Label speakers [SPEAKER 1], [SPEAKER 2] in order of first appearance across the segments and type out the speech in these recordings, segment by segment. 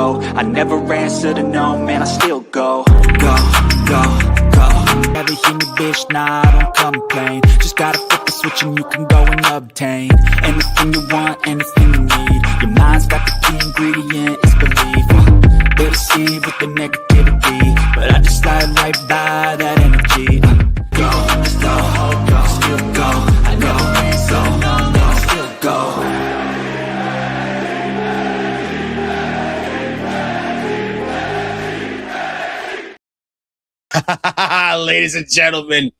[SPEAKER 1] go. I never answer to no, man, I still go. Go, go, go. Never hear me, bitch, nah, I don't complain. Just gotta flip the switch and you can go and obtain anything you want, anything you need. Your mind's got the key ingredient, it's belief. They deceive with the negativity, but I just slide right by that energy. Go, go, go, still go. I never answer to no, man, I still go.
[SPEAKER 2] Ladies and gentlemen,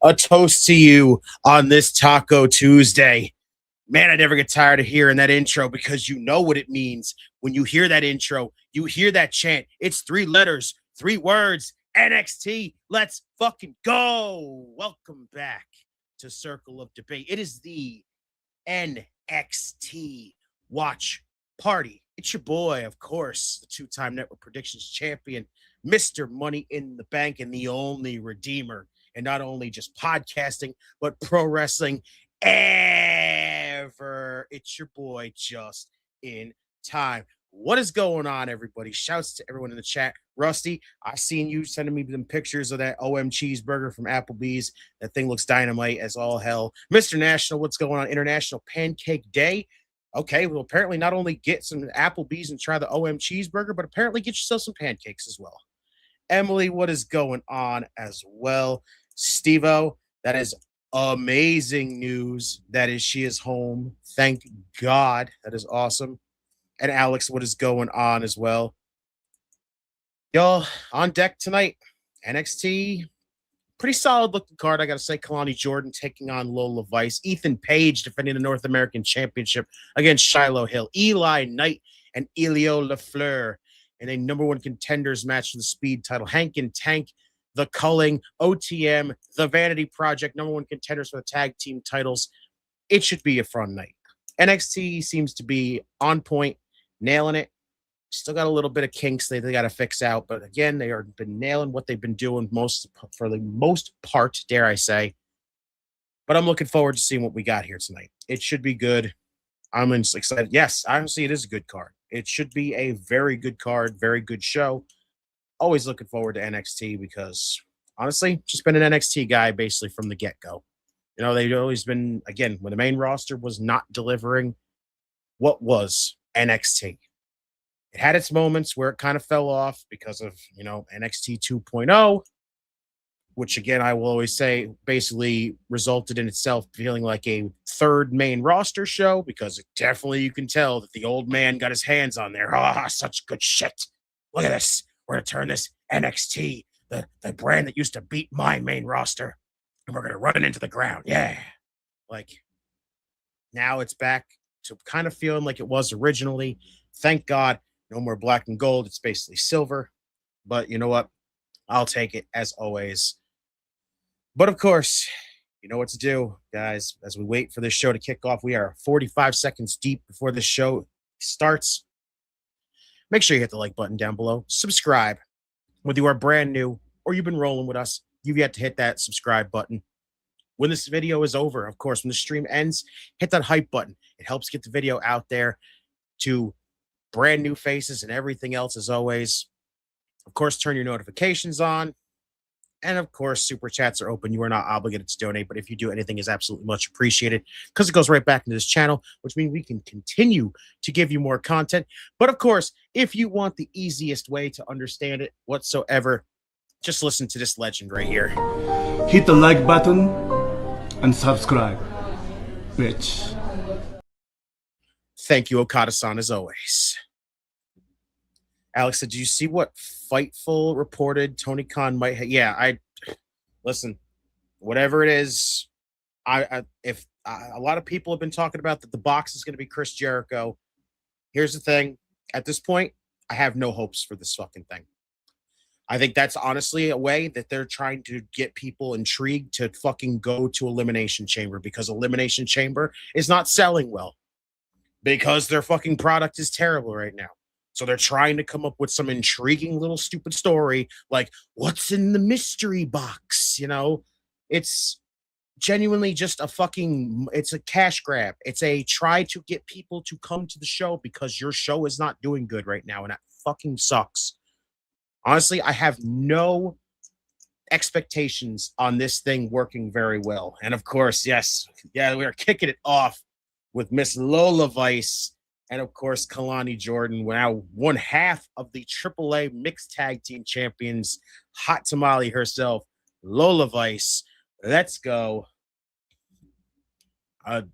[SPEAKER 2] a toast to you on this Taco Tuesday. Man, I never get tired of hearing that intro because you know what it means. When you hear that intro, you hear that chant. It's 3 letters, 3 words, NXT. Let's fucking go. Welcome back to Circle of Debate. It is the NXT Watch Party. It's your boy, of course, the 2-time Network Predictions champion, Mr. Money in the Bank, and the only redeemer, and not only just podcasting, but pro wrestling ever. It's your boy, just in time. What is going on, everybody? Shouts to everyone in the chat. Rusty, I seen you sending me them pictures of that OM cheeseburger from Applebee's. That thing looks dynamite as all hell. Mr. National, what's going on? International Pancake Day. Okay, well, apparently not only get some Applebee's and try the OM cheeseburger, but apparently get yourself some pancakes as well. Emily, what is going on as well? Steve-O, that is amazing news. That is, she is home. Thank God. That is awesome. And Alex, what is going on as well? Y'all, on deck tonight, NXT. Pretty solid looking card, I got to say. Kelani Jordan taking on Lola Vice. Ethan Page defending the North American Championship against Shiloh Hill. Eli Knight and Elio LeFleur in a #1 contenders match for the speed title. Hank and Tank, the Culling, OTM, the Vanity Project, #1 contenders for the tag team titles. It should be a fun night. NXT seems to be on point, nailing it. Still got a little bit of kinks they got to fix out, but again, they are been nailing what they've been doing for the most part, dare I say. But I'm looking forward to seeing what we got here tonight. It should be good. I'm excited. Yes, honestly, it is a good card. It should be a very good card, very good show. Always looking forward to NXT because, honestly, just been an NXT guy basically from the get-go. You know, they've always been, again, when the main roster was not delivering what was NXT. It had its moments where it kind of fell off because of, you know, NXT 2.0, which, again, I will always say basically resulted in itself feeling like a third main roster show because it definitely you can tell that the old man got his hands on there. Ah, such good shit. Look at this. We're going to turn this NXT, the brand that used to beat my main roster, and we're going to run it into the ground. Yeah. Like, now it's back to kind of feeling like it was originally. Thank God. No more black and gold. It's basically silver. But you know what? I'll take it as always. But of course, you know what to do, guys. As we wait for this show to kick off, we are 45 seconds deep before the show starts. Make sure you hit the like button down below. Subscribe. Whether you are brand new or you've been rolling with us, you've yet to hit that subscribe button. When this video is over, of course, when the stream ends, hit that hype button. It helps get the video out there to brand new faces and everything else as always. Of course, turn your notifications on. And of course, super chats are open. You are not obligated to donate, but if you do, anything is absolutely much appreciated because it goes right back into this channel, which means we can continue to give you more content. But of course, if you want the easiest way to understand it whatsoever, just listen to this legend right here.
[SPEAKER 3] Hit the like button and subscribe, bitch.
[SPEAKER 2] Thank you, Okada-san, as always. Alex, did you see what Fightful reported Tony Khan might have? Yeah, listen, whatever it is, if a lot of people have been talking about that the box is going to be Chris Jericho. Here's the thing. At this point, I have no hopes for this fucking thing. I think that's honestly a way that they're trying to get people intrigued to fucking go to Elimination Chamber because Elimination Chamber is not selling well. Because their fucking product is terrible right now. So they're trying to come up with some intriguing little stupid story like, what's in the mystery box? You know, it's genuinely just it's a cash grab. It's a try to get people to come to the show because your show is not doing good right now. And that fucking sucks. Honestly, I have no expectations on this thing working very well. And of course, yes, yeah, we are kicking it off with Miss Lola Vice and of course Kelani Jordan, now one half of the AAA mixed tag team champions, Hot Tamale herself, Lola Vice. Let's go.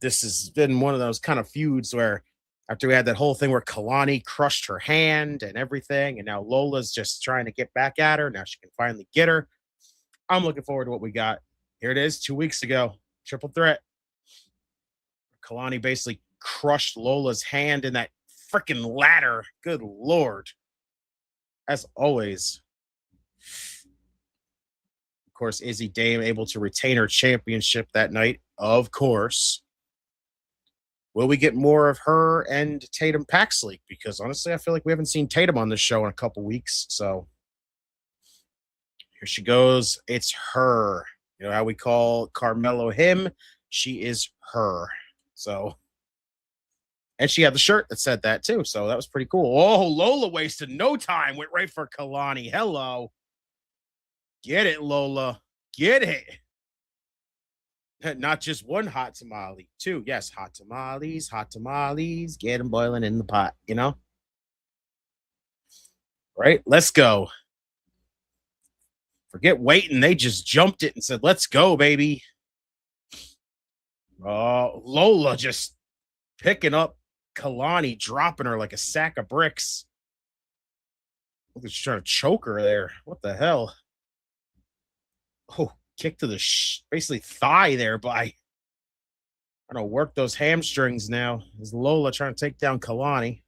[SPEAKER 2] This has been one of those kind of feuds where after we had that whole thing where Kelani crushed her hand and everything, and now Lola's just trying to get back at her. Now she can finally get her. I'm looking forward to what we got. Here it is, 2 weeks ago. Triple threat. Kelani basically crushed Lola's hand in that freaking ladder. Good Lord. As always. Of course, Izzy Dame able to retain her championship that night. Of course. Will we get more of her and Tatum Paxley? Because honestly, I feel like we haven't seen Tatum on this show in a couple weeks. So here she goes. It's her. You know how we call Carmelo him? She is her. So, and she had the shirt that said that too. So that was pretty cool. Oh, Lola wasted no time. Went right for Kelani. Hello. Get it, Lola. Get it. Not just one hot tamale, two. Yes, hot tamales, get them boiling in the pot, you know? Right? Let's go. Forget waiting. They just jumped it and said, let's go, baby. Oh, Lola just picking up Kelani, dropping her like a sack of bricks. Look, she's trying to choke her there. What the hell? Oh, kick to the basically thigh there by trying to work those hamstrings now. Is Lola trying to take down Kelani?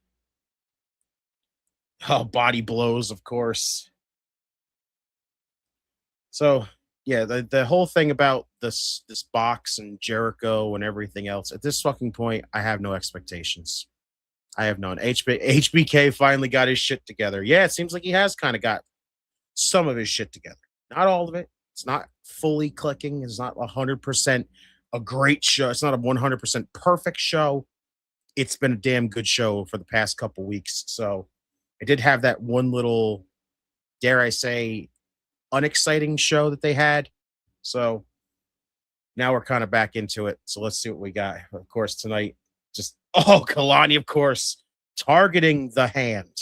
[SPEAKER 2] Oh, body blows, of course. So yeah, the whole thing about this box and Jericho and everything else, at this fucking point, I have no expectations. I have none. HBK finally got his shit together. Yeah, it seems like he has kind of got some of his shit together. Not all of it. It's not fully clicking. It's not 100% a great show. It's not a 100% perfect show. It's been a damn good show for the past couple weeks. So I did have that one little, dare I say, unexciting show that they had. So now we're kind of back into it. So let's see what we got. Of course, tonight, just, oh, Kelani, of course, targeting the hand,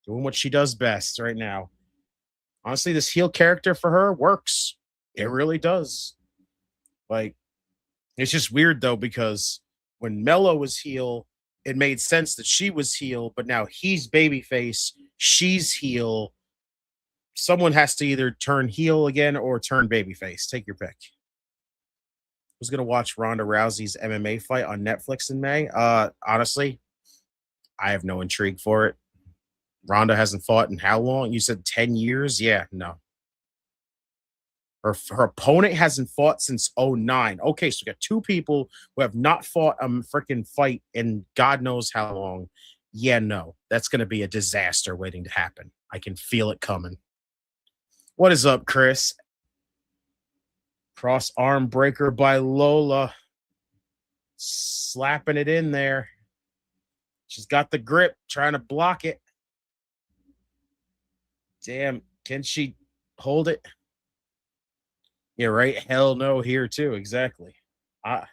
[SPEAKER 2] doing what she does best right now. Honestly, this heel character for her works. It really does. Like, it's just weird, though, because when Mello was heel, it made sense that she was heel, but now he's babyface, she's heel. Someone has to either turn heel again or turn babyface. Take your pick. Who's going to watch Ronda Rousey's MMA fight on Netflix in May? Honestly, I have no intrigue for it. Ronda hasn't fought in how long? You said 10 years? Yeah, no. Her opponent hasn't fought since 2009. Okay, so we got two people who have not fought a freaking fight in God knows how long. Yeah, no. That's going to be a disaster waiting to happen. I can feel it coming. What is up, Chris? Cross arm breaker by Lola. Slapping it in there. She's got the grip, trying to block it. Damn, can she hold it? Yeah, right. Hell no here too. Exactly. I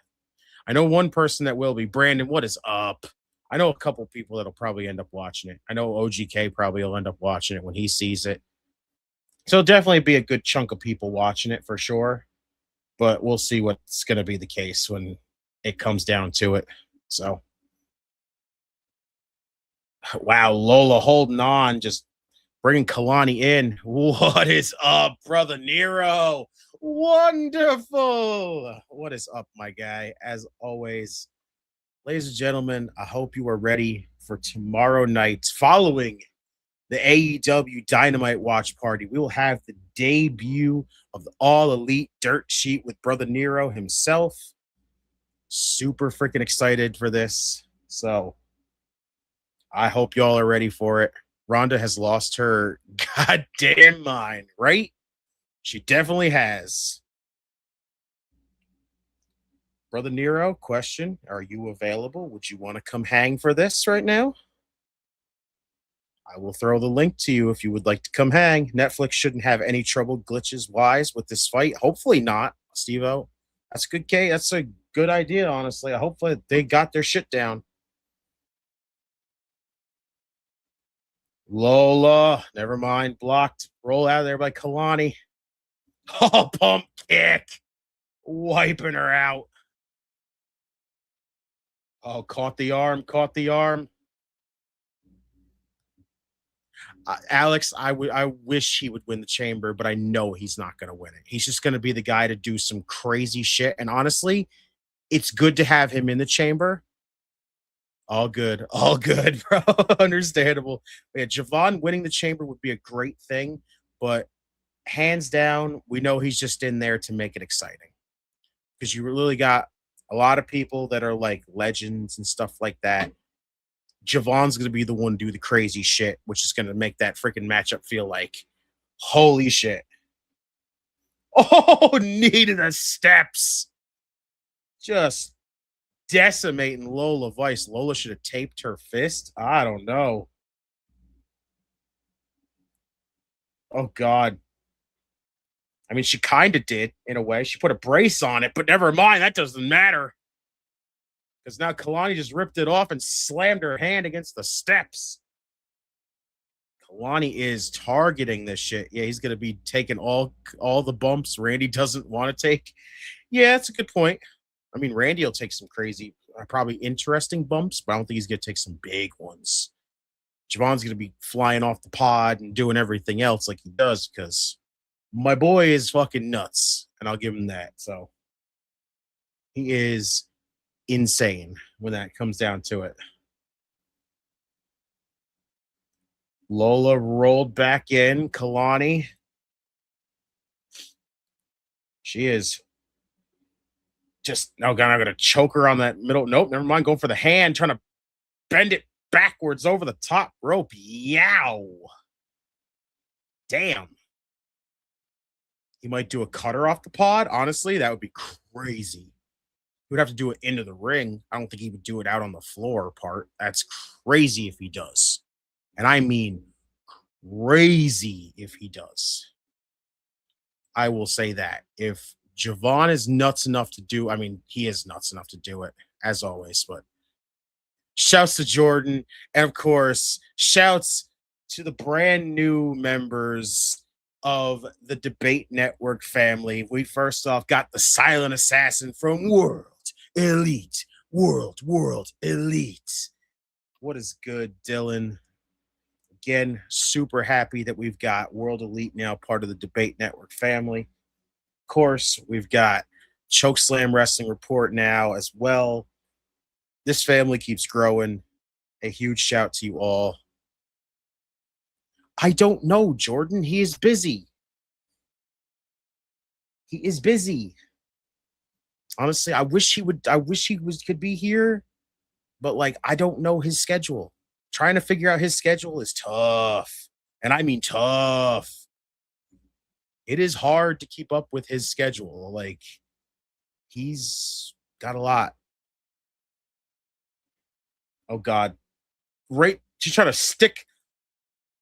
[SPEAKER 2] know one person that will be. Brandon, what is up? I know a couple people that'll probably end up watching it. I know OGK probably will end up watching it when he sees it. So it'll definitely be a good chunk of people watching it for sure. But we'll see what's going to be the case when it comes down to it. So, wow, Lola holding on, just bringing Kelani in. What is up, brother Nero? Wonderful. What is up, my guy? As always, ladies and gentlemen, I hope you are ready for tomorrow night. Following the AEW Dynamite Watch Party, we will have the debut of the All Elite Dirt Sheet with brother Nero himself. Super freaking excited for this. So I hope y'all are ready for it. Ronda has lost her goddamn mind, right? She definitely has. Brother Nero, question, are you available? Would you want to come hang for this right now? I will throw the link to you if you would like to come hang. Netflix shouldn't have any trouble glitches wise with this fight. Hopefully not, Steve-O. That's a good K. That's a good idea, honestly. I hope that they got their shit down. Lola, never mind. Blocked. Roll out of there by Kelani. Oh, pump kick. Wiping her out. Oh, caught the arm. Caught the arm. Alex, I wish he would win the chamber, but I know he's not going to win it. He's just going to be the guy to do some crazy shit. And honestly, it's good to have him in the chamber. All good, bro. Understandable. Yeah, Javon winning the chamber would be a great thing, but hands down, we know he's just in there to make it exciting. Because you really got a lot of people that are like legends and stuff like that. Javon's going to be the one to do the crazy shit, which is going to make that freaking matchup feel like, holy shit. Oh, knee to the steps. Just decimating Lola Vice. Lola should have taped her fist. I don't know. Oh, God. I mean, she kind of did, in a way. She put a brace on it, but never mind. That doesn't matter. Because now Kelani just ripped it off and slammed her hand against the steps. Kelani is targeting this shit. Yeah, he's going to be taking all the bumps Randy doesn't want to take. Yeah, that's a good point. I mean, Randy will take some crazy, probably interesting bumps, but I don't think he's going to take some big ones. Javon's going to be flying off the pod and doing everything else like he does because my boy is fucking nuts, and I'll give him that. So he is insane when that comes down to it. Lola rolled back in. Kelani. She is just, oh God, I'm going to choke her on that middle. Nope, never mind. Going for the hand, trying to bend it backwards over the top rope. Yow. Damn. He might do a cutter off the pod. Honestly, that would be crazy. He would have to do it into the ring. I don't think he would do it out on the floor part. That's crazy if he does. And I mean crazy if he does. I will say that. If Javon is nuts enough to do, I mean, he is nuts enough to do it, as always. But shouts to Jordan. And, of course, shouts to the brand new members of the Debate Network family. We first off got the silent assassin from World Elite. World Elite. What is good, Dylan? Again, super happy that we've got World Elite now part of the Debate Network family. Of course, we've got Chokeslam Wrestling Report now as well. This family keeps growing. A huge shout to you all. I don't know, Jordan. He is busy. He is busy. Honestly, I wish he could be here, but like I don't know his schedule. Trying to figure out his schedule is tough. And I mean tough. It is hard to keep up with his schedule. Like he's got a lot. Oh God. Right to try to stick.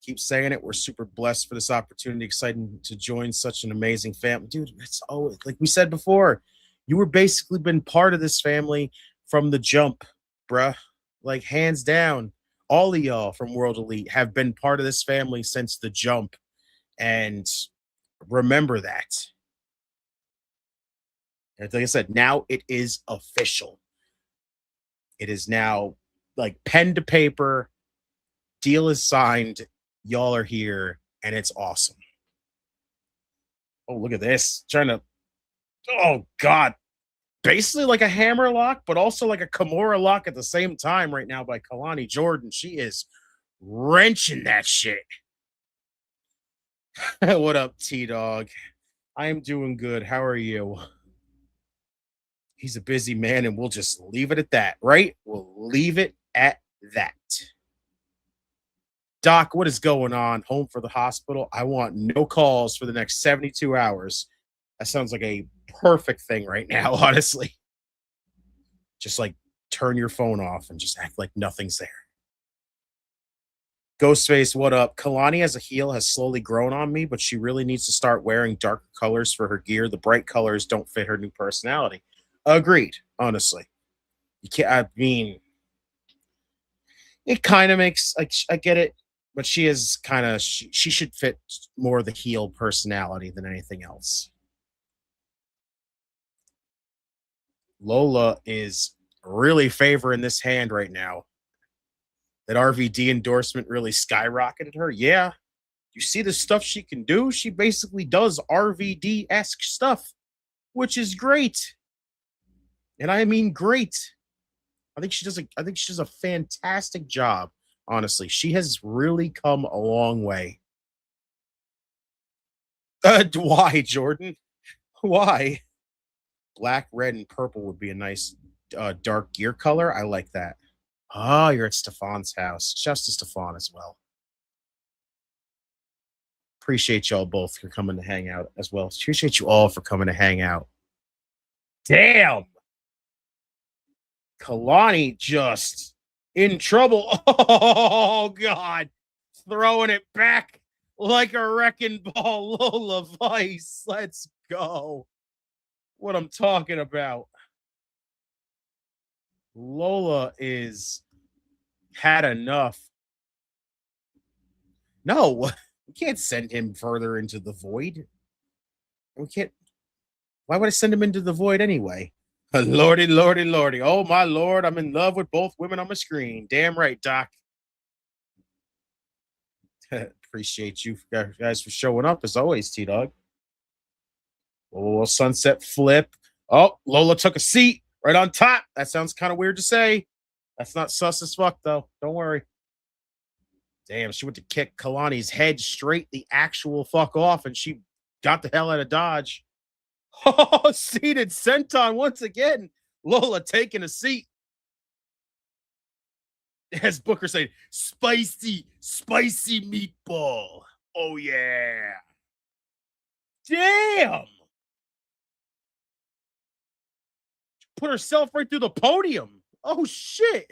[SPEAKER 2] Keep saying it. We're super blessed for this opportunity. Excited to join such an amazing family. Dude, it's always like we said before. You were basically been part of this family from the jump, bruh. Like hands down. All of y'all from World Elite have been part of this family since the jump. And remember that. And like I said, now it is official. It is now like pen to paper. Deal is signed. Y'all are here. And it's awesome. Oh, look at this. Trying to. Oh, God. Basically like a hammer lock, but also like a Kimura lock at the same time right now by Kelani Jordan. She is wrenching that shit. What up, T-Dog? I am doing good. How are you? He's a busy man, and we'll just leave it at that, right? We'll leave it at that. Doc, what is going on? Home for the hospital? I want no calls for the next 72 hours. That sounds like a perfect thing right now, honestly. Just like turn your phone off and just act like nothing's there. Ghostface, what up? Kelani as a heel has slowly grown on me, but she really needs to start wearing darker colors for her gear. The bright colors don't fit her new personality. Agreed, honestly. You can't, I mean, it kind of makes, like, I get it, but she is kind of, she should fit more the heel personality than anything else. Lola is really favoring this hand right now. That RVD endorsement really skyrocketed her. Yeah. You see the stuff she can do? She basically does RVD-esque stuff, which is great. And I mean great. I think she does a fantastic job, honestly. She has really come a long way. Why, Jordan? Why? Black, red, and purple would be a nice dark gear color. I like that. Oh, you're at Stefan's house. Shouts to Stefan as well. Appreciate y'all both for coming to hang out as well. Appreciate you all for coming to hang out. Damn. Kelani just in trouble. Oh, God. Throwing it back like a wrecking ball. Lola Vice. Let's go. What I'm talking about. Lola is had enough. No, we can't send him further into the void. We can't. Why would I send him into the void anyway? Lordy, lordy, lordy. Oh, my Lord. I'm in love with both women on my screen. Damn right, Doc. Appreciate you guys for showing up as always, T-Dog. Oh, sunset flip. Oh, Lola took a seat right on top. That sounds kind of weird to say. That's not sus as fuck, though. Don't worry. Damn, she went to kick Kalani's head straight the actual fuck off, and she got the hell out of Dodge. Oh, seated senton once again. Lola taking a seat. As Booker said, spicy, spicy meatball. Oh, yeah. Damn. Put herself right through the podium. Oh, shit.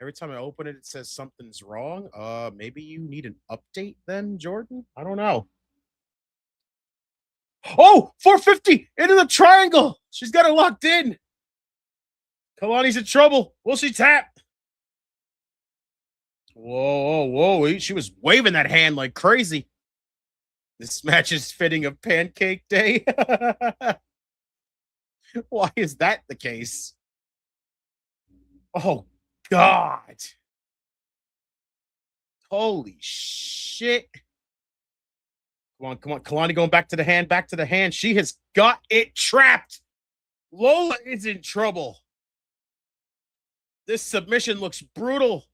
[SPEAKER 2] Every time I open it, it says something's wrong. Maybe you need an update then, Jordan? I don't know. Oh, 450 into the triangle. She's got it locked in. Kalani's in trouble. Will she tap? Whoa, whoa, whoa. She was waving that hand like crazy. This match is fitting of Pancake Day. Why is that the case? Oh, God. Holy shit. Come on, come on. Kelani going back to the hand, back to the hand. She has got it trapped. Lola is in trouble. This submission looks brutal.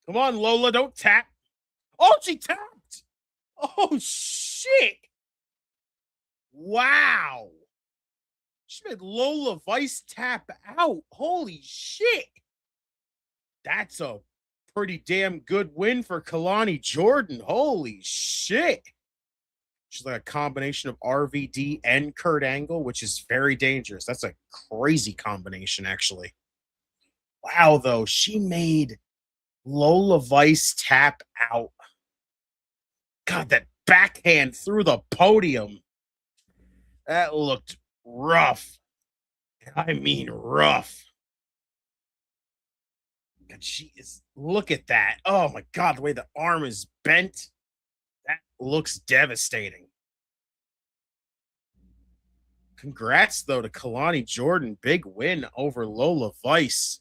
[SPEAKER 2] Come on, Lola, don't tap. Oh, she tapped. Oh, shit. Wow. She made Lola Vice tap out. Holy shit. That's a pretty damn good win for Kelani Jordan. Holy shit. She's like a combination of RVD and Kurt Angle, which is very dangerous. That's a crazy combination, actually. Wow, though. She made Lola Vice tap out. God, that backhand through the podium. That looked rough. I mean, rough. And she is, look at that. Oh my God, the way the arm is bent. That looks devastating. Congrats, though, to Kelani Jordan. Big win over Lola Vice.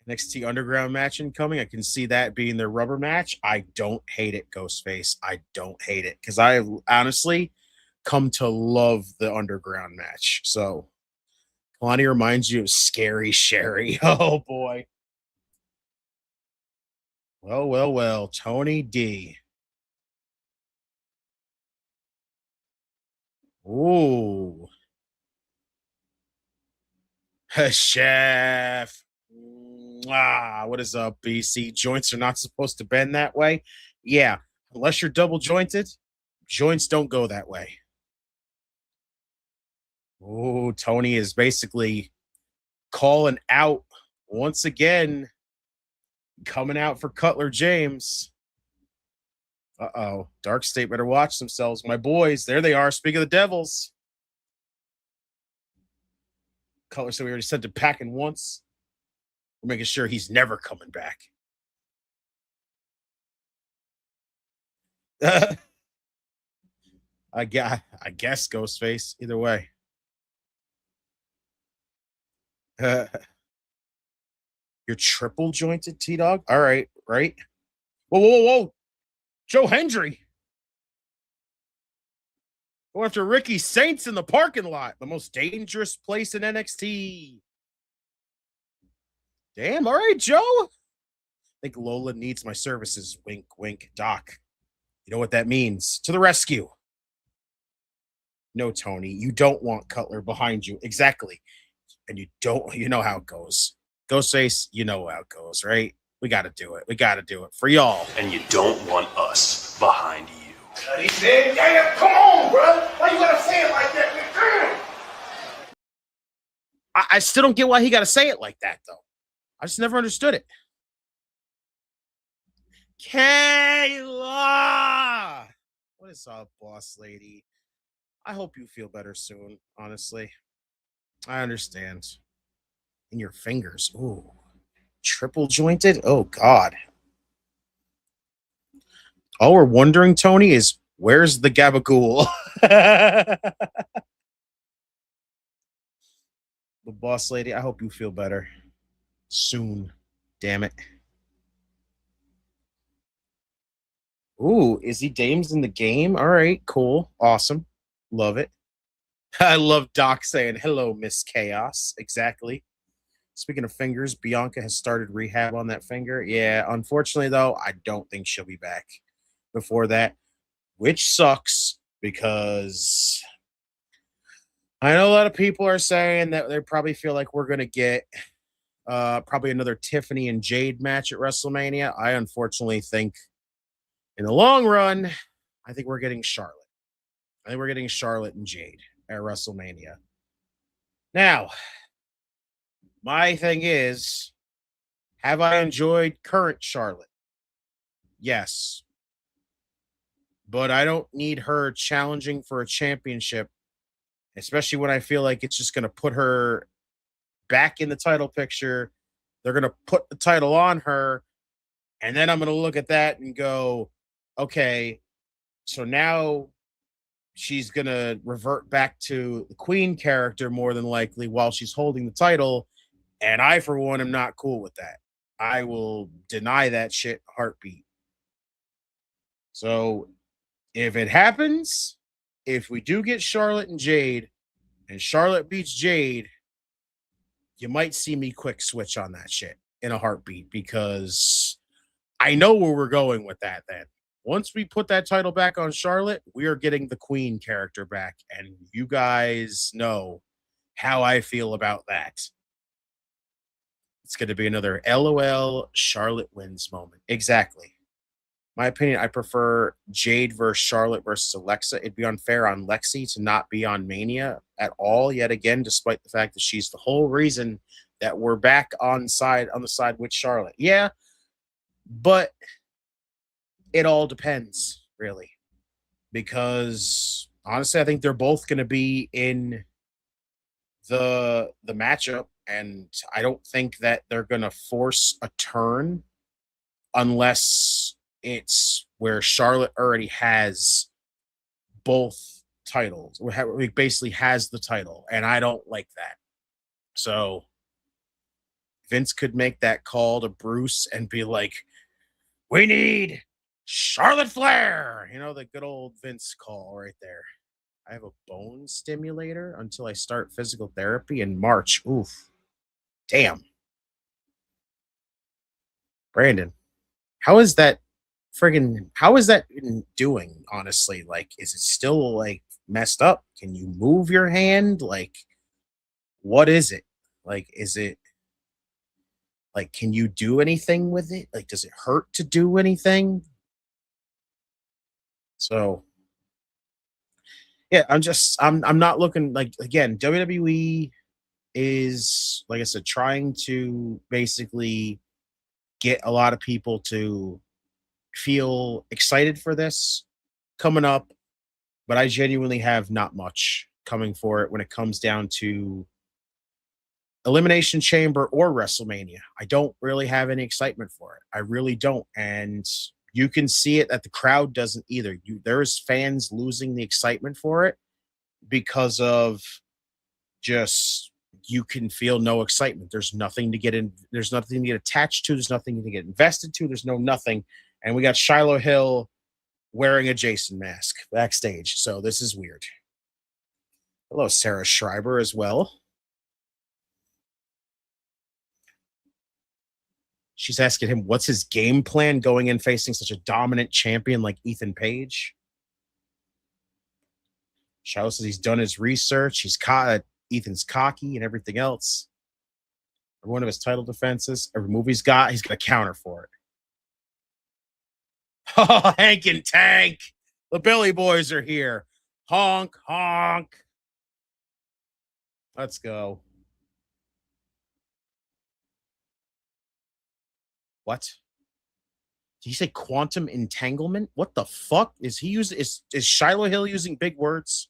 [SPEAKER 2] NXT Underground match incoming. I can see that being their rubber match. I don't hate it, Ghostface. I don't hate it because I honestly come to love the Underground match. So Kelani reminds you of Scary Sherry. Oh, boy. Well, well, well. Tony D. Ooh. Chef. What is up, BC? Joints are not supposed to bend that way. Yeah, unless you're double jointed, joints don't go that way. Oh, Tony is basically calling out once again Coming out for Cutler James. Uh-oh. Dark State better watch themselves. My boys, there they are. Speaking of the Devils. Cutler said we already sent him packing once. We're making sure he's never coming back. I guess Ghostface. Either way. You're triple jointed, T-Dog? All right, right? Whoa, whoa, whoa, whoa. Joe Hendry. Going after Ricky Saints in the parking lot. The most dangerous place in NXT. Damn, all right, Joe. I think Lola needs my services. Wink, wink, Doc. You know what that means. To the rescue. No, Tony, you don't want Cutler behind you. Exactly. And you know how it goes. Ghostface, you know how it goes, right? We got to do it. We got to do it for y'all.
[SPEAKER 4] And you don't want us behind you.
[SPEAKER 5] He said, damn, come on, bro. Why you gotta say it like that, man?
[SPEAKER 2] I still don't get why he got to say it like that, though. I just never understood it. Kayla! What is up, boss lady? I hope you feel better soon, honestly. I understand. In your fingers. Ooh. Triple jointed? Oh, God. All we're wondering, Tony, is where's the gabagool? The boss lady, I hope you feel better soon. Damn it. Ooh, Izzy Dame's in the game? All right, cool. Awesome. Love it. I love Doc saying, hello, Miss Chaos. Exactly. Speaking of fingers, Bianca has started rehab on that finger. Yeah, unfortunately, though, I don't think she'll be back before that, which sucks because I know a lot of people are saying that they probably feel like we're going to get probably another Tiffany and Jade match at WrestleMania. I unfortunately think in the long run, I think we're getting Charlotte. I think we're getting Charlotte and Jade at WrestleMania. Now, my thing is, have I enjoyed current Charlotte? Yes. But I don't need her challenging for a championship, especially when I feel like it's just going to put her back in the title picture. They're going to put the title on her, and then I'm going to look at that and go, okay, so now she's going to revert back to the Queen character more than likely while she's holding the title, and I, for one, am not cool with that. I will deny that shit heartbeat. So if it happens, if we do get Charlotte and Jade, and Charlotte beats Jade, you might see me quick switch on that shit in a heartbeat because I know where we're going with that then. Once we put that title back on Charlotte, we are getting the Queen character back, and you guys know how I feel about that. It's going to be another LOL Charlotte wins moment. Exactly. My opinion, I prefer Jade versus Charlotte versus Alexa. It'd be unfair on Lexi to not be on Mania at all, yet again, despite the fact that she's the whole reason that we're back on the side with Charlotte. Yeah, but it all depends, really. Because honestly, I think they're both going to be in the matchup, and I don't think that they're going to force a turn unless it's where Charlotte already has both titles. We basically has the title, and I don't like that. So Vince could make that call to Bruce and be like, we need Charlotte Flair. You know, the good old Vince call right there. I have a bone stimulator until I start physical therapy in March. Oof. Damn. Brandon, how is that doing, honestly? Like, is it still like messed up? Can you move your hand? Like, what is it? Like, is it like, can you do anything with it? Like, does it hurt to do anything? So yeah, I'm not looking like, again, WWE is, like I said, trying to basically get a lot of people to feel excited for this coming up, but I genuinely have not much coming for it when it comes down to Elimination Chamber or WrestleMania. I don't really have any excitement for it. I really don't. And you can see it that the crowd doesn't either. There's fans losing the excitement for it because of just you can feel no excitement. There's nothing to get in, there's nothing to get attached to, there's nothing to get invested to, there's no nothing. And we got Shiloh Hill wearing a Jason mask backstage. So this is weird. Hello, Sarah Schreiber as well. She's asking him what's his game plan going in facing such a dominant champion like Ethan Page. Shiloh says he's done his research. He's caught Ethan's cocky and everything else. Every one of his title defenses, every move he's got to counter for it. Oh, Hank and Tank. The Billy Boys are here. Honk, honk. Let's go. What? Did he say quantum entanglement? What the fuck is he using? Is Shiloh Hill using big words?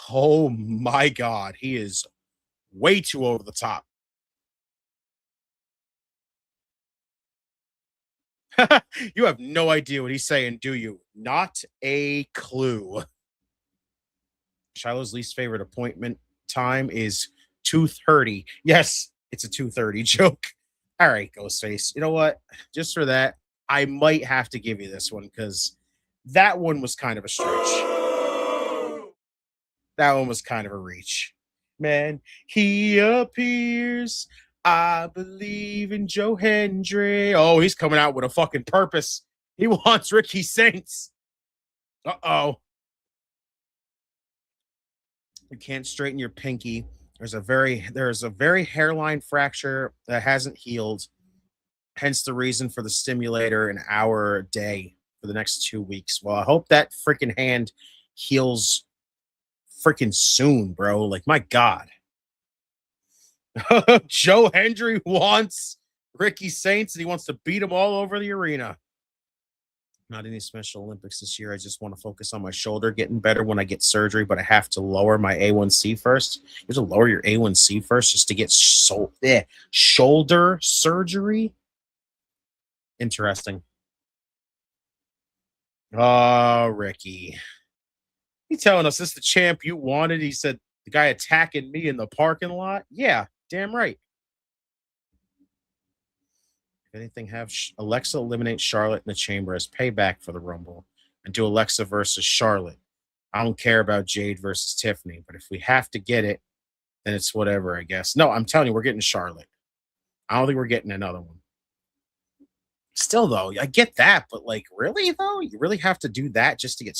[SPEAKER 2] Oh my God, he is way too over the top. You have no idea what he's saying, do you? Not a clue. Shiloh's least favorite appointment time is 2:30. Yes, it's a 2:30 joke. All right, Ghostface. You know what? Just for that, I might have to give you this one because that one was kind of a stretch. That one was kind of a reach. Man, he appears. I believe in Joe Hendry. Oh, he's coming out with a fucking purpose. He wants Ricky Saints. Uh-oh. You can't straighten your pinky. There's a very hairline fracture that hasn't healed. Hence the reason for the stimulator an hour a day for the next 2 weeks. Well, I hope that freaking hand heals freaking soon, bro. Like, my God. Joe Hendry wants Ricky Saints and he wants to beat him all over the arena. Not any Special Olympics this year. I just want to focus on my shoulder getting better when I get surgery, but I have to lower my A1C first. You have to lower your A1C first just to get shoulder surgery. Interesting. Oh, Ricky. He telling us this is the champ you wanted. He said the guy attacking me in the parking lot. Yeah, damn right. If anything, have Alexa eliminate Charlotte in the chamber as payback for the Rumble and do Alexa versus Charlotte. I don't care about Jade versus Tiffany, but if we have to get it, then it's whatever, I guess. No, I'm telling you, we're getting Charlotte. I don't think we're getting another one. Still, though, I get that, but like, really, though? You really have to do that just to get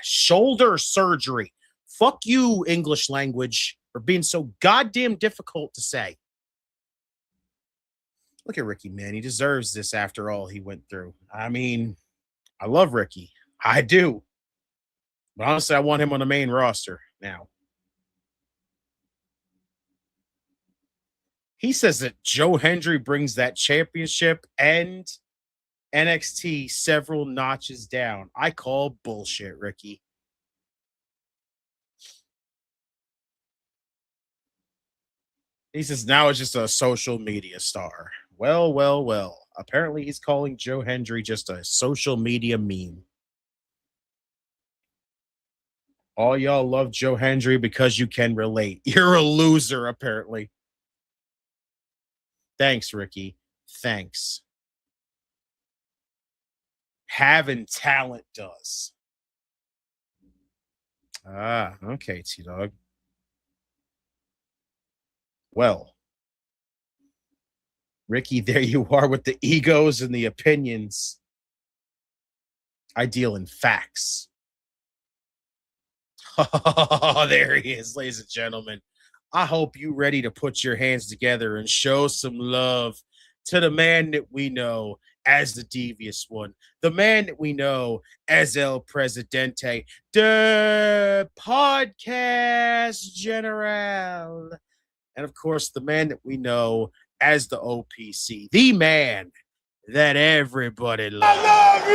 [SPEAKER 2] shoulder surgery. Fuck you, English language, for being so goddamn difficult to say. Look at Ricky, man. He deserves this after all he went through. I mean, I love Ricky. I do. But honestly, I want him on the main roster now. He says that Joe Hendry brings that championship and NXT several notches down. I call bullshit, Ricky. He says now it's just a social media star. Well, well, well. Apparently he's calling Joe Hendry just a social media meme. All y'all love Joe Hendry because you can relate. You're a loser, apparently. Thanks, Ricky. Thanks. Having talent does. Ah, okay, T-Dog. Well, Ricky, there you are with the egos and the opinions. I deal in facts. Oh, there he is, ladies and gentlemen. I hope you're ready to put your hands together and show some love to the man that we know as the Devious One, the man that we know as El Presidente, the Podcast General. And of course, the man that we know as the OPC, the man that everybody loves. I love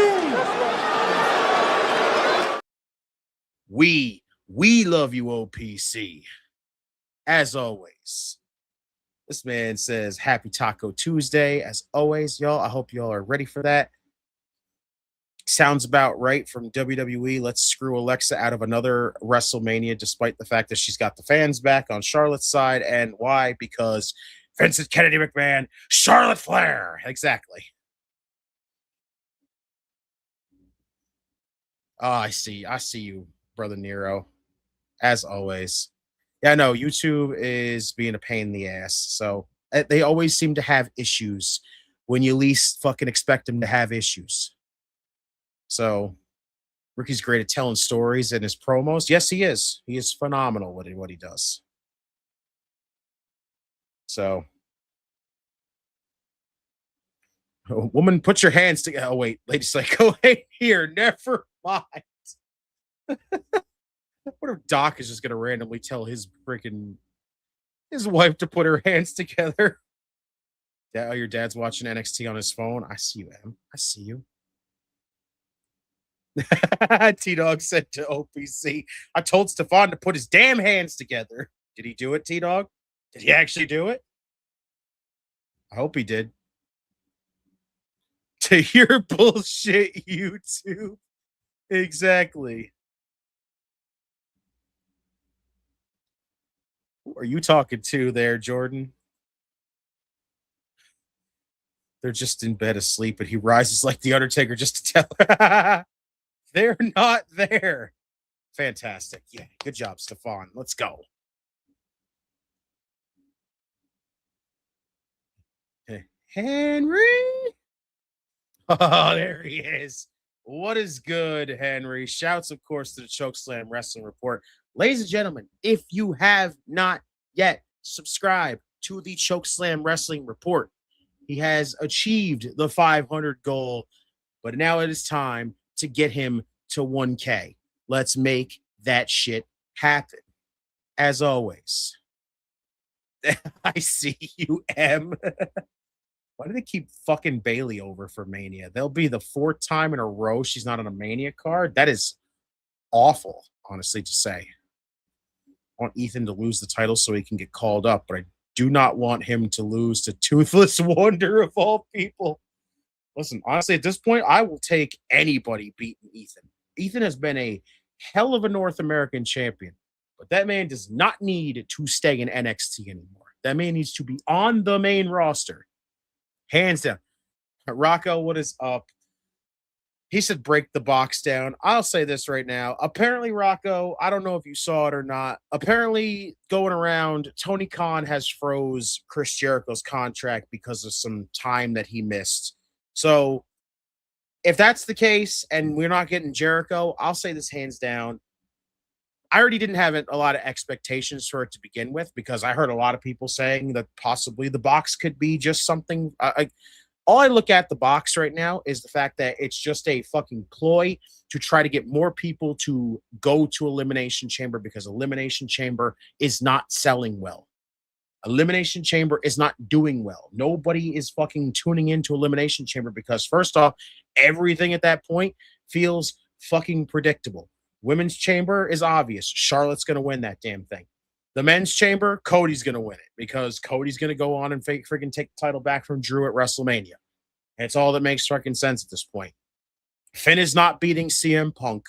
[SPEAKER 2] you. We love you, OPC. As always, this man says happy Taco Tuesday. As always, y'all, I hope y'all are ready for that. Sounds about right from WWE. Let's screw Alexa out of another WrestleMania, despite the fact that she's got the fans back on Charlotte's side. And why? Because Vincent Kennedy McMahon, Charlotte Flair. Exactly. Oh, I see you, Brother Nero. As always. Yeah, no, YouTube is being a pain in the ass. So they always seem to have issues when you least fucking expect them to have issues. So Ricky's great at telling stories and his promos. Yes, he is. He is phenomenal at what he does. So, woman, put your hands together. Oh, wait. Lady's like, go here. Never mind. What if Doc is just going to randomly tell his wife to put her hands together? Oh, your dad's watching NXT on his phone. I see you, Em. I see you. T-Dog said to OPC, I told Stefan to put his damn hands together. Did he do it, T-Dog? Did he actually do it? I hope he did. To your bullshit, YouTube. Exactly. Who are you talking to there, Jordan? They're just in bed asleep, and he rises like the Undertaker just to tell her. They're not there. Fantastic. Yeah, good job, Stefan. Let's go. Henry? Oh, there he is. What is good, Henry? Shouts, of course, to the Chokeslam Wrestling Report. Ladies and gentlemen, if you have not yet subscribed to the Chokeslam Wrestling Report, he has achieved the 500 goal, but now it is time to get him to 1K. Let's make that shit happen. As always, I see you, M. Why do they keep fucking Bailey over for Mania? They'll be the 4th time in a row she's not on a Mania card. That is awful, honestly, to say. I want Ethan to lose the title so he can get called up, but I do not want him to lose to Toothless Wonder of all people. Listen, honestly, at this point, I will take anybody beating Ethan. Ethan has been a hell of a North American champion, but that man does not need to stay in NXT anymore. That man needs to be on the main roster. Hands down. Rocco, what is up? He said break the box down. I'll say this right now. Apparently, Rocco, I don't know if you saw it or not. Apparently, going around, Tony Khan has froze Chris Jericho's contract because of some time that he missed. So if that's the case and we're not getting Jericho, I'll say this hands down. I already didn't have a lot of expectations for it to begin with because I heard a lot of people saying that possibly the box could be just something. All I look at the box right now is the fact that it's just a fucking ploy to try to get more people to go to Elimination Chamber because Elimination Chamber is not selling well. Elimination Chamber is not doing well. Nobody is fucking tuning into Elimination Chamber because, first off, everything at that point feels fucking predictable. Women's Chamber is obvious. Charlotte's going to win that damn thing. The Men's Chamber, Cody's going to win it because Cody's going to go on and freaking take the title back from Drew at WrestleMania. And it's all that makes fucking sense at this point. Finn is not beating CM Punk,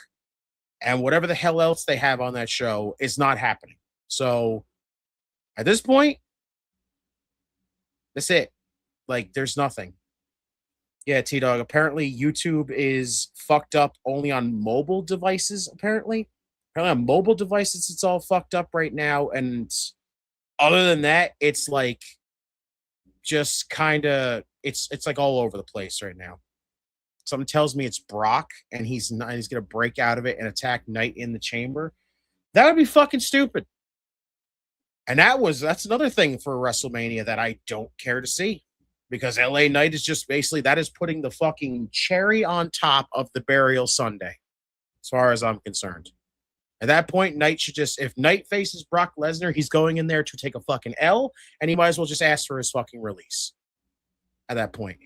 [SPEAKER 2] and whatever the hell else they have on that show is not happening. So at this point, that's it. Like, there's nothing. Yeah, T-Dog. Apparently, YouTube is fucked up only on mobile devices, apparently. Apparently, on mobile devices, it's all fucked up right now. And other than that, it's like just kind of, it's like all over the place right now. Something tells me it's Brock, and he's going to break out of it and attack Knight in the chamber. That would be fucking stupid. And that's another thing for WrestleMania that I don't care to see. Because LA Knight is just basically, that is putting the fucking cherry on top of the burial Sunday, as far as I'm concerned. At that point, Knight should just, if Knight faces Brock Lesnar, he's going in there to take a fucking L, and he might as well just ask for his fucking release at that point.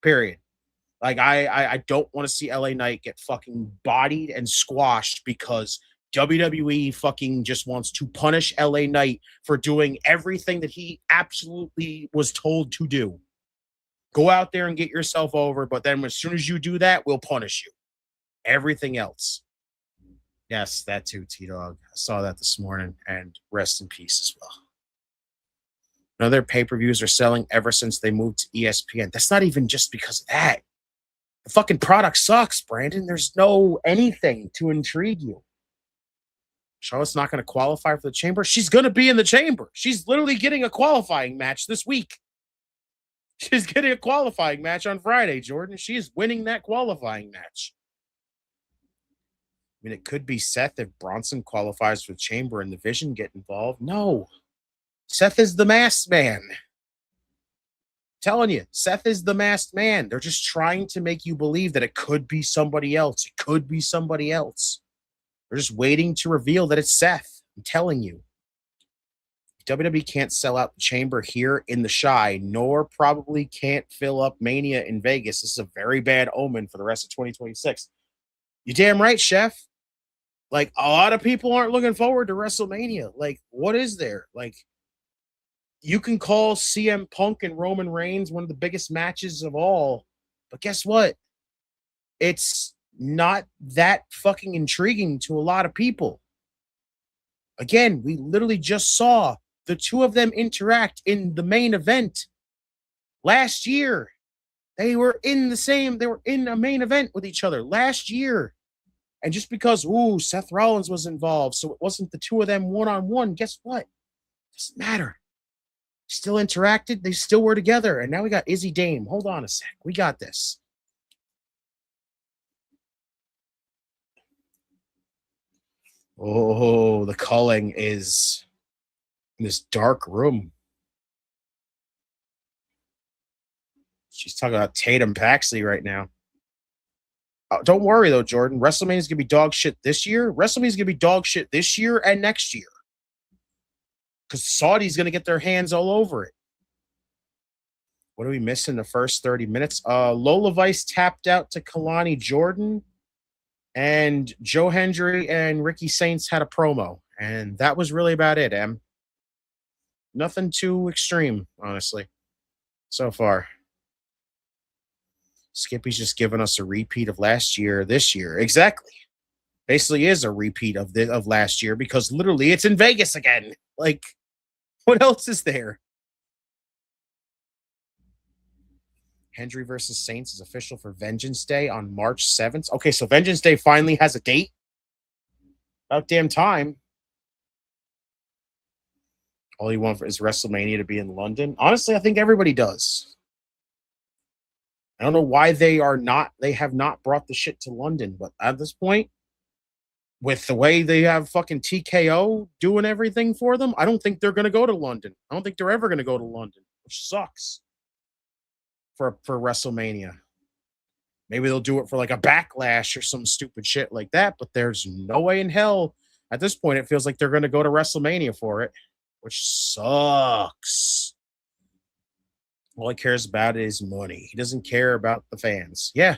[SPEAKER 2] Period. Like, I don't want to see LA Knight get fucking bodied and squashed because WWE fucking just wants to punish LA Knight for doing everything that he absolutely was told to do. Go out there and get yourself over, but then as soon as you do that, we'll punish you. Everything else. Yes, that too, T-Dog. I saw that this morning, and rest in peace as well. Other pay-per-views are selling ever since they moved to ESPN. That's not even just because of that. The fucking product sucks, Brandon. There's no anything to intrigue you. Charlotte's not going to qualify for the chamber. She's going to be in the chamber. She's literally getting a qualifying match this week. She's getting a qualifying match on Friday, Jordan. She is winning that qualifying match. I mean, it could be Seth if Bronson qualifies for the chamber and the Vision get involved. No. Seth is the masked man. I'm telling you, Seth is the masked man. They're just trying to make you believe that it could be somebody else. It could be somebody else. They're just waiting to reveal that it's Seth. I'm telling you. WWE can't sell out the chamber here in the Shy, nor probably can't fill up Mania in Vegas. This is a very bad omen for the rest of 2026. You damn right, Chef. Like, a lot of people aren't looking forward to WrestleMania. Like, what is there? Like, you can call CM Punk and Roman Reigns one of the biggest matches of all, but guess what? It's not that fucking intriguing to a lot of people. Again, we literally just saw the two of them interact in the main event last year. They were in a main event with each other last year. And just because, Seth Rollins was involved, so it wasn't the two of them one-on-one, guess what? Doesn't matter. Still interacted. They still were together. And now we got Izzy Dame. Hold on a sec. We got this. Oh, the Culling is in this dark room. She's talking about Tatum Paxley right now. Don't worry, though, Jordan. WrestleMania is going to be dog shit this year. WrestleMania is going to be dog shit this year and next year. Because Saudi's going to get their hands all over it. What do we miss in the first 30 minutes? Lola Vice tapped out to Kelani Jordan. And Joe Hendry and Ricky Saints had a promo. And that was really about it, Em. Nothing too extreme, honestly, so far. Skippy's just giving us a repeat of last year, this year. Exactly. Basically is a repeat of last year because literally it's in Vegas again. Like, what else is there? Hendry versus Saints is official for Vengeance Day on March 7th. Okay, so Vengeance Day finally has a date. About damn time. All you want is WrestleMania to be in London. Honestly, I think everybody does. I don't know why they have not brought the shit to London, but at this point, with the way they have fucking TKO doing everything for them, I don't think they're going to go to London. I don't think they're ever going to go to London, which sucks for WrestleMania. Maybe they'll do it for like a Backlash or some stupid shit like that, but there's no way in hell. At this point, it feels like they're going to go to WrestleMania for it, which sucks. All he cares about is money. He doesn't care about the fans. Yeah.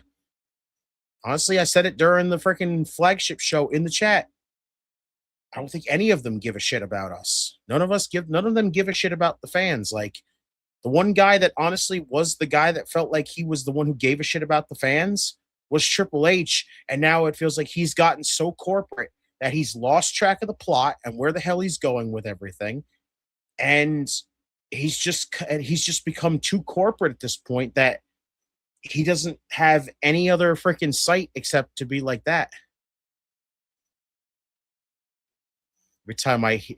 [SPEAKER 2] Honestly, I said it during the freaking flagship show in the chat. I don't think any of them give a shit about us. None of them give a shit about the fans. Like, the one guy that honestly was the guy that felt like he was the one who gave a shit about the fans was Triple H. And now it feels like he's gotten so corporate that he's lost track of the plot and where the hell he's going with everything. And he's just become too corporate at this point that he doesn't have any other freaking sight except to be like that.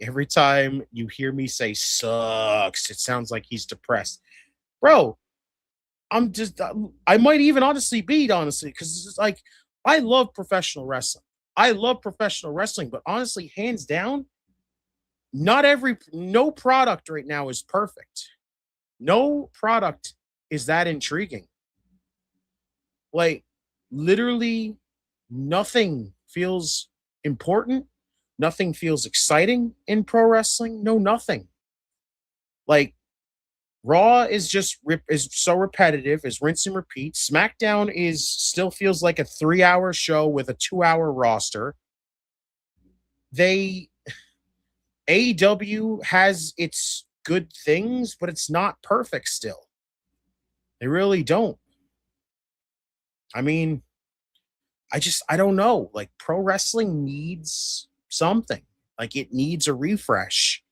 [SPEAKER 2] Every time you hear me say sucks, it sounds like he's depressed. Bro, I might even honestly, because it's like, I love professional wrestling. But honestly, hands down, no product right now is perfect. No product is that intriguing. Like, literally nothing feels important. Nothing feels exciting in pro wrestling. No, nothing. Like, Raw is just is so repetitive, is rinse and repeat. SmackDown still feels like a 3-hour show with a 2-hour roster. AEW has its good things, but it's not perfect still. They really don't. I mean, I don't know. Like, pro wrestling needs something. Like, it needs a refresh.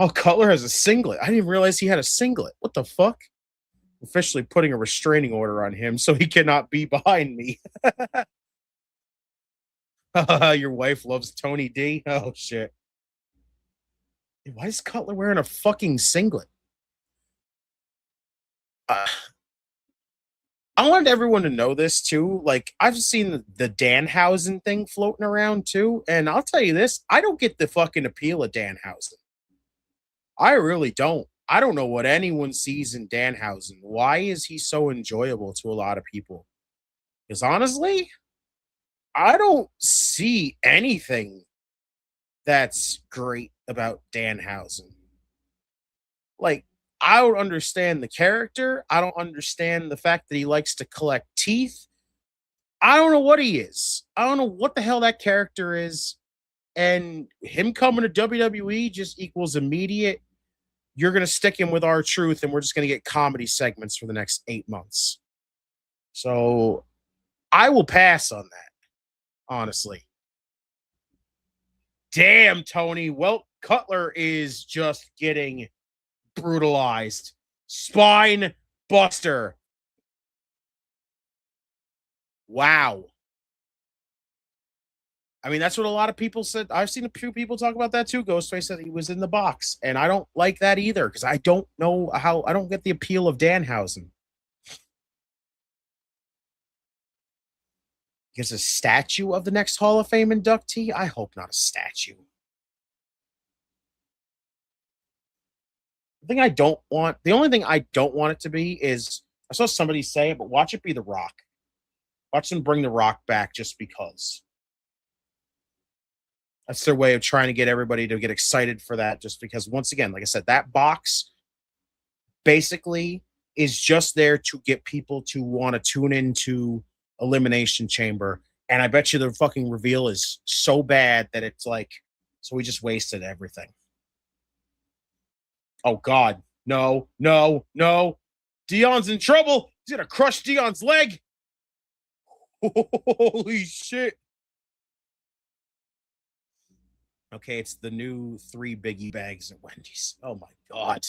[SPEAKER 2] Oh, Cutler has a singlet. I didn't even realize he had a singlet. What the fuck? Officially putting a restraining order on him so he cannot be behind me. Your wife loves Tony D? Oh, shit. Why is Cutler wearing a fucking singlet? I wanted everyone to know this, too. Like, I've seen the Danhausen thing floating around, too. And I'll tell you this. I don't get the fucking appeal of Danhausen. I really don't. I don't know what anyone sees in Danhausen. Why is he so enjoyable to a lot of people? Because honestly, I don't see anything that's great about Danhausen. Like, I don't understand the character. I don't understand the fact that he likes to collect teeth. I don't know what he is. I don't know what the hell that character is. And him coming to WWE just equals immediate. You're going to stick him with R-Truth, and we're just going to get comedy segments for the next 8 months. So I will pass on that, honestly. Damn, Tony. Well, Cutler is just getting brutalized. Spine buster. Wow. I mean, that's what a lot of people said. I've seen a few people talk about that too. Ghostface said he was in the box, and I don't like that either because I don't know how. I don't get the appeal of Danhausen. There's a statue of the next Hall of Fame inductee. I hope not a statue. The only thing I don't want it to be is, I saw somebody say it, but watch it be The Rock. Watch them bring The Rock back just because. That's their way of trying to get everybody to get excited for that, just because, once again, like I said, that box basically is just there to get people to want to tune into Elimination Chamber. And I bet you the fucking reveal is so bad that it's like, so we just wasted everything. Oh, God. No, no, no. Dion's in trouble. He's going to crush Dion's leg. Holy shit. Okay, it's the new 3 Biggie bags at Wendy's. Oh, my God.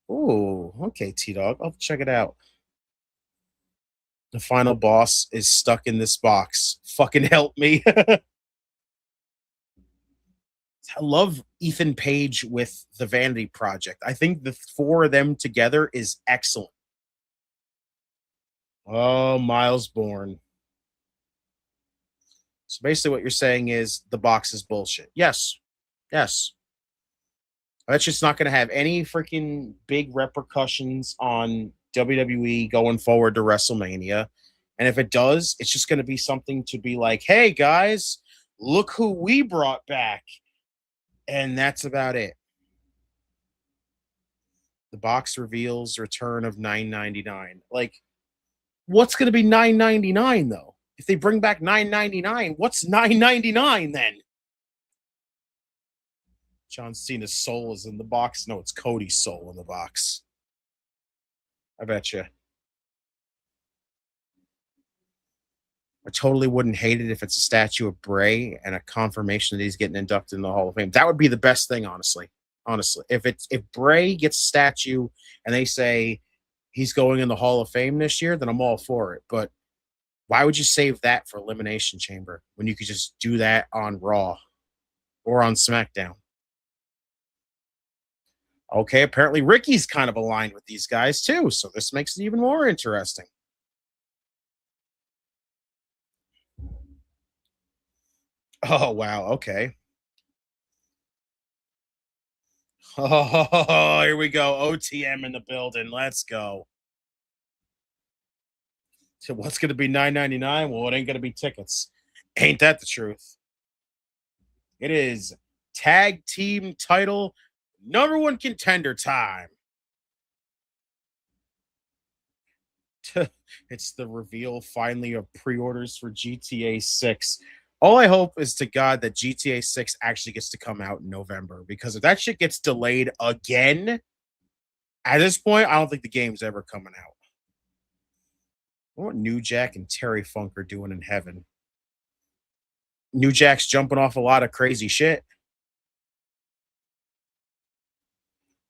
[SPEAKER 2] Oh, okay, T-Dog. I'll check it out. The final boss is stuck in this box. Fucking help me. I love Ethan Page with the Vanity Project. I think the 4 of them together is excellent. Oh, Miles Bourne. So basically what you're saying is the box is bullshit. Yes. Yes. That's just not going to have any freaking big repercussions on WWE going forward to WrestleMania. And if it does, it's just going to be something to be like, hey, guys, look who we brought back. And that's about it. The box reveals return of $9.99. Like, what's going to be $9.99, though? If they bring back $9.99, what's $9.99 then? John Cena's soul is in the box. No, it's Cody's soul in the box. I bet you. I totally wouldn't hate it if it's a statue of Bray and a confirmation that he's getting inducted in the Hall of Fame. That would be the best thing, honestly. Honestly, if Bray gets a statue and they say he's going in the Hall of Fame this year, then I'm all for it. But why would you save that for Elimination Chamber when you could just do that on Raw or on SmackDown? Okay, apparently Ricky's kind of aligned with these guys too, so this makes it even more interesting. Oh, wow, okay. Oh, here we go. OTM in the building. Let's go. So what's going to be $9.99? Well, it ain't going to be tickets. Ain't that the truth? It is tag team title #1 contender time. It's the reveal finally of pre-orders for GTA 6. All I hope is to God that GTA 6 actually gets to come out in November, because if that shit gets delayed again, at this point, I don't think the game's ever coming out. What New Jack and Terry Funk are doing in heaven. New Jack's jumping off a lot of crazy shit.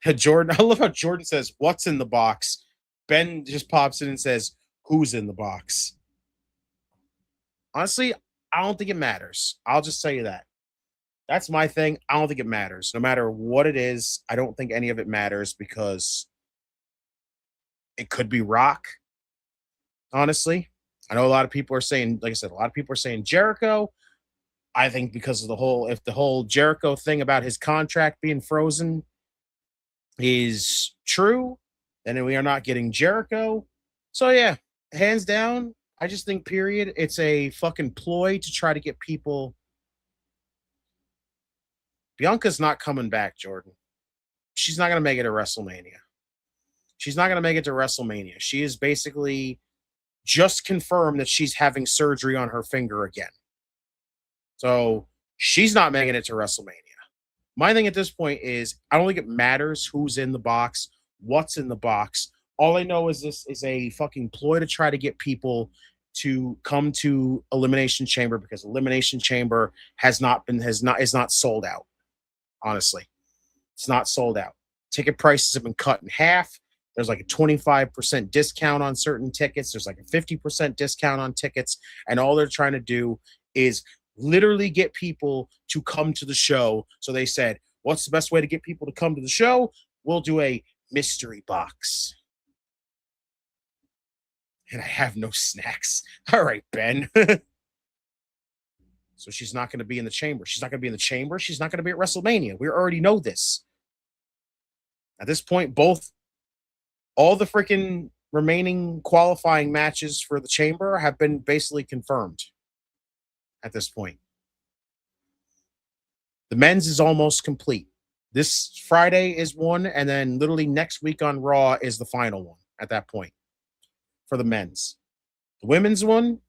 [SPEAKER 2] Jordan, I love how Jordan says, "What's in the box?" Ben just pops in and says, "Who's in the box?" Honestly, I don't think it matters. I'll just tell you that. That's my thing. I don't think it matters. No matter what it is, I don't think any of it matters, because it could be Rock. Honestly, I know a lot of people are saying, like I said, a lot of people are saying Jericho. I think because of if the whole Jericho thing about his contract being frozen is true, then we are not getting Jericho. So yeah, hands down, I just think, period, it's a fucking ploy to try to get people. Bianca's not coming back, Jordan. She's not going to make it to WrestleMania. She's not going to make it to WrestleMania. She is basically just confirmed that she's having surgery on her finger again. So she's not making it to WrestleMania. My thing at this point is, I don't think it matters who's in the box, what's in the box. All I know is this is a fucking ploy to try to get people to come to Elimination Chamber, because Elimination Chamber is not sold out. Honestly, it's not sold out. Ticket prices have been cut in half. There's like a 25% discount on certain tickets. There's like a 50% discount on tickets. And all they're trying to do is literally get people to come to the show. So they said, what's the best way to get people to come to the show? We'll do a mystery box. And I have no snacks. All right, Ben. So she's not going to be in the chamber. She's not going to be in the chamber. She's not going to be at WrestleMania. We already know this. At this point, all the freaking remaining qualifying matches for the chamber have been basically confirmed at this point. The men's is almost complete. This Friday is one, and then literally next week on Raw is the final one at that point for the men's. The women's one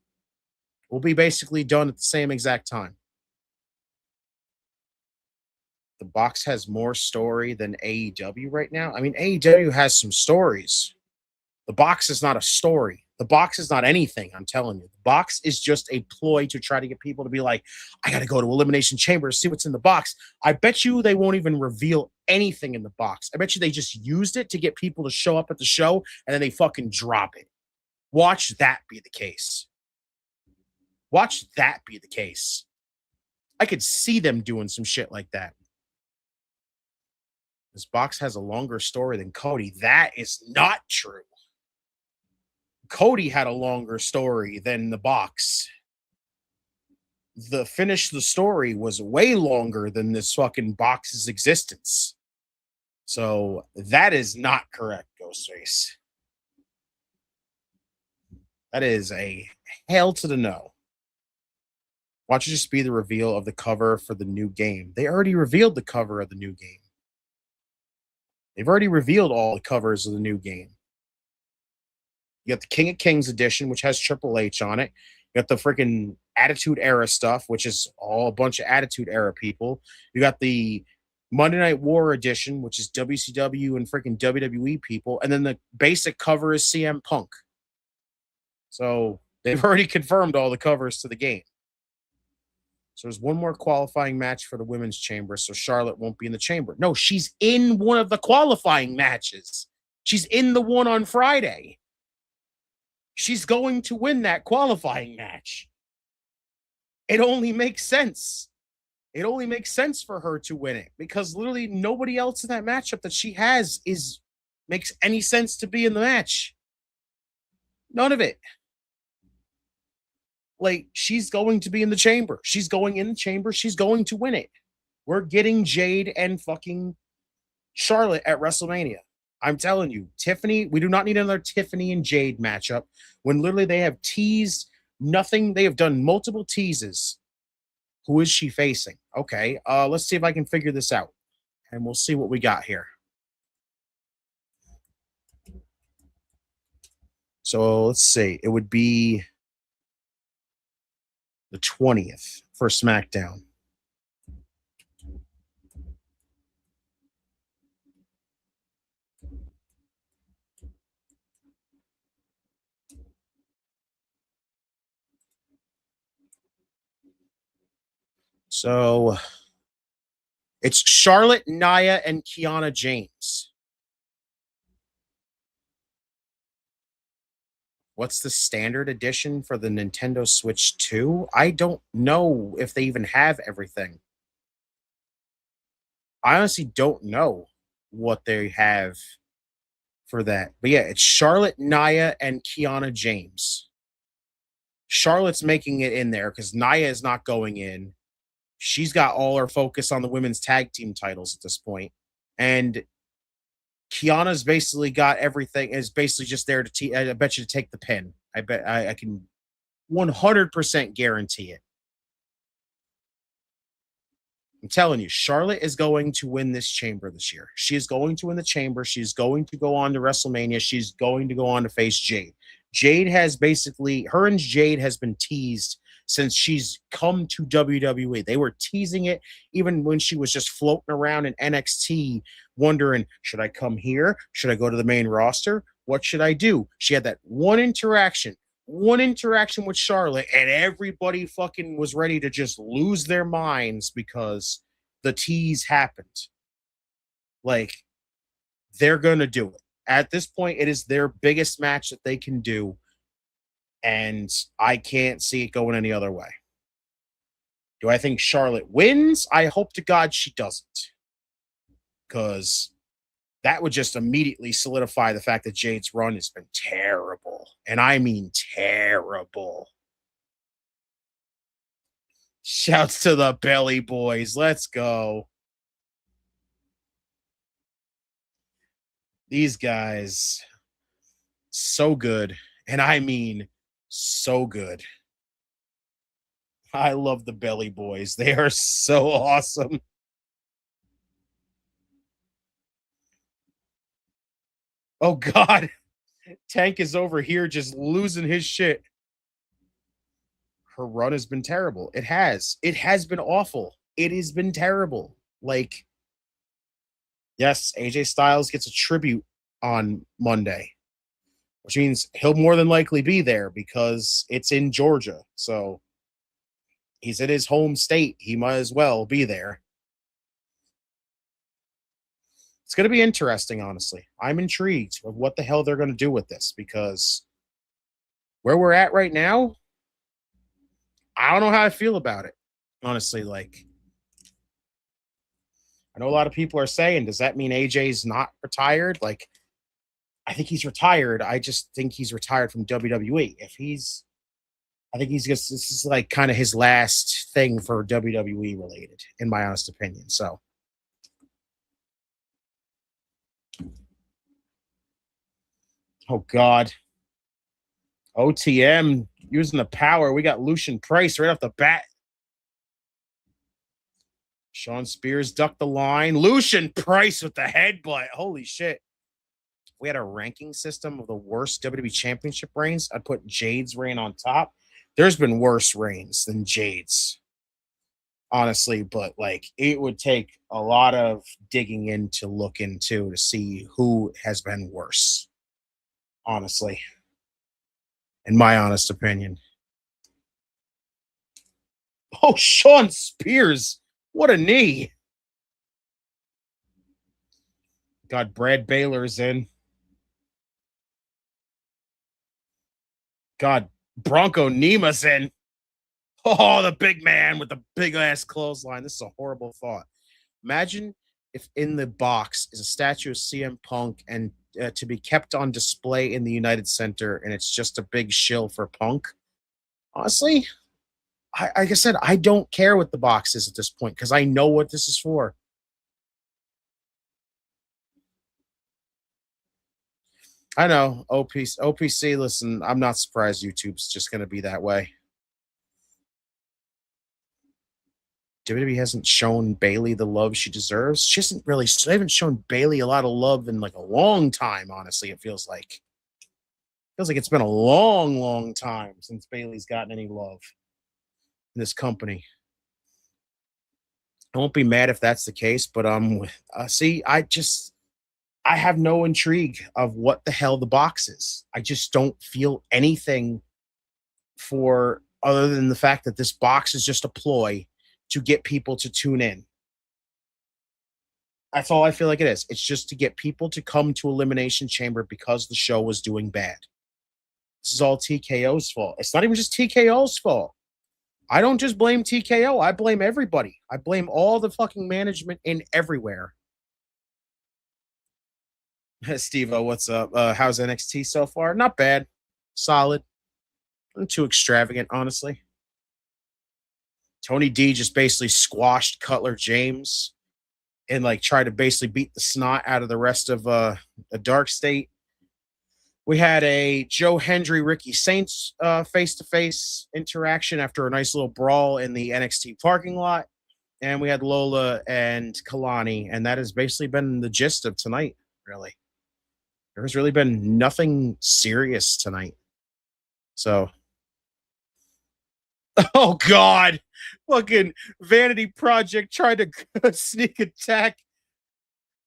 [SPEAKER 2] will be basically done at the same exact time. The box has more story than AEW right now. I mean, AEW has some stories. The box is not a story. The box is not anything, I'm telling you. The box is just a ploy to try to get people to be like, I got to go to Elimination Chamber to see what's in the box. I bet you they won't even reveal anything in the box. I bet you they just used it to get people to show up at the show, and then they fucking drop it. Watch that be the case. Watch that be the case. I could see them doing some shit like that. This box has a longer story than Cody. That is not true. Cody had a longer story than the box. The finish the story was way longer than this fucking box's existence. So that is not correct, Ghostface. That is a hell to the no. Watch it just be the reveal of the cover for the new game. They already revealed the cover of the new game. They've already revealed all the covers of the new game. You got the King of Kings edition, which has Triple H on it. You got the freaking Attitude Era stuff, which is all a bunch of Attitude Era people. You got the Monday Night War edition, which is WCW and freaking WWE people. And then the basic cover is CM Punk. So they've already confirmed all the covers to the game. So there's one more qualifying match for the women's chamber, so Charlotte won't be in the chamber. No, she's in one of the qualifying matches. She's in the one on Friday. She's going to win that qualifying match. It only makes sense. It only makes sense for her to win it, because literally nobody else in that matchup that she has makes any sense to be in the match. None of it. Like, she's going to be in the chamber. She's going in the chamber. She's going to win it. We're getting Jade and fucking Charlotte at WrestleMania. I'm telling you, Tiffany, we do not need another Tiffany and Jade matchup when literally they have teased nothing. They have done multiple teases. Who is she facing? Okay, let's see if I can figure this out, and we'll see what we got here. So let's see. It would be the 20th for SmackDown. So it's Charlotte, Nia, and Kiana James. What's the standard edition for the Nintendo Switch 2? I don't know if they even have everything. I honestly don't know what they have for that. But yeah, it's Charlotte, Nia, and Kiana James. Charlotte's making it in there because Nia is not going in. She's got all her focus on the women's tag team titles at this point. And Kiana's basically got everything, is basically just there to I bet you to take the pin. I bet I can 100% guarantee it. I'm telling you, Charlotte is going to win this chamber this year. She is going to win the chamber. She's going to go on to WrestleMania. She's going to go on to face Jade. Jade has basically, her and Jade has been teased since she's come to WWE. They were teasing it even when she was just floating around in NXT, wondering, should I come here? Should I go to the main roster? What should I do? She had that one interaction with Charlotte, and everybody fucking was ready to just lose their minds because the tease happened. Like, they're going to do it. At this point, it is their biggest match that they can do, and I can't see it going any other way. Do I think Charlotte wins? I hope to God she doesn't, because that would just immediately solidify the fact that Jade's run has been terrible. And I mean terrible. Shouts to the Belly Boys. Let's go. These guys, so good. And I mean so good. I love the Belly Boys. They are so awesome. Oh, God. Tank is over here just losing his shit. Her run has been terrible. It has. It has been awful. It has been terrible. Like, yes, AJ Styles gets a tribute on Monday, which means he'll more than likely be there because it's in Georgia. So he's in his home state. He might as well be there. It's going to be interesting, honestly. I'm intrigued of what the hell they're going to do with this, because where we're at right now, I don't know how I feel about it, honestly. Like, I know a lot of people are saying, does that mean AJ's not retired? Like, I think he's retired. I just think he's retired from WWE. I think he's just, this is like kind of his last thing for WWE related, in my honest opinion. So, oh, God. OTM using the power. We got Lucian Price right off the bat. Sean Spears ducked the line. Lucian Price with the headbutt. Holy shit. If we had a ranking system of the worst WWE Championship reigns, I'd put Jade's reign on top. There's been worse reigns than Jade's, honestly, but like, it would take a lot of digging in to look into to see who has been worse, honestly, in my honest opinion. Oh, Sean Spears. What a knee. God, Brad Baylor's in. God, Bronco Nema's in. Oh, the big man with the big-ass clothesline. This is a horrible thought. Imagine if in the box is a statue of CM Punk and to be kept on display in the United Center, and it's just a big shill for Punk. Honestly, like I said, I don't care what the box is at this point because I know what this is for. I know. OPC, listen, I'm not surprised YouTube's just going to be that way. WWE hasn't shown Bayley the love she deserves. They haven't shown Bayley a lot of love in like a long time, honestly, it feels like. Feels like it's been a long, long time since Bayley's gotten any love in this company. I won't be mad if that's the case, but see, I have no intrigue of what the hell the box is. I just don't feel anything for other than the fact that this box is just a ploy to get people to tune in. That's all I feel like it is. It's just to get people to come to Elimination Chamber because the show was doing bad. This is all TKO's fault. It's not even just TKO's fault. I don't just blame TKO. I blame everybody. I blame all the fucking management in everywhere. Steve-O, what's up? How's NXT so far? Not bad. Solid. Not too extravagant, honestly. Tony D just basically squashed Cutler James and like tried to basically beat the snot out of the rest of a Dark State. We had a Joe Hendry Ricky Saints face-to-face interaction after a nice little brawl in the NXT parking lot. And we had Lola and Kelani, and that has basically been the gist of tonight, really. There has really been nothing serious tonight. So, oh God, fucking Vanity Project tried to sneak attack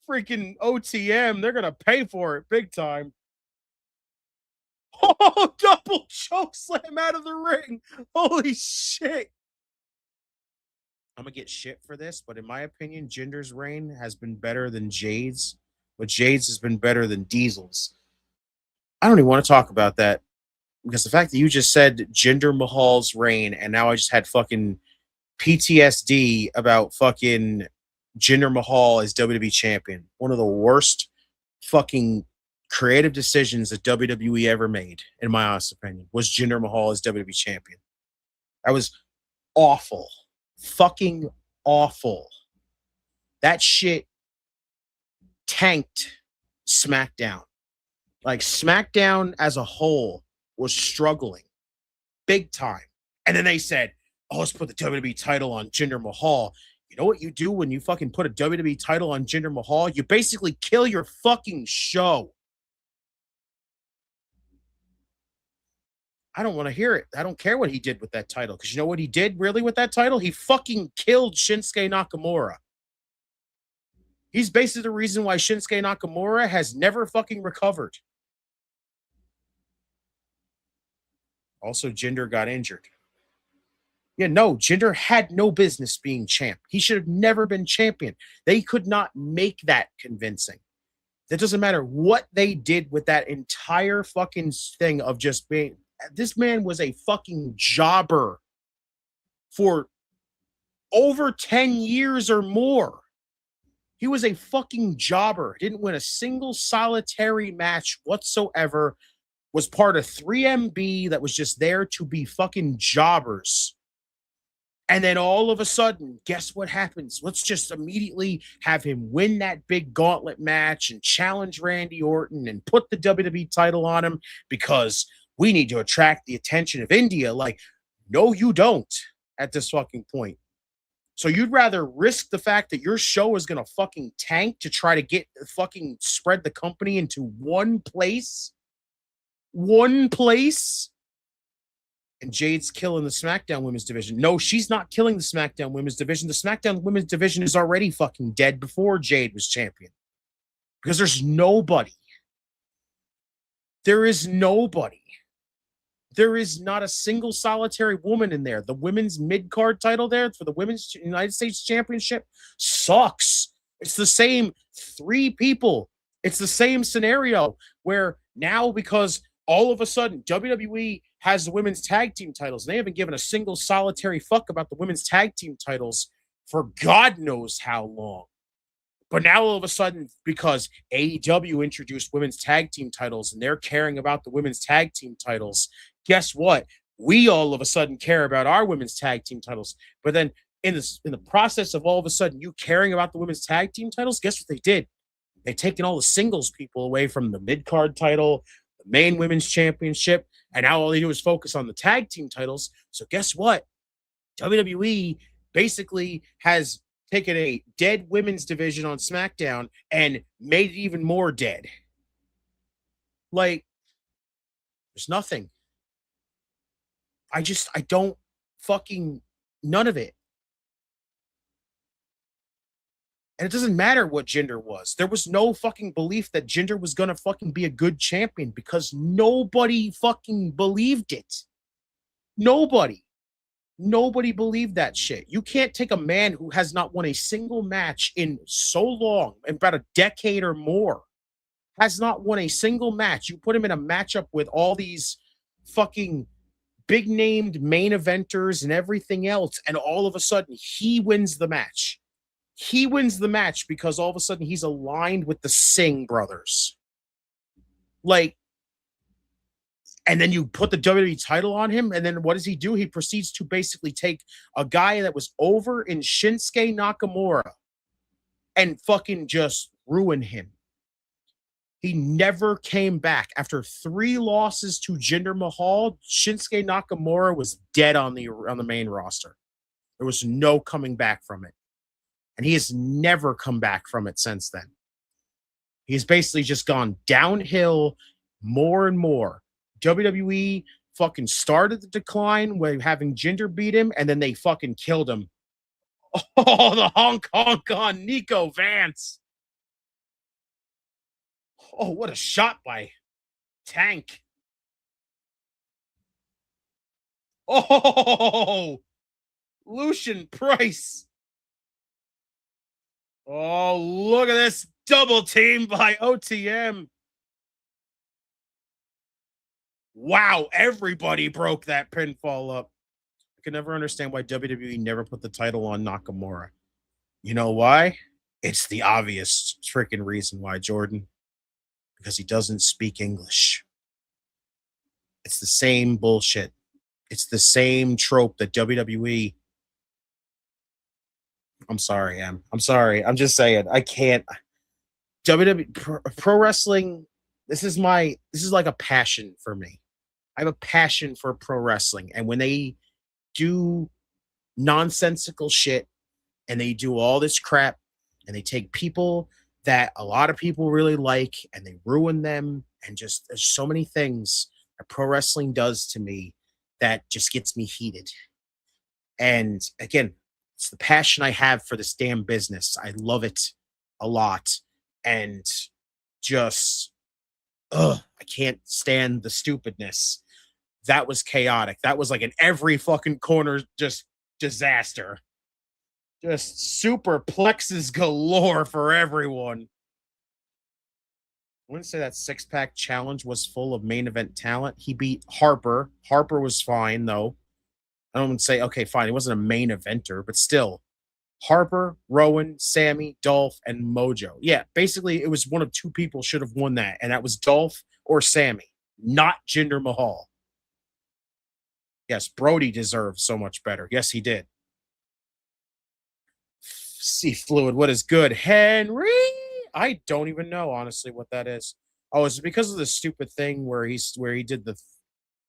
[SPEAKER 2] freaking OTM. They're going to pay for it big time. Oh, double choke slam out of the ring. Holy shit. I'm going to get shit for this, but in my opinion, Jinder's reign has been better than Jade's, but Jade's has been better than Diesel's. I don't even want to talk about that because the fact that you just said Jinder Mahal's reign and now I just had fucking PTSD about fucking Jinder Mahal as WWE champion. One of the worst fucking creative decisions that WWE ever made, in my honest opinion, was Jinder Mahal as WWE champion. That was awful. Fucking awful. That shit tanked SmackDown. Like, SmackDown as a whole was struggling big time. And then they said, oh, let's put the WWE title on Jinder Mahal. You know what you do when you fucking put a WWE title on Jinder Mahal? You basically kill your fucking show. I don't want to hear it. I don't care what he did with that title. Because you know what he did really with that title? He fucking killed Shinsuke Nakamura. He's basically the reason why Shinsuke Nakamura has never fucking recovered. Also, Jinder got injured. Yeah, no, Jinder had no business being champ. He should have never been champion. They could not make that convincing. That doesn't matter what they did with that entire fucking thing of just being... This man was a fucking jobber for over 10 years or more. He was a fucking jobber. Didn't win a single solitary match whatsoever. Was part of 3MB that was just there to be fucking jobbers. And then all of a sudden, guess what happens? Let's just immediately have him win that big gauntlet match and challenge Randy Orton and put the WWE title on him because we need to attract the attention of India. Like, no, you don't at this fucking point. So you'd rather risk the fact that your show is going to fucking tank to try to get fucking spread the company into one place? One place? And Jade's killing the SmackDown Women's Division. No, she's not killing the SmackDown Women's Division. The SmackDown Women's Division is already fucking dead before Jade was champion. Because there's nobody. There is nobody. There is not a single solitary woman in there. The women's mid-card title there for the Women's United States Championship sucks. It's the same 3 people. It's the same scenario where now because all of a sudden WWE has the women's tag team titles. They haven't given a single solitary fuck about the women's tag team titles for God knows how long. But now all of a sudden, because AEW introduced women's tag team titles and they're caring about the women's tag team titles, guess what? We all of a sudden care about our women's tag team titles. But then in the process of all of a sudden you caring about the women's tag team titles, guess what they did? They've taken all the singles people away from the mid-card title, the main women's championship, and now all they do is focus on the tag team titles. So guess what? WWE basically has taken a dead women's division on SmackDown and made it even more dead. Like, there's nothing. I don't fucking, none of it. And it doesn't matter what Jinder was. There was no fucking belief that Jinder was going to fucking be a good champion because nobody fucking believed it. Nobody believed that shit. You can't take a man who has not won a single match in so long, in about a decade or more, has not won a single match. You put him in a matchup with all these fucking big named main eventers and everything else, and all of a sudden he wins the match. He wins the match because all of a sudden he's aligned with the Singh brothers. Like, and then you put the WWE title on him, and then what does he do? He proceeds to basically take a guy that was over in Shinsuke Nakamura and fucking just ruin him. He never came back. After 3 losses to Jinder Mahal, Shinsuke Nakamura was dead on the main roster. There was no coming back from it. And he has never come back from it since then. He's basically just gone downhill more and more. WWE fucking started the decline by having Jinder beat him, and then they fucking killed him. Oh, the honk on Nico Vance. Oh, what a shot by Tank. Oh, Lucian Price. Oh, look at this double team by OTM. Wow, everybody broke that pinfall up. I can never understand why WWE never put the title on Nakamura. You know why? It's the obvious freaking reason why, Jordan. Because he doesn't speak English. It's the same bullshit. It's the same trope that WWE. I'm sorry, Em. I'm sorry. I'm just saying. I can't. WWE pro wrestling. This is like a passion for me. I have a passion for pro wrestling, and when they do nonsensical shit and they do all this crap and they take people that a lot of people really like and they ruin them, and just there's so many things that pro wrestling does to me that just gets me heated. And again, it's the passion I have for this damn business. I love it a lot. And just, I can't stand the stupidness. That was chaotic. That was like in every fucking corner, just disaster. Just superplexes galore for everyone. I wouldn't say that 6-pack challenge was full of main event talent. He beat Harper. Harper was fine, though. I don't say, okay, fine. He wasn't a main eventer, but still. Harper, Rowan, Sammy, Dolph, and Mojo. Yeah, basically, it was one of 2 people should have won that, and that was Dolph or Sammy, not Jinder Mahal. Yes, Brody deserved so much better. Yes, he did. See Fluid, what is good? Henry? I don't even know, honestly, what that is. Oh, it's because of the stupid thing where he did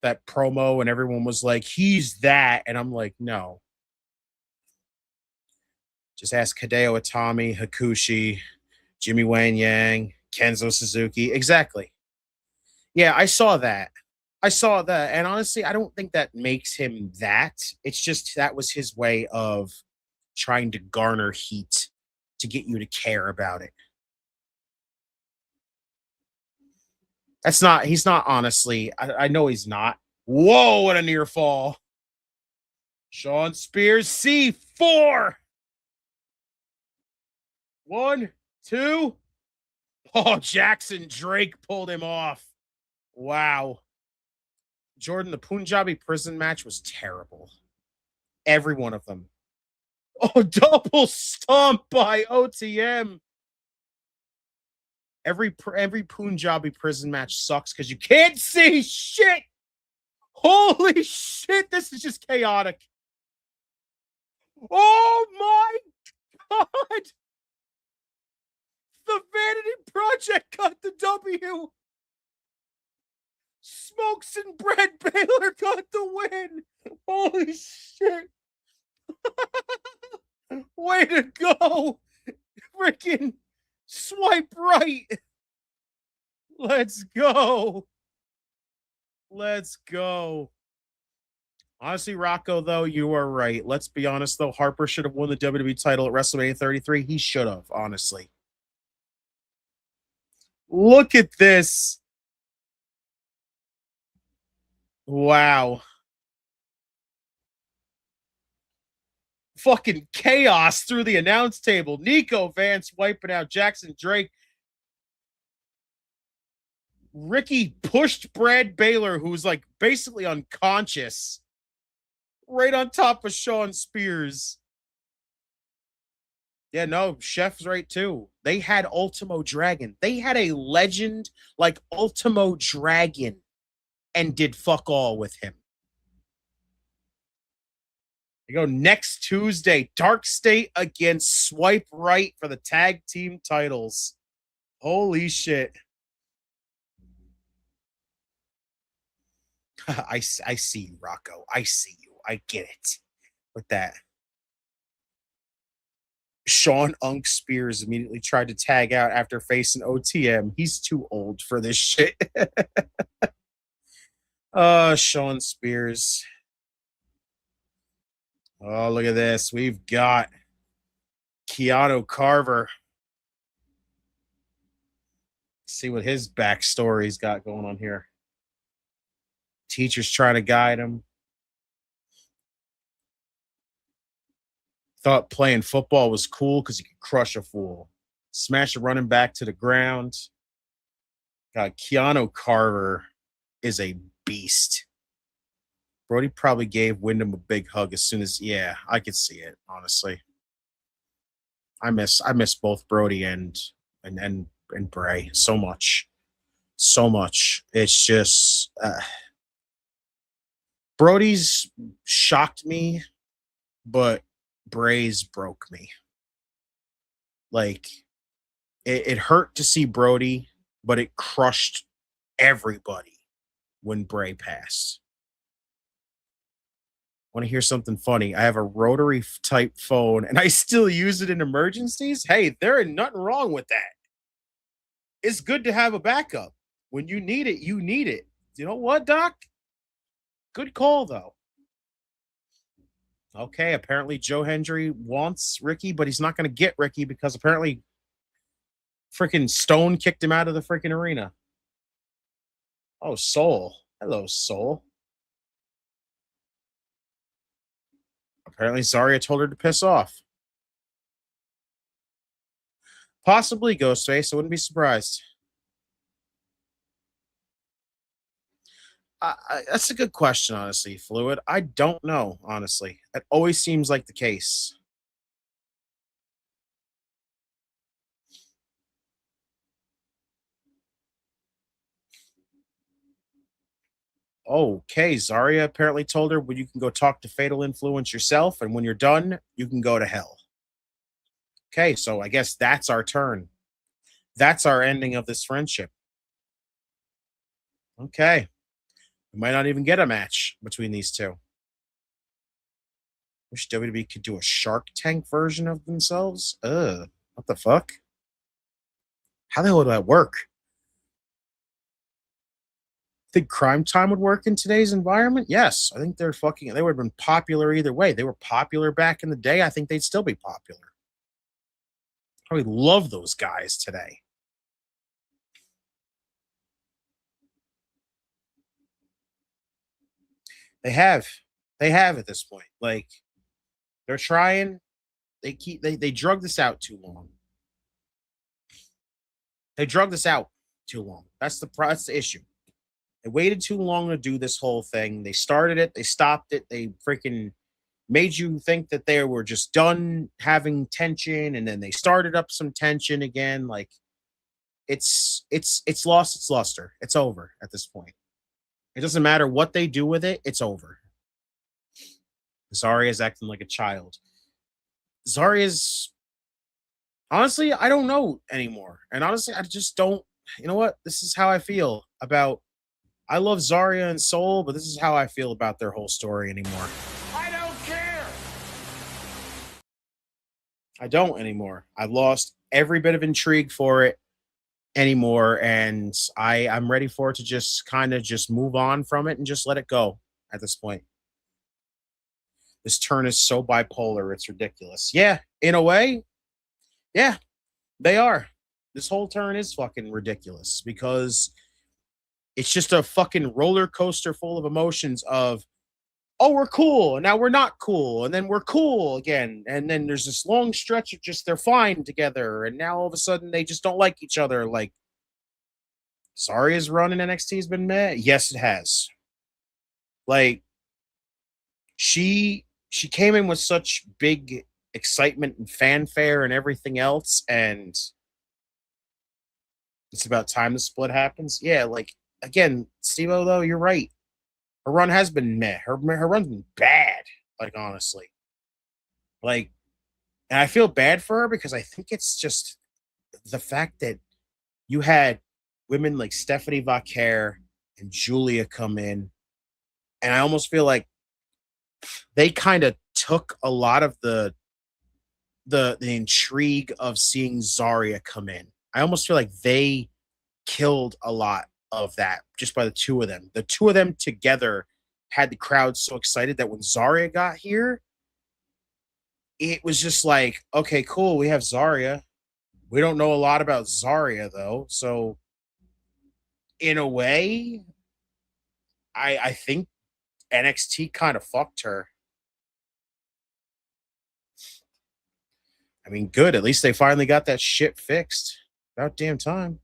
[SPEAKER 2] that promo and everyone was like, he's that. And I'm like, no. Just ask Hideo Itami, Hakushi, Jimmy Wang Yang, Kenzo Suzuki. Exactly. Yeah, I saw that. And honestly, I don't think that makes him that. It's just that was his way of trying to garner heat to get you to care about it. He's not, honestly. I know he's not. Whoa, what a near fall. Sean Spears, C4. 1, 2. Oh, Jackson Drake pulled him off. Wow. Jordan, the Punjabi prison match was terrible. Every one of them. Oh, double stomp by OTM. Every Punjabi prison match sucks because you can't see shit. Holy shit, this is just chaotic. Oh my God. The Vanity Project got the W. Smokes and Brad Baylor got the win. Holy shit. Way to go. Freaking swipe right. Let's go. Let's go. Honestly, Rocco, though, you are right. Let's be honest, though. Harper should have won the WWE title at WrestleMania 33. He should have, honestly. Look at this. Wow. Fucking chaos through the announce table. Nico Vance wiping out Jackson Drake. Ricky pushed Brad Baylor, who's like basically unconscious, right on top of Shawn Spears. Yeah, no, Chef's right too. They had Ultimo Dragon. They had a legend like Ultimo Dragon and did fuck all with him. You go next Tuesday, Dark State against Swipe Right for the tag team titles. Holy shit. I see you, Rocco. I see you. I get it. With that. Sean Unk Spears immediately tried to tag out after facing OTM. He's too old for this shit. Sean Spears. Oh, look at this. We've got Keanu Carver. Let's see what his backstory's got going on here. Teachers trying to guide him. Thought playing football was cool because he could crush a fool. Smash a running back to the ground. God, Keanu Carver is a beast. Brody probably gave Wyndham a big hug as soon as, yeah, I could see it, honestly. I miss both Brody and Bray so much. So much. It's just Brody's shocked me, but Bray's broke me. Like, it hurt to see Brody, but it crushed everybody when Bray passed. Want to hear something funny? I have a rotary type phone and I still use it in emergencies. Hey, there ain't nothing wrong with that. It's good to have a backup. When you need it, you need it. You know what, Doc? Good call, though. Okay, apparently Joe Hendry wants Ricky, but he's not going to get Ricky because apparently freaking Stone kicked him out of the freaking arena. Oh, Soul. Hello, Soul. Apparently Zarya told her to piss off. Possibly Ghostface. I wouldn't be surprised. That's a good question, honestly, Fluid. I don't know, honestly. It always seems like the case. Okay, Zarya apparently told her, well, you can go talk to Fatal Influence yourself, and when you're done, you can go to hell. Okay, so I guess that's our turn. That's our ending of this friendship. Okay. We might not even get a match between these two. Wish WWE could do a Shark Tank version of themselves. What the fuck? How the hell would that work? Think Crime Time would work in today's environment? Yes. I think they would have been popular either way. They were popular back in the day. I think they'd still be popular. I would love those guys today. They have at this point. Like, they're trying. They drug this out too long. They drug this out too long. That's the issue. They waited too long to do this whole thing. They started it. They stopped it. They freaking made you think that they were just done having tension, and then they started up some tension again. Like, it's lost its luster. It's over at this point. It doesn't matter what they do with it. It's over. Zarya's acting like a child. Zarya's Honestly, I don't know anymore. And honestly, I just don't. You know what? This is how I feel about. I love Zarya and Soul, but this is how I feel about their whole story anymore.
[SPEAKER 5] I don't care.
[SPEAKER 2] I don't anymore. I've lost every bit of intrigue for it anymore, and I'm ready for it to just kind of just move on from it and just let it go at this point. This turn is so bipolar, it's ridiculous. Yeah, in a way, yeah, they are. This whole turn is fucking ridiculous because it's just a fucking roller coaster full of emotions of, oh, we're cool, and now we're not cool, and then we're cool again, and then there's this long stretch of just they're fine together, and now all of a sudden they just don't like each other. Like, Zarya's run in NXT has been meh. Yes, it has. Like, she came in with such big excitement and fanfare and everything else, and it's about time the split happens. Yeah, like again, Steve-O, though, you're right. Her run has been meh. Her run's been bad, like honestly. Like, and I feel bad for her because I think it's just the fact that you had women like Stephanie Vaquer and Julia come in, and I almost feel like they kind of took a lot of the intrigue of seeing Zarya come in. I almost feel like they killed a lot of that just by the two of them. The two of them together had the crowd so excited that when Zarya got here, it was just like, okay, cool, we have Zarya. We don't know a lot about Zarya though, so in a way, I think NXT kind of fucked her. I mean, good. At least they finally got that shit fixed. About damn time.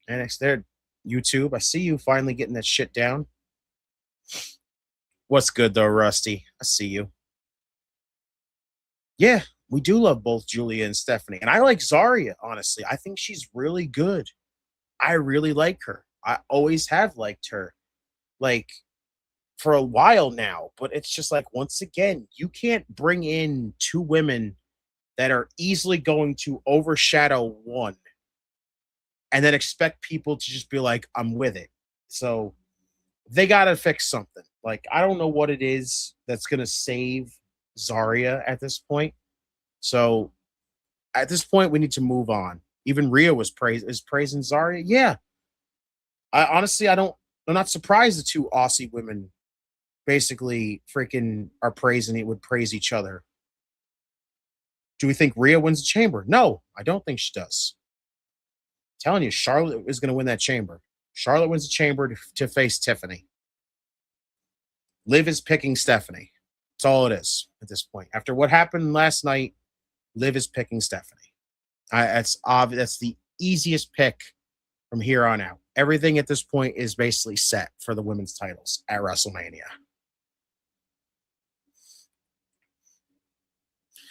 [SPEAKER 2] NXT, there, YouTube. I see you finally getting that shit down. What's good though, Rusty? I see you. Yeah, we do love both Julia and Stephanie, and I like Zarya. Honestly, I think she's really good. I really like her. I always have liked her, like for a while now. But it's just like once again, you can't bring in two women that are easily going to overshadow one and then expect people to just be like, I'm with it. So they got to fix something. Like, I don't know what it is that's going to save Zarya at this point. So at this point, we need to move on. Even Rhea was praising Zarya. Yeah. Honestly, I'm not surprised the two Aussie women basically freaking are would praise each other. Do we think Rhea wins the chamber? No, I don't think she does. I'm telling you, Charlotte is going to win that chamber. Charlotte wins the chamber to face Tiffany. Liv is picking Stephanie. That's all it is at this point. After what happened last night, Liv is picking Stephanie. That's obvious. That's the easiest pick from here on out. Everything at this point is basically set for the women's titles at WrestleMania.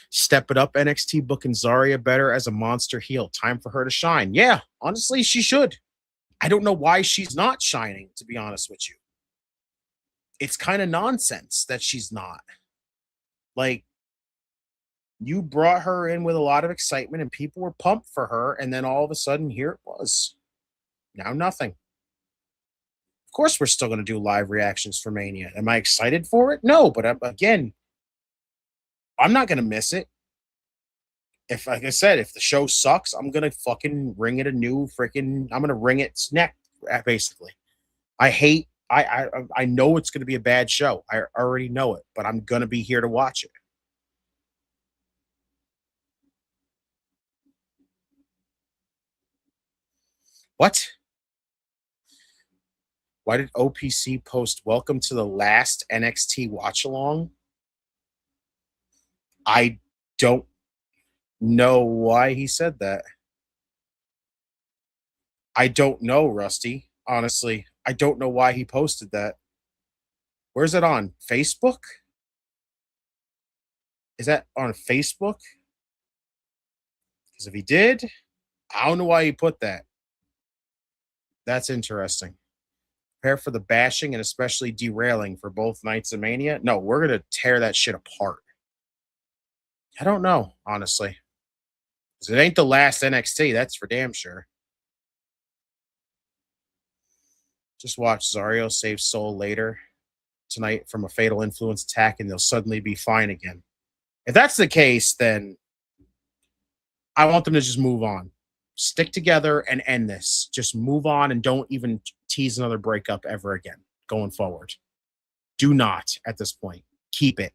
[SPEAKER 2] Step it up, NXT booking Zarya better as a monster heel. Time for her to shine. Yeah, honestly, she should. I don't know why she's not shining, to be honest with you. It's kind of nonsense that she's not. Like, you brought her in with a lot of excitement and people were pumped for her, and then all of a sudden, here it was. Now nothing. Of course, we're still going to do live reactions for Mania. Am I excited for it? No, but again, I'm not going to miss it. If, like I said, if the show sucks, I'm going to fucking ring it a new freaking, I'm going to wring its neck, basically. I know it's going to be a bad show. I already know it, but I'm going to be here to watch it. What? Why did OPC post welcome to the last NXT watch along? I don't know why he said that. I don't know, Rusty. Honestly, I don't know why he posted that. Where's it on? Facebook? Is that on Facebook? Because if he did, I don't know why he put that. That's interesting. Prepare for the bashing and especially derailing for both nights of Mania. No, we're going to tear that shit apart. I don't know, honestly. 'Cause it ain't the last NXT, that's for damn sure. Just watch Zario save Soul later tonight from a fatal influence attack, and they'll suddenly be fine again. If that's the case, then I want them to just move on. Stick together and end this. Just move on and don't even tease another breakup ever again going forward. Do not at this point. Keep it.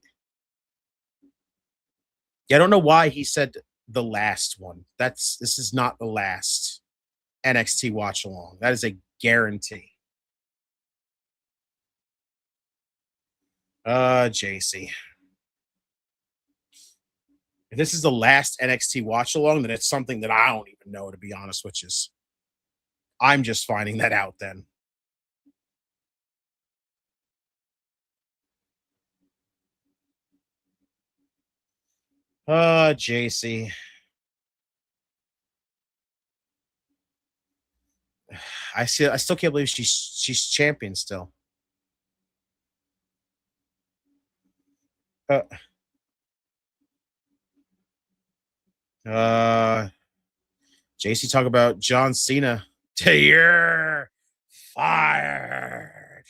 [SPEAKER 2] Yeah, I don't know why he said the last one. This is not the last NXT watch along. That is a guarantee. JC. If this is the last NXT watch along, then it's something that I don't even know, to be honest with you. I'm just finding that out then. JC. I still can't believe she's champion still. JC talk about John Cena. You're fired.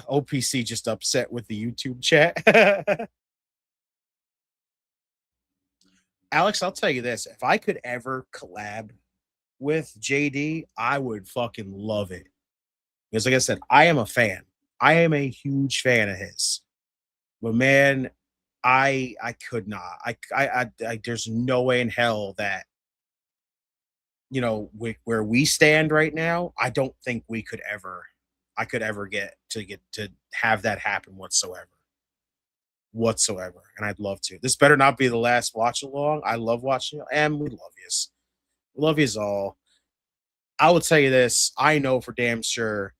[SPEAKER 2] OPC just upset with the YouTube chat. Alex, I'll tell you this. If I could ever collab with JD, I would fucking love it. Because like I said, I am a fan. I am a huge fan of his. But man, I could not. I there's no way in hell that, you know, where we stand right now, I don't think I could ever get to have that happen whatsoever. And I'd love to. This better not be the last watch along. I love watching it, and we love yous. We love yous all. I will tell you this. I know for damn sure.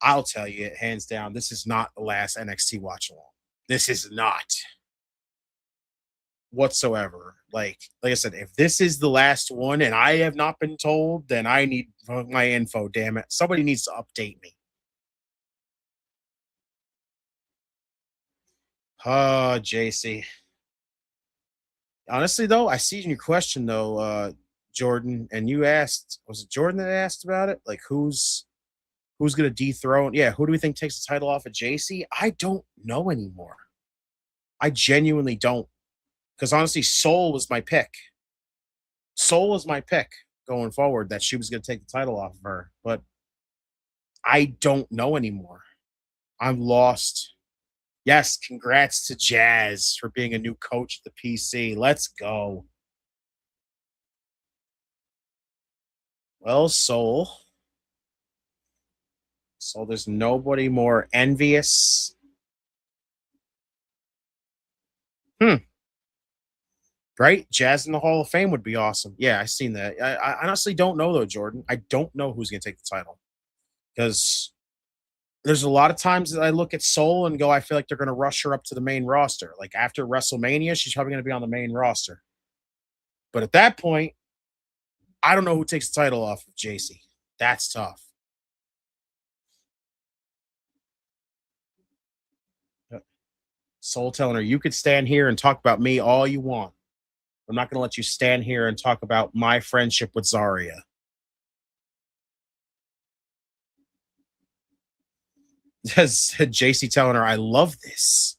[SPEAKER 2] I'll tell you it hands down. This is not the last NXT watch along. This is not whatsoever. Like I said, if this is the last one and I have not been told, then I need my info. Damn it! Somebody needs to update me. JC. Honestly, though, I see in your question though, Jordan, and you asked, was it Jordan that asked about it? Like who's going to dethrone? Yeah, who do we think takes the title off of JC? I don't know anymore. I genuinely don't. Because honestly, Soul was my pick. Soul was my pick going forward that she was going to take the title off of her. But I don't know anymore. I'm lost. Yes, congrats to Jazz for being a new coach at the PC. Let's go. Well, Soul. So there's nobody more envious. Right? Jazz in the Hall of Fame would be awesome. Yeah, I've seen that. I honestly don't know, though, Jordan. I don't know who's going to take the title. Because there's a lot of times that I look at Soul and go, I feel like they're going to rush her up to the main roster. Like after WrestleMania, she's probably going to be on the main roster. But at that point, I don't know who takes the title off of JC. That's tough. Soul telling her, you could stand here and talk about me all you want. I'm not going to let you stand here and talk about my friendship with Zarya. JC telling her, I love this.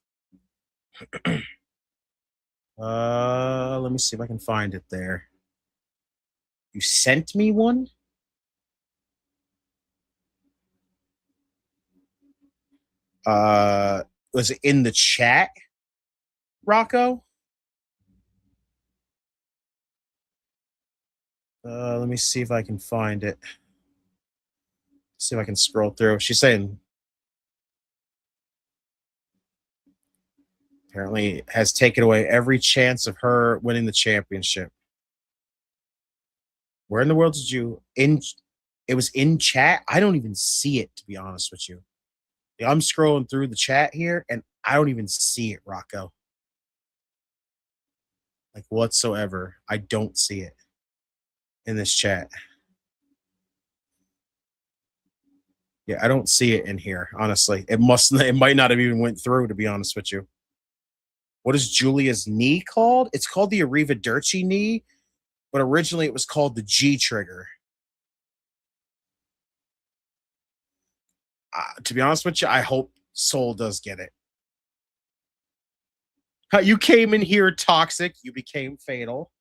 [SPEAKER 2] Let me see if I can find it there. You sent me one? Was it in the chat, Rocco? Let me see if I can find it. See if I can scroll through. She's saying apparently has taken away every chance of her winning the championship. Where in the world did you it was in chat? I don't even see it, to be honest with you. I'm scrolling through the chat here and I don't even see it, Rocco. Like whatsoever. I don't see it in this chat. Yeah, I don't see it in here, honestly. It might not have even went through, to be honest with you. What is Julia's knee called? It's called the Arrivederci knee, but originally it was called the G trigger. To be honest with you, I hope Soul does get it. You came in here toxic. You became fatal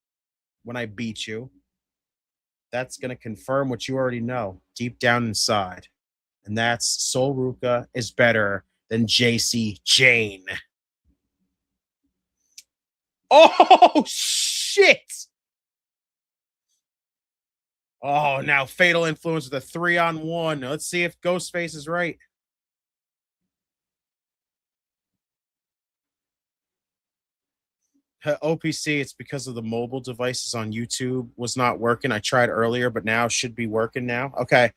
[SPEAKER 2] when I beat you. That's going to confirm what you already know deep down inside. And that's Soul Ruka is better than JC Jane. Oh, shit. Oh, now Fatal Influence with a 3-on-1. Let's see if Ghostface is right. OPC, it's because of the mobile devices on YouTube was not working. I tried earlier, but now should be working now. Okay.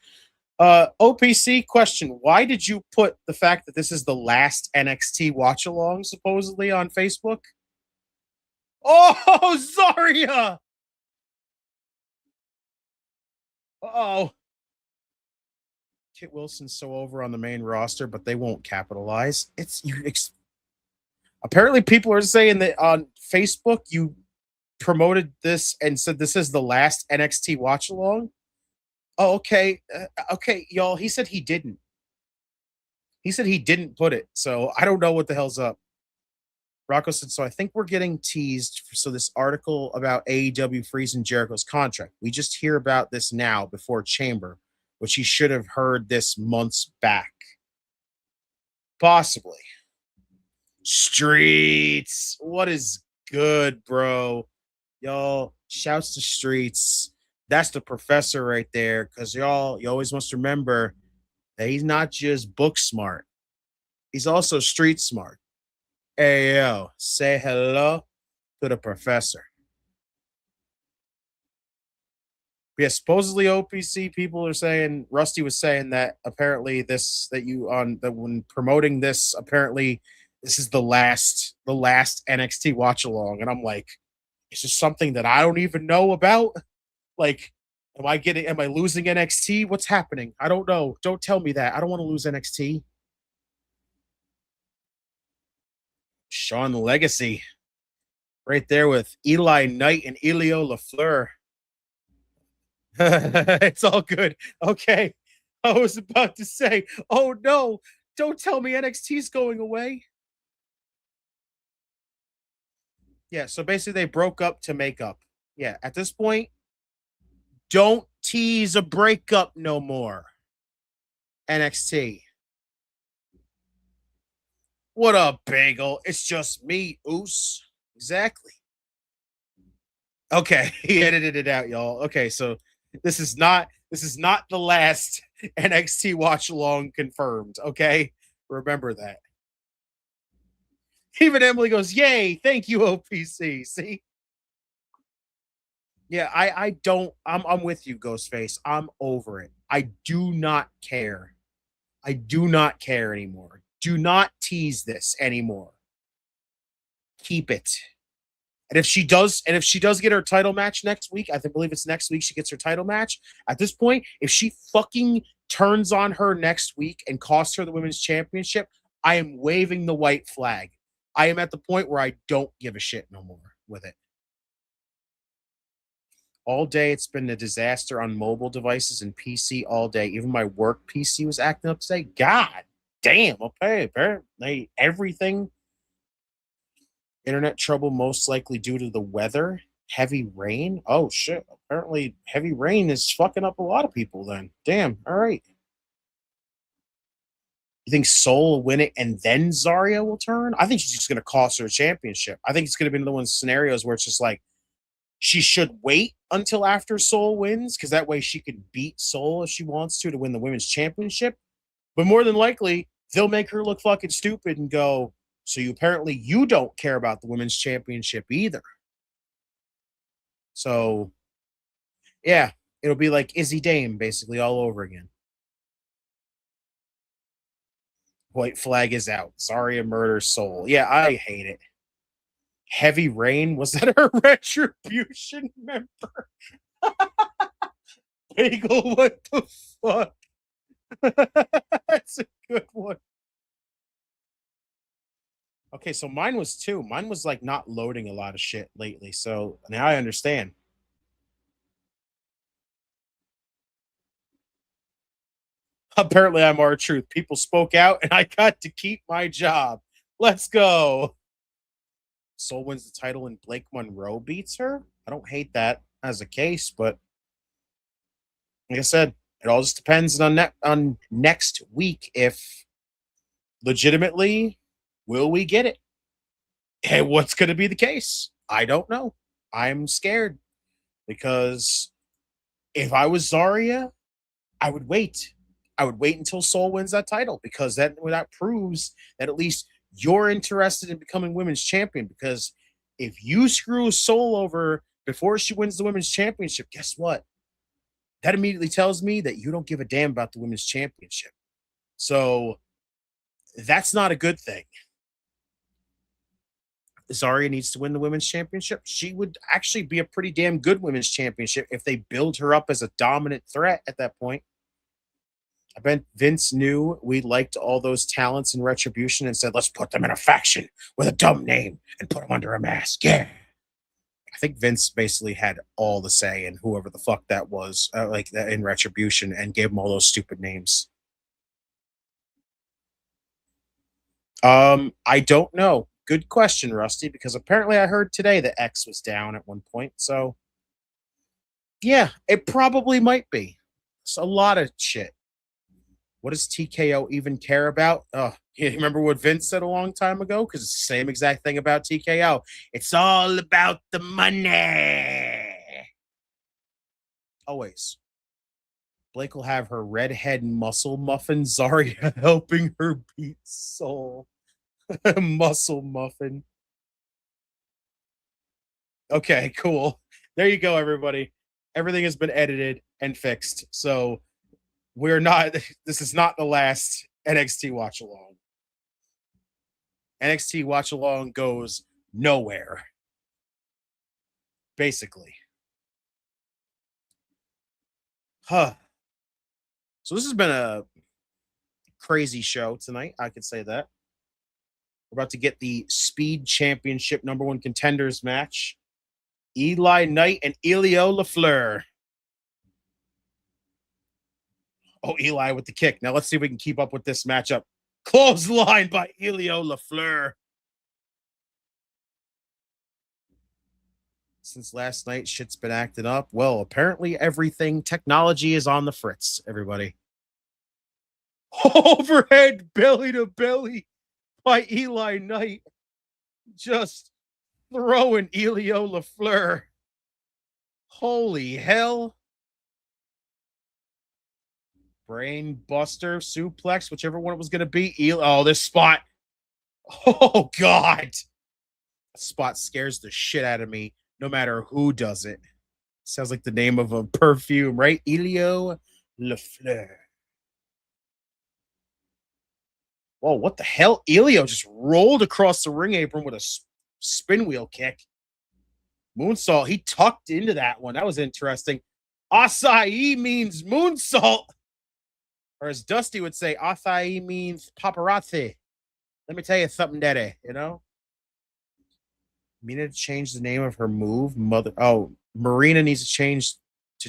[SPEAKER 2] OPC question. Why did you put the fact that this is the last NXT watch along supposedly on Facebook? Oh, Zarya. Uh-oh. Kit Wilson's so over on the main roster, but they won't capitalize. Apparently people are saying that on Facebook you promoted this and said this is the last NXT watch along. Oh, okay. Okay, y'all. He said he didn't. He said he didn't put it. So I don't know what the hell's up. Rocco said, so I think we're getting teased. So this article about AEW freezing Jericho's contract. We just hear about this now before Chamber, which he should have heard this months back. Possibly. Streets. What is good, bro? Y'all, shouts to Streets. That's the professor right there. Because you always must remember that he's not just book smart. He's also street smart. Hey, yo, say hello to the professor. Yeah, supposedly OPC people are saying, Rusty was saying that apparently when promoting this, apparently this is the last NXT watch along. And I'm like, is this something that I don't even know about? Like, am I losing NXT? What's happening? I don't know. Don't tell me that. I don't want to lose NXT. Sean Legacy. Right there with Eli Knight and Elio LeFleur. It's all good. Okay. I was about to say, oh no, don't tell me NXT's going away. Yeah, so basically they broke up to make up. Yeah, at this point, don't tease a breakup no more. NXT. What up, Bagel? It's just me, Oos. Exactly. Okay, he edited it out, y'all. Okay, so this is not the last NXT watch along confirmed. Okay, remember that. Even Emily goes, "Yay! Thank you, OPC." See, yeah, I'm with you, Ghostface. I'm over it. I do not care. I do not care anymore. Do not tease this anymore. Keep it. And if she does get her title match next week, I believe it's next week she gets her title match. At this point, if she fucking turns on her next week and costs her the women's championship, I am waving the white flag. I am at the point where I don't give a shit no more with it. All day, it's been a disaster on mobile devices and PC all day. Even my work PC was acting up today. God damn. Okay, apparently everything. Internet trouble most likely due to the weather. Heavy rain. Oh, shit. Apparently heavy rain is fucking up a lot of people then. Damn. All right. You think Soul will win it and then Zarya will turn? I think she's just going to cost her a championship. I think it's going to be another one of those scenarios where it's just like, she should wait until after Soul wins, because that way she could beat Soul if she wants to win the women's championship. But more than likely, they'll make her look fucking stupid and go, so you don't care about the women's championship either. So, yeah, it'll be like Izzy Dame basically all over again. White flag is out. Zarya murders Soul. Yeah, I hate it. Heavy Rain, was that her Retribution member? Bagel, what the fuck? That's a good one. Okay, so mine was 2. Mine was like not loading a lot of shit lately. So now I understand. Apparently, I'm our truth. People spoke out, and I got to keep my job. Let's go. Soul wins the title, and Blake Monroe beats her. I don't hate that as a case, but like I said, it all just depends on next week if legitimately will we get it. And what's going to be the case? I don't know. I'm scared because if I was Zarya, I would wait. I would wait until Soul wins that title because that proves that at least you're interested in becoming women's champion. Because if you screw Soul over before she wins the women's championship, guess what? That immediately tells me that you don't give a damn about the women's championship. So that's not a good thing. Zarya needs to win the women's championship. She would actually be a pretty damn good women's championship if they build her up as a dominant threat at that point. I bet Vince knew we liked all those talents in Retribution and said, let's put them in a faction with a dumb name and put them under a mask. Yeah. I think Vince basically had all the say in whoever the fuck that was, like that in Retribution, and gave them all those stupid names. I don't know. Good question, Rusty, because apparently I heard today that X was down at one point. So, yeah, it probably might be. It's a lot of shit. What does TKO even care about? Oh, you remember what Vince said a long time ago? Because it's the same exact thing about TKO. It's all about the money. Always. Blake will have her redhead muscle muffin Zarya helping her beat Soul. Muscle muffin. Okay, cool. There you go, everybody. Everything has been edited and fixed. So this is not the last NXT watch along. NXT watch along goes nowhere. Basically. Huh. So this has been a crazy show tonight. I could say that. We're about to get the Speed Championship #1 contenders match. Eli Knight and Elio LeFleur. Oh, Eli with the kick. Now let's see if we can keep up with this matchup. Clothesline by Elio LeFleur. Since last night, shit's been acting up. Well, apparently everything, technology is on the fritz, everybody. Overhead belly to belly by Eli Knight. Just throwing Elio LeFleur. Holy hell. Brain buster, suplex, whichever one it was going to be. Oh, this spot. Oh, God. That spot scares the shit out of me, no matter who does it. Sounds like the name of a perfume, right? Elio LeFleur. Whoa, what the hell? Elio just rolled across the ring apron with a spin wheel kick. Moonsault. He tucked into that one. That was interesting. Acai means moonsault. Or as Dusty would say, acai means paparazzi. Let me tell you something, Daddy, you know? Mina to change the name of her move. Marina needs to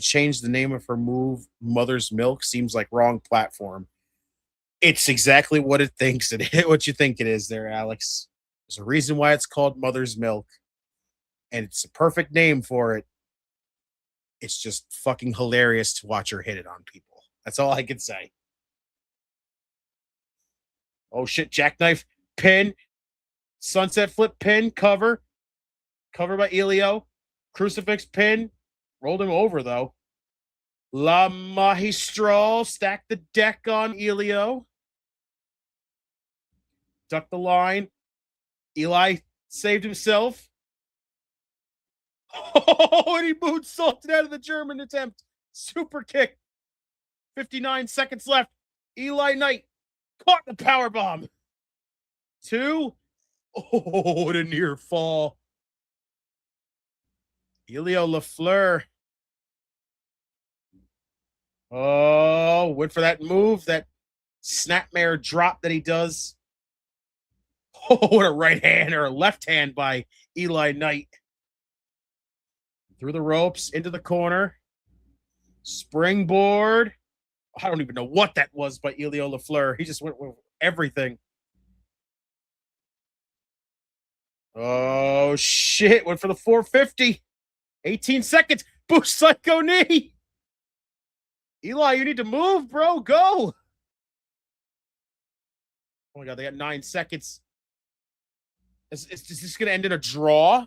[SPEAKER 2] change the name of her move. Mother's Milk seems like wrong platform. It's exactly what it thinks it is, what you think it is there, Alex. There's a reason why it's called Mother's Milk. And it's a perfect name for it. It's just fucking hilarious to watch her hit it on people. That's all I can say. Oh shit, jackknife, pin, sunset flip, pin, cover by Elio, crucifix, pin, rolled him over though. La Magistral, stack the deck on Elio. Duck the line. Eli saved himself. Oh, and he moonsaulted out of the German attempt. Super kick. 59 seconds left. Eli Knight caught the power bomb. 2. Oh, what a near fall. Elio LeFleur. Oh, went for that move, that snapmare drop that he does. Oh, what a right hand or a left hand by Eli Knight. Through the ropes, into the corner. Springboard. I don't even know what that was by Elio LeFleur. He just went with everything. Oh, shit. Went for the 450. 18 seconds. Boost psycho knee. Eli, you need to move, bro. Go. Oh, my God. They got 9 seconds. Is this going to end in a draw?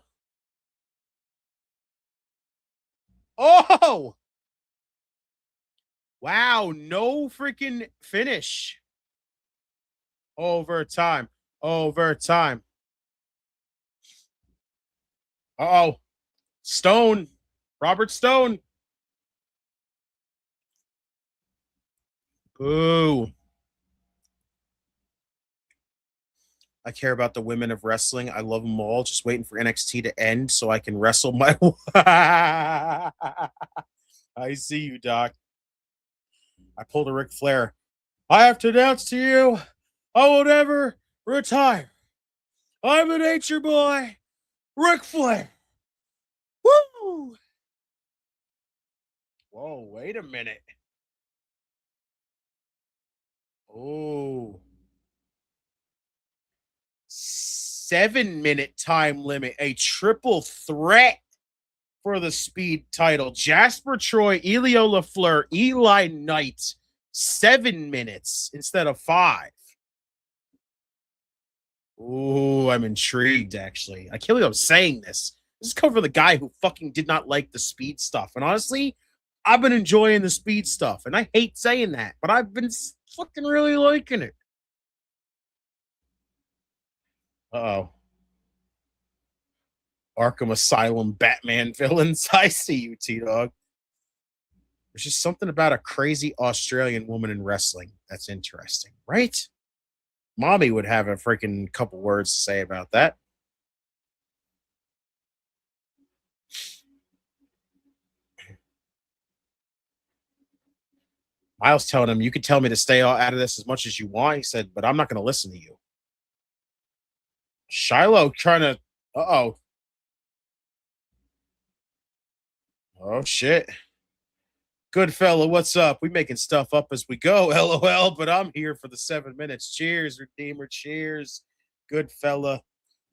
[SPEAKER 2] Oh! Wow. No freaking finish. Overtime. Overtime. Uh-oh. Stone. Robert Stone. Boo. I care about the women of wrestling. I love them all. Just waiting for NXT to end so I can wrestle my... I see you, Doc. I pulled a Ric Flair. I have to announce to you, I will never retire. I'm a nature boy, Ric Flair. Woo! Whoa, wait a minute. Oh. 7-minute time limit. A triple threat for the speed title. Jasper Troy, Elio LeFleur, Eli Knight. 7 minutes instead of 5. Ooh, I'm intrigued, actually. I can't believe I'm saying this. This is coming from the guy who fucking did not like the speed stuff. And honestly, I've been enjoying the speed stuff. And I hate saying that, but I've been fucking really liking it. Uh-oh. Arkham Asylum Batman villains. I see you, T-Dog. There's just something about a crazy Australian woman in wrestling that's interesting, right? Mommy would have a freaking couple words to say about that. Miles telling him, you could tell me to stay out of this as much as you want. He said, but I'm not going to listen to you. Shiloh trying to... Uh-oh. Oh, shit. Good fella, what's up? We making stuff up as we go, LOL, but I'm here for the 7 minutes. Cheers, Redeemer. Cheers. Good fella.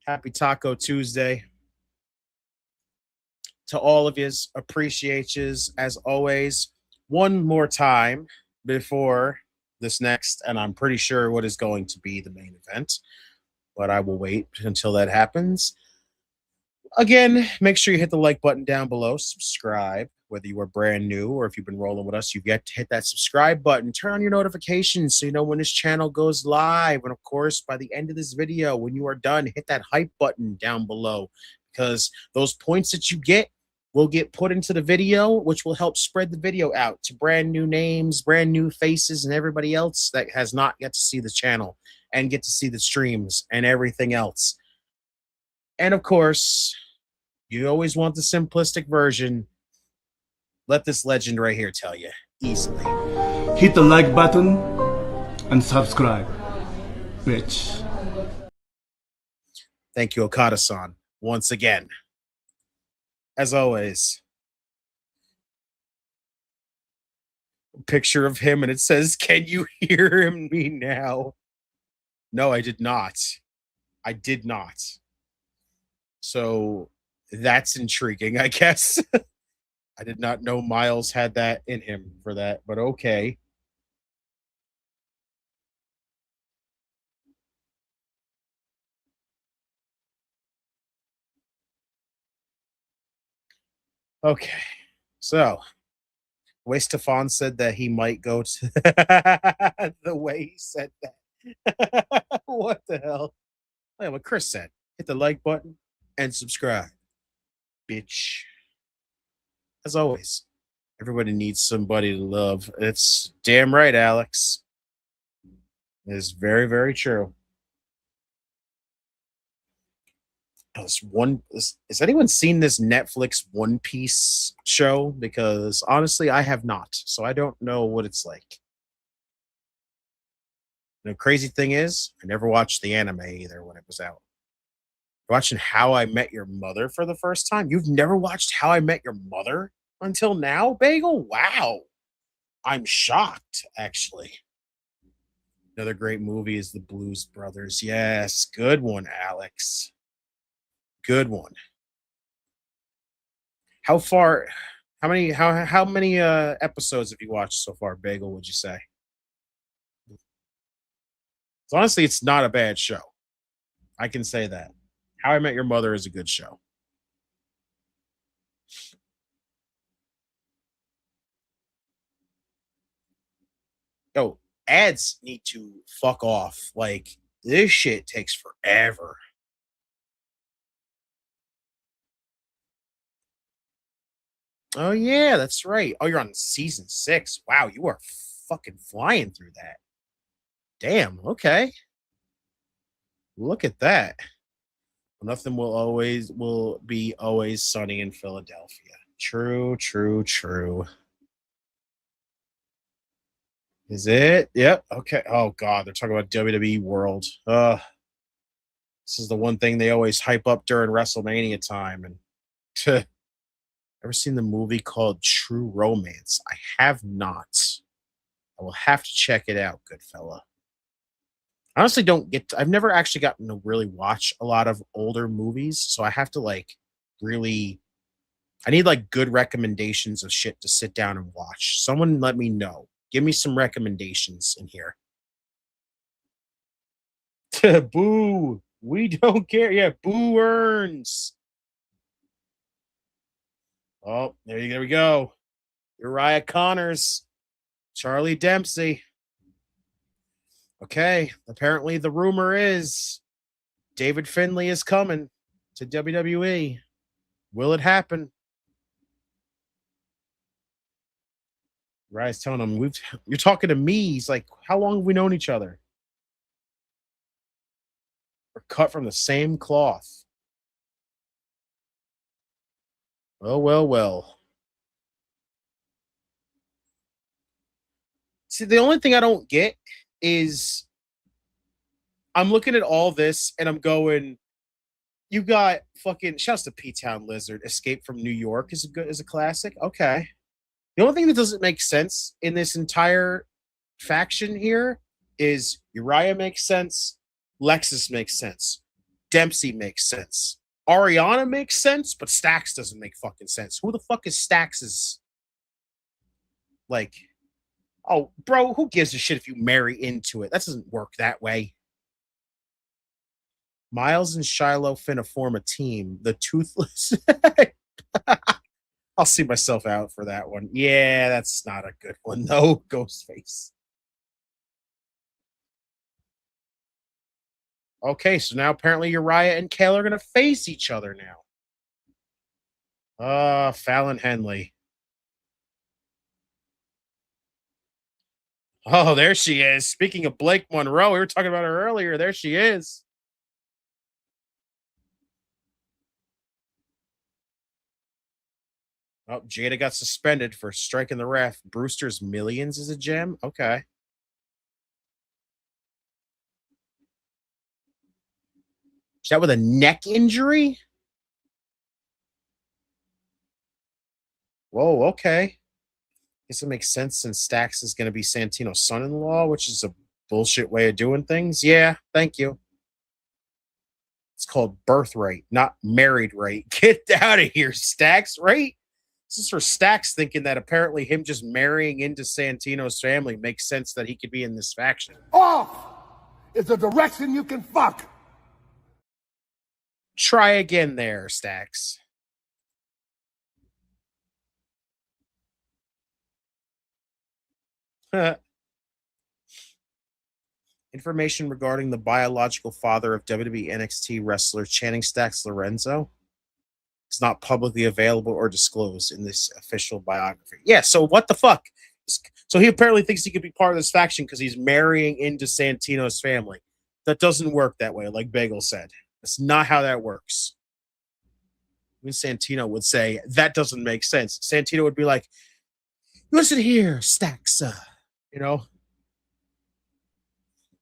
[SPEAKER 2] Happy Taco Tuesday. To all of yous, appreciate yous as always. One more time before this next, and I'm pretty sure what is going to be the main event, but I will wait until that happens. Again, make sure you hit the like button down below, subscribe, whether you are brand new or if you've been rolling with us, you've got to hit that subscribe button, turn on your notifications so you know when this channel goes live. And of course, by the end of this video, when you are done, hit that hype button down below because those points that you get will get put into the video, which will help spread the video out to brand new names, brand new faces, and everybody else that has not yet to see the channel and get to see the streams and everything else. And of course, you always want the simplistic version. Let this legend right here tell you easily.
[SPEAKER 3] Hit the like button and subscribe, bitch.
[SPEAKER 2] Thank you, Okada-san, once again. As always, a picture of him and it says, can you hear me now? No, I did not. I did not. So that's intriguing, I guess. I did not know Miles had that in him for that, but okay. Okay, so the way Stefan said that he might go to the way he said that. What the hell? Like what Chris said. Hit the like button and subscribe, bitch. As always, everybody needs somebody to love. It's damn right, Alex. It is very, very true. Has anyone seen this Netflix One Piece show? Because honestly, I have not, so I don't know what it's like. The crazy thing is, I never watched the anime either when it was out. Watching How I Met Your Mother for the first time. You've never watched How I Met Your Mother until now, Bagel? Wow. I'm shocked, actually. Another great movie is The Blues Brothers. Yes, good one, Alex. Good one. How many episodes have you watched so far, Bagel, would you say? So honestly, it's not a bad show. I can say that. How I Met Your Mother is a good show. Yo, ads need to fuck off. Like, this shit takes forever. Oh, yeah, that's right. Oh, you're on season 6. Wow, you are fucking flying through that. Damn, okay. Look at that. Nothing will be always sunny in Philadelphia. True, true, true. Is it? Yep. Okay. Oh god, they're talking about WWE World. This is the one thing they always hype up during WrestleMania time. And ever seen the movie called True Romance? I have not. I will have to check it out, good fella. I honestly I've never actually gotten to really watch a lot of older movies, so I have to I need good recommendations of shit to sit down and watch. Someone let me know. Give me some recommendations in here. Boo. We don't care. Yeah, Boo earns. Oh, there we go. Uriah Connors. Charlie Dempsey. Okay, apparently the rumor is David Finlay is coming to WWE. Will it happen? Uriah's telling him, you're talking to me. He's like, how long have we known each other? We're cut from the same cloth. Well, well, well. See, the only thing I don't get is I'm looking at all this and I'm going, you got fucking shouts to P-Town Lizard, Escape from New York is a classic. Okay. The only thing that doesn't make sense in this entire faction here is Uriah makes sense, Lexus makes sense, Dempsey makes sense, Ariana makes sense, but Stax doesn't make fucking sense. Who the fuck is Stax's? Oh, bro, who gives a shit if you marry into it? That doesn't work that way. Miles and Shiloh finna form a team. The Toothless. I'll see myself out for that one. Yeah, that's not a good one, though. Ghostface. Okay, so now apparently Uriah and Kale are going to face each other now. Fallon Henley. Oh, there she is. Speaking of Blake Monroe, we were talking about her earlier. There she is. Oh, Jada got suspended for striking the ref. Brewster's Millions is a gem? Okay. Is that with a neck injury? Whoa, okay. Guess it makes sense since Stax is going to be Santino's son-in-law, which is a bullshit way of doing things. Yeah, thank you. It's called birthright, not married rate. Get out of here, Stax, right? This is for Stax thinking that apparently him just marrying into Santino's family makes sense that he could be in this faction.
[SPEAKER 5] Off is a direction you can fuck.
[SPEAKER 2] Try again there, Stax. Information regarding the biological father of WWE NXT wrestler Channing Stacks Lorenzo is not publicly available or disclosed in this official biography. Yeah, so what the fuck? So he apparently thinks he could be part of this faction because he's marrying into Santino's family. That doesn't work that way, like Bagel said. That's not how that works. When Santino would say, that doesn't make sense. Santino would be like, listen here, Stacks, you know,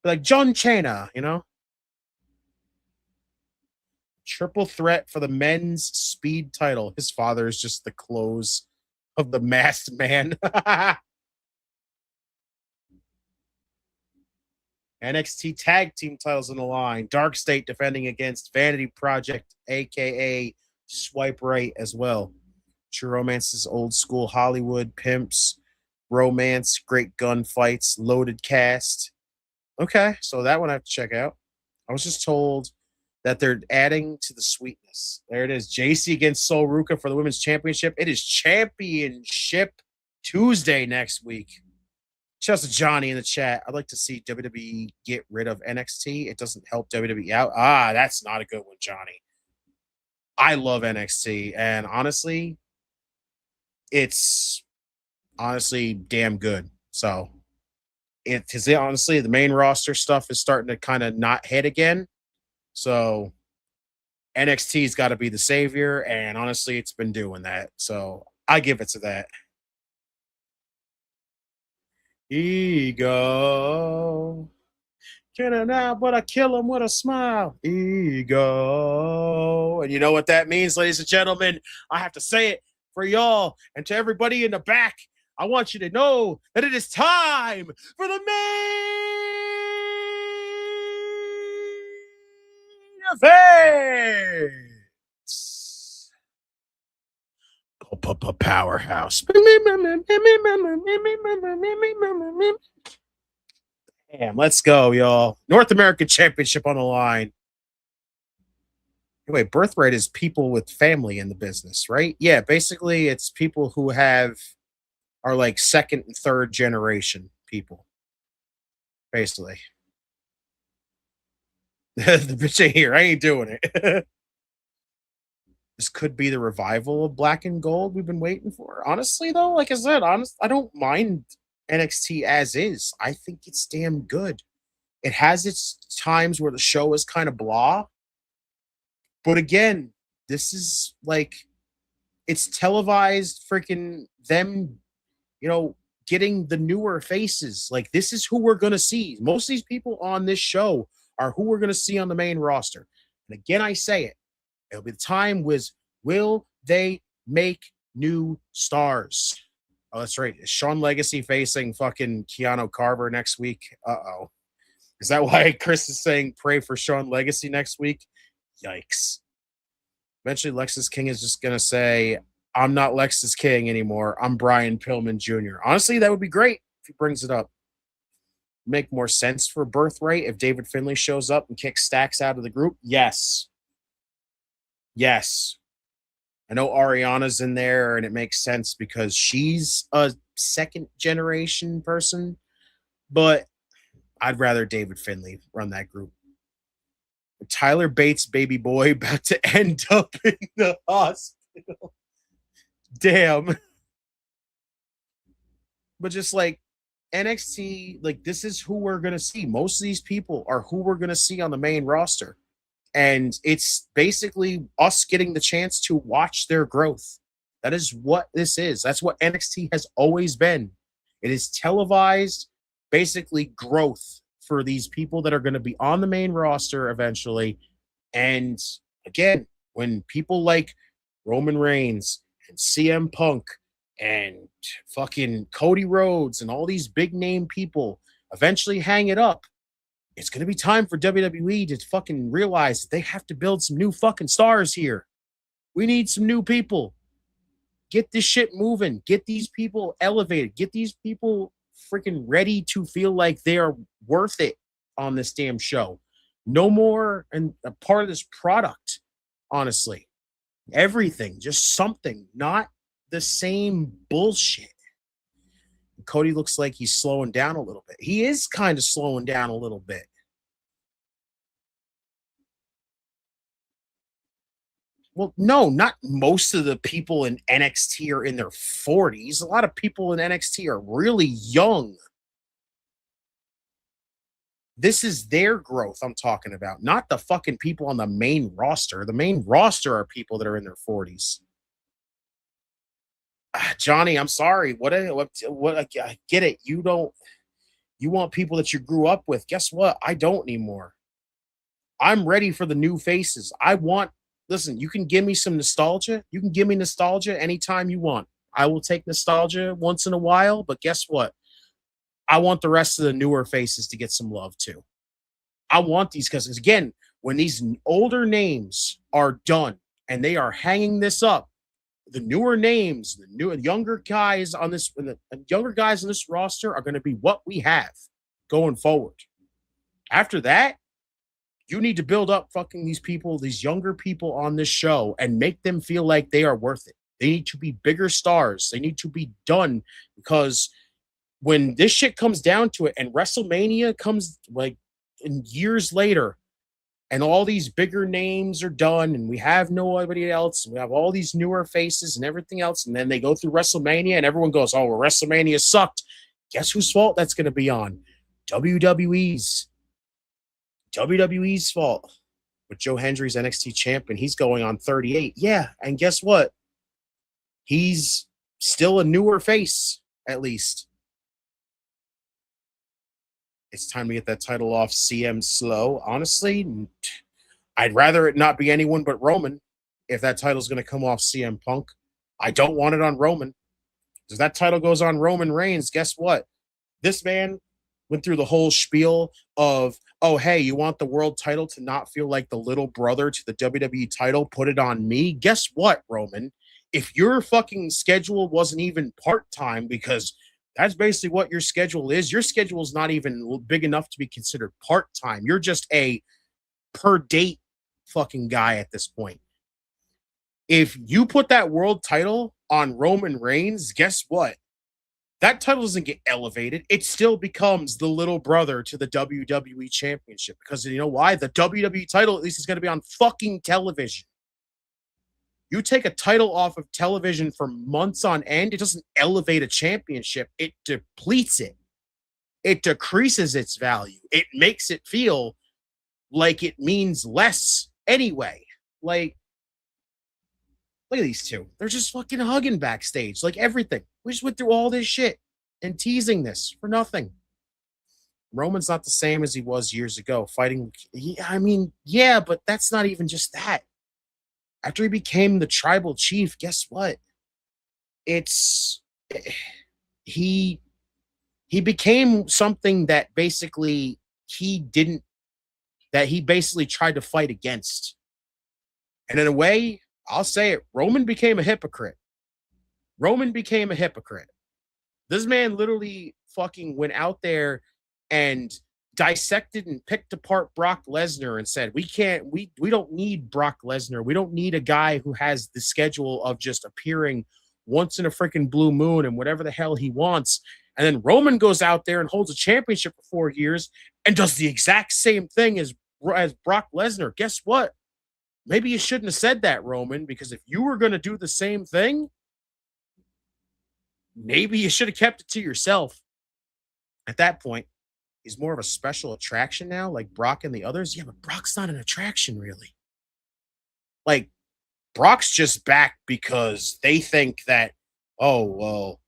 [SPEAKER 2] like John Cena, you know, triple threat for the men's speed title. His father is just the clothes of the masked man. NXT tag team titles on the line. Dark State defending against Vanity Project, aka Swipe Right, as well. True Romance's old school Hollywood pimps, romance, great gunfights, loaded cast. Okay, so that one I have to check out. I was just told that they're adding to the sweetness. There it is. JC against Sol Ruka for the women's championship. It is championship Tuesday next week. Shouts to Johnny in the chat. I'd like to see WWE get rid of NXT. It doesn't help WWE out. That's not a good one, Johnny. I love NXT, and honestly, it's honestly damn good. So, honestly, the main roster stuff is starting to kind of not hit again. So, NXT's got to be the savior, and honestly, it's been doing that. So, I give it to that. Ego. Can I now, but I kill him with a smile. Ego. And you know what that means, ladies and gentlemen? I have to say it for y'all and to everybody in the back. I want you to know that it is time for the main event. Powerhouse. Damn, let's go, y'all. North American Championship on the line. Anyway, birthright is people with family in the business, right? Yeah, basically it's people who are like second and third generation people. Basically. The bitch ain't here. I ain't doing it. This could be the revival of Black and Gold we've been waiting for. Honestly, though, like I said, I don't mind NXT as is. I think it's damn good. It has its times where the show is kind of blah. But again, this is like, it's televised freaking them, getting the newer faces. Like, this is who we're going to see. Most of these people on this show are who we're going to see on the main roster. And again, I say it. It'll be the time will they make new stars? Oh, that's right. Is Sean Legacy facing fucking Keanu Carver next week? Uh-oh. Is that why Chris is saying pray for Sean Legacy next week? Yikes. Eventually, Lexus King is just going to say, I'm not Lexus King anymore. I'm Brian Pillman Jr. Honestly, that would be great if he brings it up. Make more sense for Birthright if David Finlay shows up and kicks Stacks out of the group? Yes. Yes. I know Ariana's in there, and it makes sense because she's a second generation person, but I'd rather David Finlay run that group. Tyler Bates' baby boy about to end up in the hospital. Damn. But just like NXT, like, this is who we're going to see. Most of these people are who we're going to see on the main roster. And it's basically us getting the chance to watch their growth. That is what this is. That's what NXT has always been. It is televised, basically, growth for these people that are going to be on the main roster eventually. And again, when people like Roman Reigns and CM Punk and fucking Cody Rhodes and all these big name people eventually hang it up, it's going to be time for WWE to fucking realize that they have to build some new fucking stars here. We need some new people. Get this shit moving. Get these people elevated. Get these people freaking ready to feel like they are worth it on this damn show. No more and a part of this product, honestly. Everything, just something, not the same bullshit. Cody looks like he's slowing down a little bit. He is kind of slowing down a little bit. Well, no, not most of the people in NXT are in their 40s. A lot of people in NXT are really young. This is their growth I'm talking about, not the fucking people on the main roster. The main roster are people that are in their 40s. Johnny, I'm sorry. What? I get it. You don't. You want people that you grew up with. Guess what? I don't anymore. I'm ready for the new faces. I want. Listen, you can give me some nostalgia. You can give me nostalgia anytime you want. I will take nostalgia once in a while, but guess what? I want the rest of the newer faces to get some love too. I want these because again, when these older names are done and they are hanging this up, the newer names, the younger guys on this, the younger guys on this roster are going to be what we have going forward. After that, you need to build up fucking these people, these younger people on this show, and make them feel like they are worth it. They need to be bigger stars. They need to be done because when this shit comes down to it and WrestleMania comes like in years later and all these bigger names are done and we have nobody else and we have all these newer faces and everything else, and then they go through WrestleMania and everyone goes, oh, well, WrestleMania sucked. Guess whose fault that's going to be on? WWE's fault. With Joe Hendry's NXT champion, he's going on 38. Yeah, and guess what? He's still a newer face, at least. It's time to get that title off CM Slow. Honestly, I'd rather it not be anyone but Roman if that title's going to come off CM Punk. I don't want it on Roman. If that title goes on Roman Reigns, guess what? This man went through the whole spiel of, oh, hey, you want the world title to not feel like the little brother to the WWE title? Put it on me. Guess what, Roman? If your fucking schedule wasn't even part-time, because that's basically what your schedule is. Your schedule is not even big enough to be considered part-time. You're just a per-date fucking guy at this point. If you put that world title on Roman Reigns, guess what? That title doesn't get elevated. It still becomes the little brother to the WWE Championship. Because you know why? The WWE title at least is going to be on fucking television. You take a title off of television for months on end, it doesn't elevate a championship. It depletes it. It decreases its value. It makes it feel like it means less anyway. Like, look at these two. They're just fucking hugging backstage, like everything. We just went through all this shit and teasing this for nothing. Roman's not the same as he was years ago fighting. I mean, yeah, but that's not even just that. After he became the tribal chief, guess what? He became something that basically he basically tried to fight against. And in a way, I'll say it, Roman became a hypocrite. This man literally fucking went out there and dissected and picked apart Brock Lesnar and said, we don't need Brock Lesnar. We don't need a guy who has the schedule of just appearing once in a freaking blue moon and whatever the hell he wants. And then Roman goes out there and holds a championship for 4 years and does the exact same thing as Brock Lesnar. Guess what? Maybe you shouldn't have said that, Roman, because if you were going to do the same thing, maybe you should have kept it to yourself. At that point, he's more of a special attraction now, like Brock and the others. Yeah, but Brock's not an attraction, really. Like, Brock's just back because they think that, oh, well,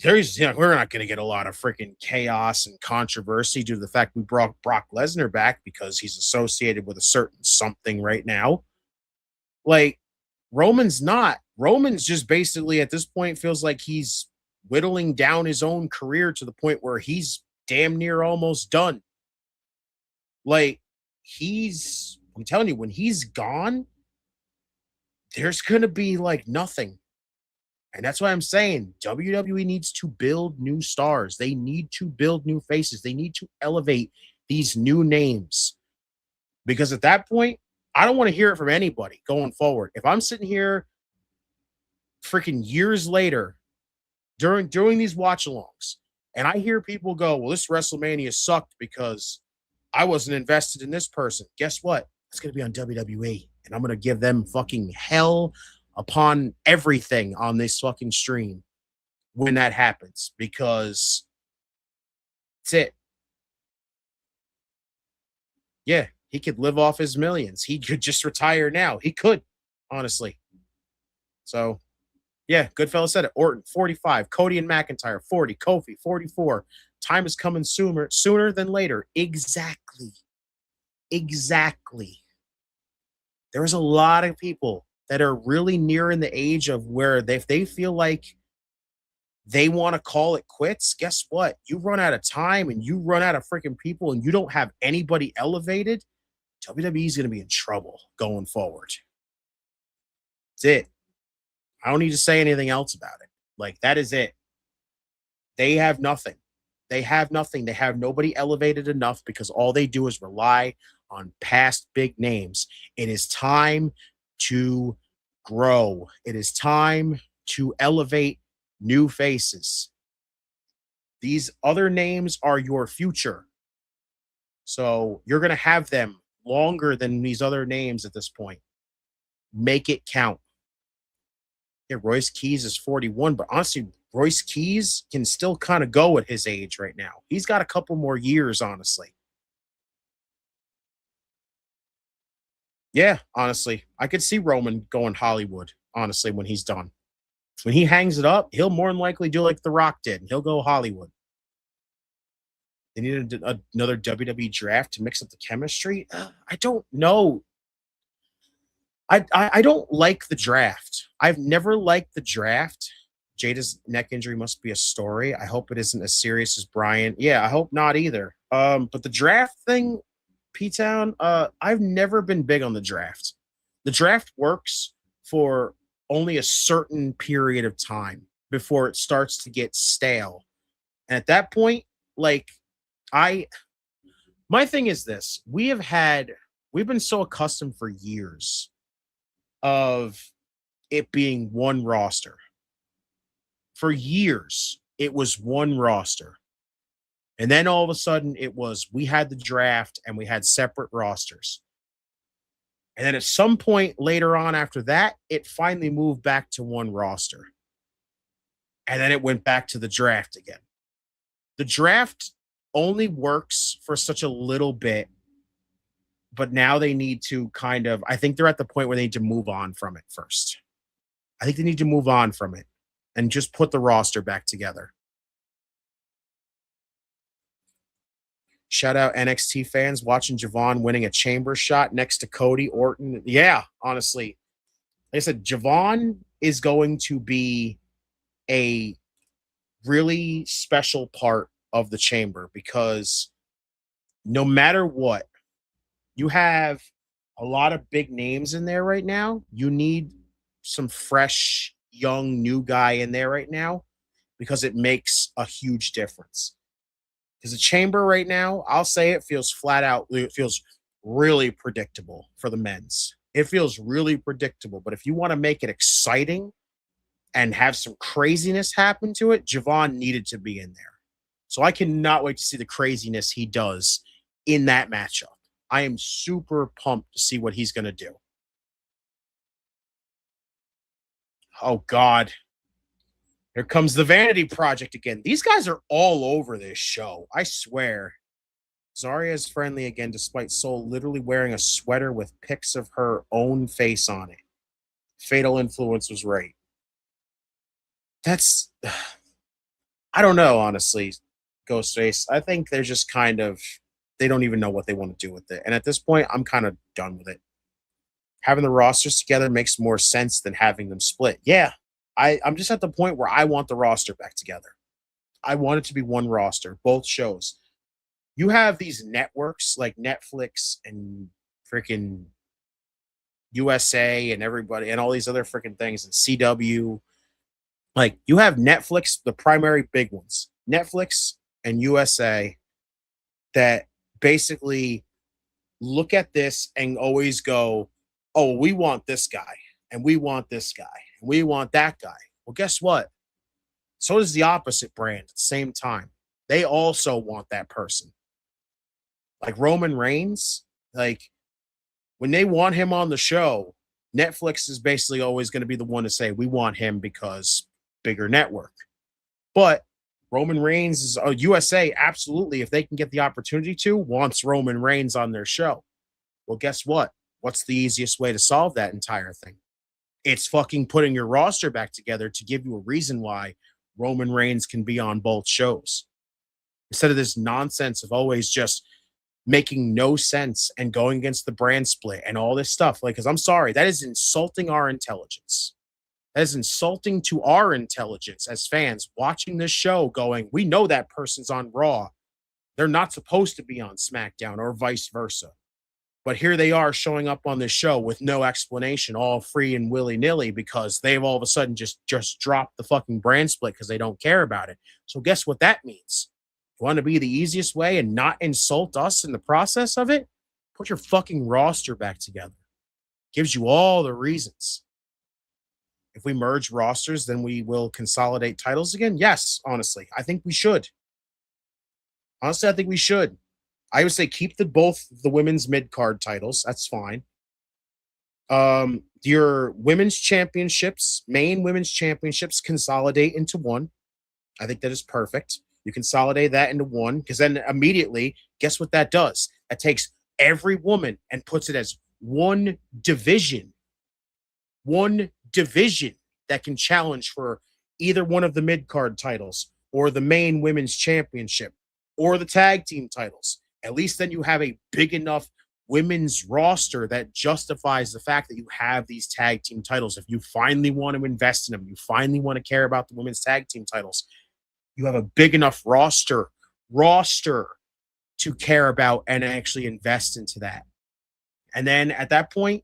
[SPEAKER 2] we're not going to get a lot of freaking chaos and controversy due to the fact we brought Brock Lesnar back because he's associated with a certain something right now. Like, Roman's not. Roman's just basically at this point feels like he's whittling down his own career to the point where he's damn near almost done. Like, I'm telling you, when he's gone, there's going to be like nothing. And that's why I'm saying WWE needs to build new stars. They need to build new faces. They need to elevate these new names. Because at that point, I don't want to hear it from anybody going forward. If I'm sitting here freaking years later during these watch-alongs, and I hear people go, well, this WrestleMania sucked because I wasn't invested in this person. Guess what? It's going to be on WWE, and I'm going to give them fucking hell upon everything on this fucking stream when that happens, because that's it. Yeah, he could live off his millions. He could just retire now. He could, honestly. So, yeah, Goodfellas said it. Orton, 45. Cody and McIntyre, 40. Kofi, 44. Time is coming sooner than later. Exactly. There's a lot of people that are really nearing the age of where if they feel like they want to call it quits, guess what? You run out of time and you run out of freaking people and you don't have anybody elevated, WWE is going to be in trouble going forward. That's it. I don't need to say anything else about it. Like, that is it. They have nothing. They have nothing. They have nobody elevated enough because all they do is rely on past big names. It is time to grow. It is time to elevate new faces. These other names are your future. So you're going to have them longer than these other names at this point. Make it count. Yeah, Royce Keys is 41, but honestly, Royce Keys can still kind of go at his age right now. He's got a couple more years, honestly. Yeah, honestly. I could see Roman going Hollywood, honestly, when he's done. When he hangs it up, he'll more than likely do like The Rock did, and he'll go Hollywood. They need another WWE draft to mix up the chemistry. I don't know. I don't like the draft. I've never liked the draft. Jada's neck injury must be a story. I hope it isn't as serious as Brian. Yeah, I hope not either. But the draft thing, P-Town, I've never been big on the draft. The draft works for only a certain period of time before it starts to get stale. And at that point, like, my thing is this. We've been so accustomed for years of it being one roster. For years, it was one roster. And then all of a sudden, we had the draft and we had separate rosters. And then at some point later on after that, it finally moved back to one roster. And then it went back to the draft again. The draft only works for such a little bit, but now they need to I think they're at the point where they need to move on from it first. I think they need to move on from it and just put the roster back together. Shout out NXT fans watching Javon winning a chamber shot next to Cody Orton. Yeah, honestly. Like I said, Javon is going to be a really special part of the chamber because no matter what, you have a lot of big names in there right now. You need some fresh, young, new guy in there right now because it makes a huge difference. Because the chamber right now, I'll say it feels flat out. It feels really predictable for the men's. It feels really predictable. But if you want to make it exciting and have some craziness happen to it, Javon needed to be in there. So I cannot wait to see the craziness he does in that matchup. I am super pumped to see what he's going to do. Oh, God. Here comes the Vanity Project again. These guys are all over this show. I swear. Zarya is friendly again, despite Soul literally wearing a sweater with pics of her own face on it. Fatal Influence was right. That's... I don't know, honestly, Ghostface. I think they're just they don't even know what they want to do with it. And at this point, I'm kind of done with it. Having the rosters together makes more sense than having them split. Yeah, I'm just at the point where I want the roster back together. I want it to be one roster, both shows. You have these networks like Netflix and freaking USA and everybody and all these other freaking things and CW. Like, you have Netflix, the primary big ones, Netflix and USA, that basically look at this and always go, oh, we want this guy, and we want this guy, and we want that guy. Well, guess what? So does the opposite brand at the same time. They also want that person. Like Roman Reigns, like when they want him on the show, Netflix is basically always going to be the one to say, we want him because bigger network. But Roman Reigns is USA, absolutely, if they can get the opportunity to, wants Roman Reigns on their show. Well, guess what? What's the easiest way to solve that entire thing? It's fucking putting your roster back together to give you a reason why Roman Reigns can be on both shows. Instead of this nonsense of always just making no sense and going against the brand split and all this stuff. Like, because I'm sorry, that is insulting our intelligence. That is insulting to our intelligence as fans watching this show going, we know that person's on Raw. They're not supposed to be on SmackDown or vice versa. But here they are showing up on this show with no explanation, all free and willy-nilly because they've all of a sudden just dropped the fucking brand split because they don't care about it. So guess what that means? You want to be the easiest way and not insult us in the process of it? Put your fucking roster back together. Gives you all the reasons. If we merge rosters, then we will consolidate titles again? Yes, honestly. I think we should. Honestly, I think we should. I would say keep both the women's mid-card titles. That's fine. Your women's championships, main women's championships, consolidate into one. I think that is perfect. You consolidate that into one because then immediately, guess what that does? That takes every woman and puts it as one division. One division that can challenge for either one of the mid-card titles or the main women's championship or the tag team titles. At least then you have a big enough women's roster that justifies the fact that you have these tag team titles. If you finally want to invest in them, you finally want to care about the women's tag team titles, you have a big enough roster to care about and actually invest into that. And then at that point,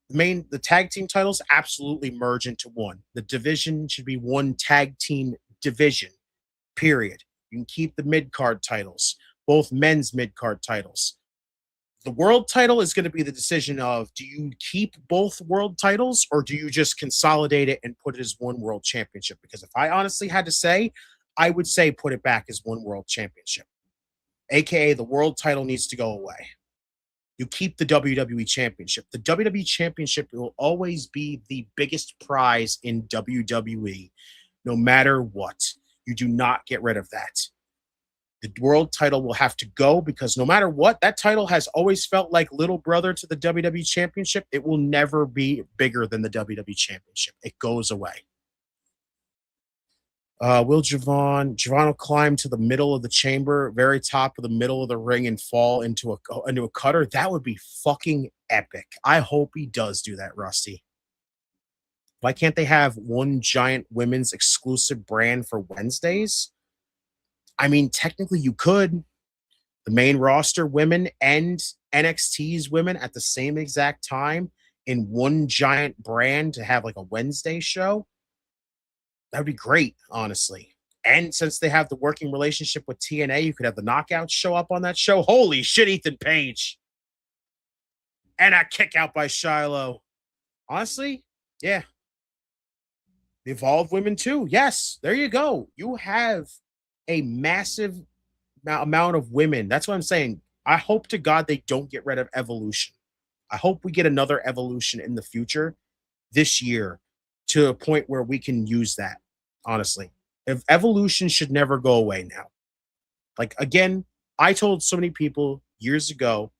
[SPEAKER 2] the tag team titles absolutely merge into one. The division should be one tag team division, period. You can keep the mid-card titles, both men's mid-card titles. The world title is going to be the decision of, do you keep both world titles or do you just consolidate it and put it as one world championship? Because if I honestly had to say, I would say put it back as one world championship. AKA the world title needs to go away. You keep the WWE Championship. The WWE Championship will always be the biggest prize in WWE, no matter what. You do not get rid of that. The world title will have to go because no matter what, that title has always felt like little brother to the WWE Championship. It will never be bigger than the WWE Championship. It goes away. Will Javon will climb to the middle of the chamber, very top of the middle of the ring, and fall into a cutter? That would be fucking epic. I hope he does do that, Rusty. Why can't they have one giant women's exclusive brand for Wednesdays? I mean, technically you could. The main roster women and NXT's women at the same exact time in one giant brand to have like a Wednesday show. That would be great, honestly. And since they have the working relationship with TNA, you could have the Knockouts show up on that show. Holy shit, Ethan Page. And a kick out by Shiloh. Honestly, yeah. The Evolved women too. Yes, there you go. You have a massive amount of women. That's what I'm saying. I hope to God they don't get rid of Evolution. I hope we get another Evolution in the future this year to a point where we can use that, honestly. If Evolution should never go away now. Like, again, I told so many people years ago,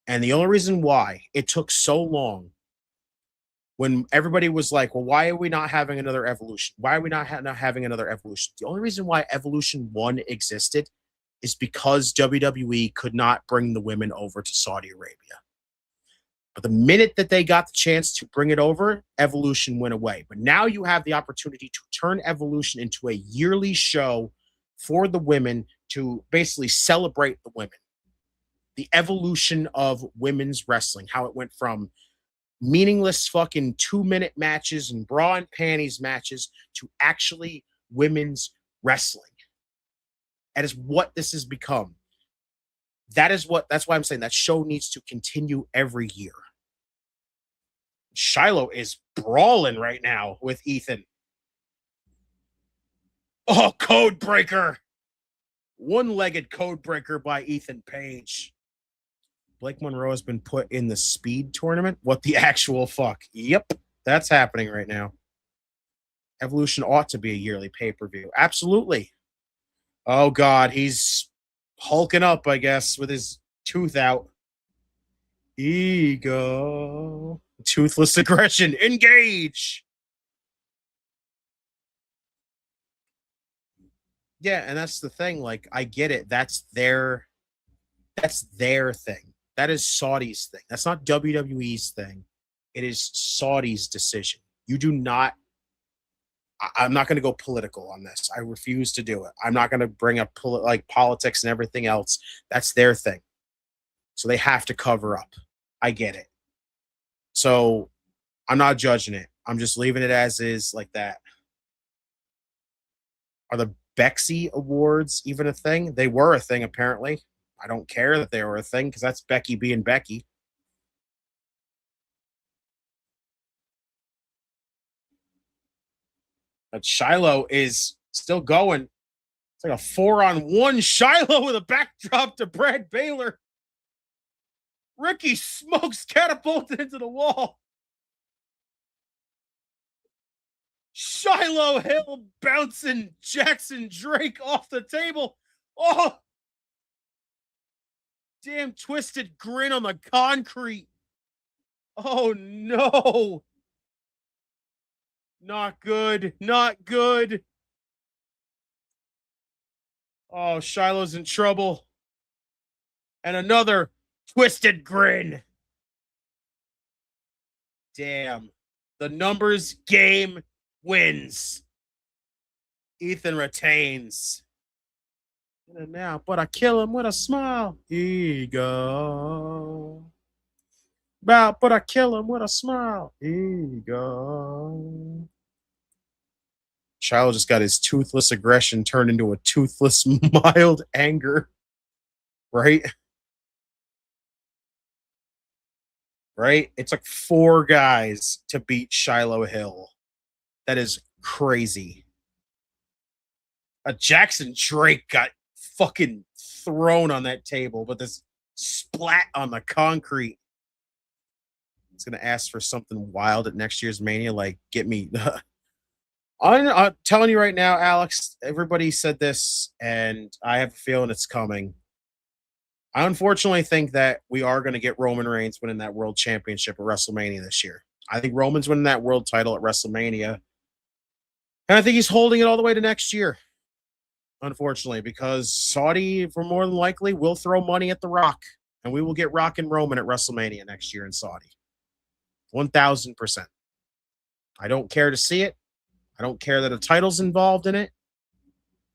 [SPEAKER 2] and the only reason why it took so long when everybody was like, well, why are we not having another Evolution? Why are we not having another Evolution? The only reason why Evolution 1 existed is because WWE could not bring the women over to Saudi Arabia. But the minute that they got the chance to bring it over, Evolution went away. But now you have the opportunity to turn Evolution into a yearly show for the women to basically celebrate the women. The evolution of women's wrestling, how it went from meaningless fucking 2-minute matches and bra and panties matches to actually women's wrestling. That is what this has become. That's why I'm saying that show needs to continue every year. Shiloh is brawling right now with Ethan. Oh, code breaker. One-legged code breaker by Ethan Page. Blake Monroe has been put in the speed tournament. What the actual fuck? Yep, that's happening right now. Evolution ought to be a yearly pay-per-view. Absolutely. Oh, God. He's hulking up, I guess, with his tooth out. Ego. Toothless aggression. Engage. Yeah, and that's the thing. Like, I get it. That's their thing. That is Saudi's thing. That's not WWE's thing. It is Saudi's decision. You do not. I'm not going to go political on this. I refuse to do it. I'm not going to bring up politics and everything else. That's their thing. So they have to cover up. I get it. So I'm not judging it. I'm just leaving it as is, like that. Are the Bexy Awards even a thing? They were a thing, apparently. I don't care that they were a thing because that's Becky being Becky. But Shiloh is still going. It's like a 4-on-1 Shiloh with a backdrop to Brad Baylor. Ricky Smokes catapulted into the wall. Shiloh Hill bouncing Jackson Drake off the table. Oh, damn twisted grin on the concrete. Oh, no. Not good. Not good. Oh, Shiloh's in trouble. And another twisted grin. Damn. The numbers game wins. Ethan retains. And now, but I kill him with a smile. Ego. But I kill him with a smile. Ego. Shiloh just got his toothless aggression turned into a toothless mild anger. Right? Right? It took 4 guys to beat Shiloh Hill. That is crazy. Jackson Drake got fucking thrown on that table, but this splat on the concrete. It's going to ask for something wild at next year's Mania, like, get me. I'm telling you right now, Alex, everybody said this, and I have a feeling it's coming. I unfortunately think that we are going to get Roman Reigns winning that world championship at WrestleMania this year. I think Roman's winning that world title at WrestleMania. And I think he's holding it all the way to next year, unfortunately, because Saudi, for more than likely, will throw money at The Rock, and we will get Rock and Roman at WrestleMania next year in Saudi. 1,000%. I don't care to see it. I don't care that a title's involved in it.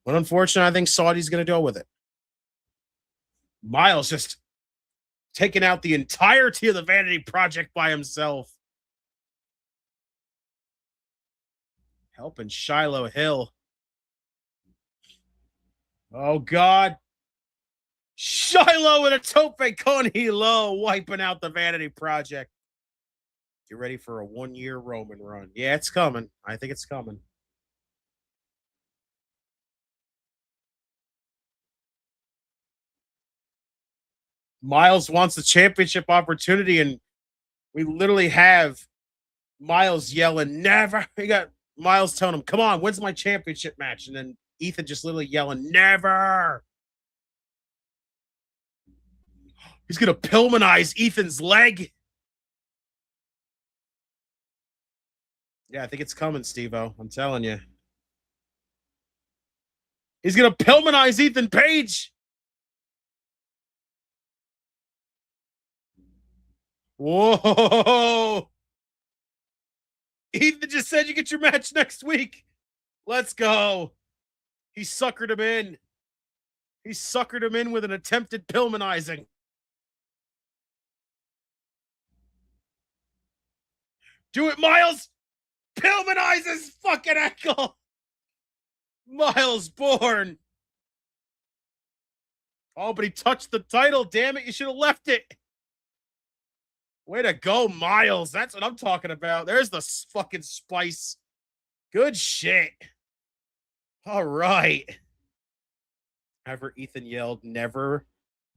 [SPEAKER 2] But unfortunately, I think Saudi's going to go with it. Miles just taking out the entirety of the Vanity Project by himself. Helping Shiloh Hill. Oh, God. Shiloh with a tope con hilo, wiping out the Vanity Project. Get ready for a 1-year Roman run. Yeah, it's coming. I think it's coming. Miles wants the championship opportunity, and we literally have Miles yelling, never. We got Miles telling him, come on, when's my championship match? And then Ethan just literally yelling, never. He's going to Pillmanize Ethan's leg. Yeah, I think it's coming, Steve-O. I'm telling you. He's going to Pillmanize Ethan Page. Whoa. Ethan just said you get your match next week. Let's go. He suckered him in. He suckered him in with an attempted Pillmanizing. Do it, Miles. Pillmanize his fucking ankle. Miles Bourne. Oh, but he touched the title. Damn it. You should have left it. Way to go, Miles. That's what I'm talking about. There's the fucking spice. Good shit. All right. Ever Ethan yelled, never.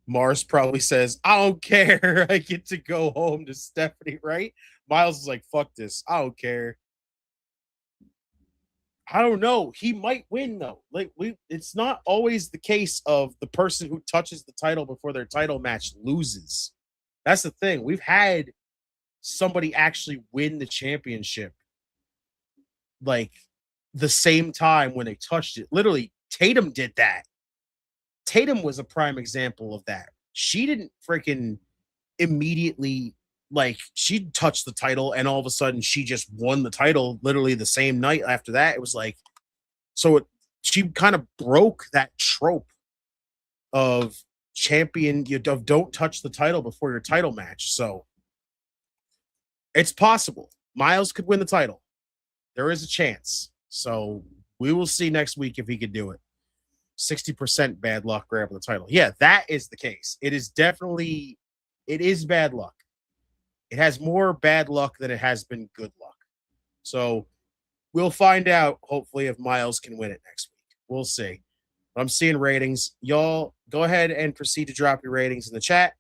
[SPEAKER 2] Mars probably says, I don't care. I get to go home to Stephanie, right? Miles is like, fuck this. I don't care. I don't know. He might win though. Like it's not always the case of the person who touches the title before their title match loses. That's the thing. We've had somebody actually win the championship like the same time when they touched it. Literally, Tatum did that. Tatum was a prime example of that. She didn't freaking immediately like she touched the title and all of a sudden she just won the title literally the same night after that. It was like she kind of broke that trope of champion of don't touch the title before your title match. So it's possible Miles could win the title. There is a chance. So we will see next week if he could do it. 60% bad luck grabbing the title. Yeah, that is the case. It is bad luck. It has more bad luck than it has been good luck. So we'll find out, hopefully, if Miles can win it next week. We'll see. I'm seeing ratings. Y'all go ahead and proceed to drop your ratings in the chat.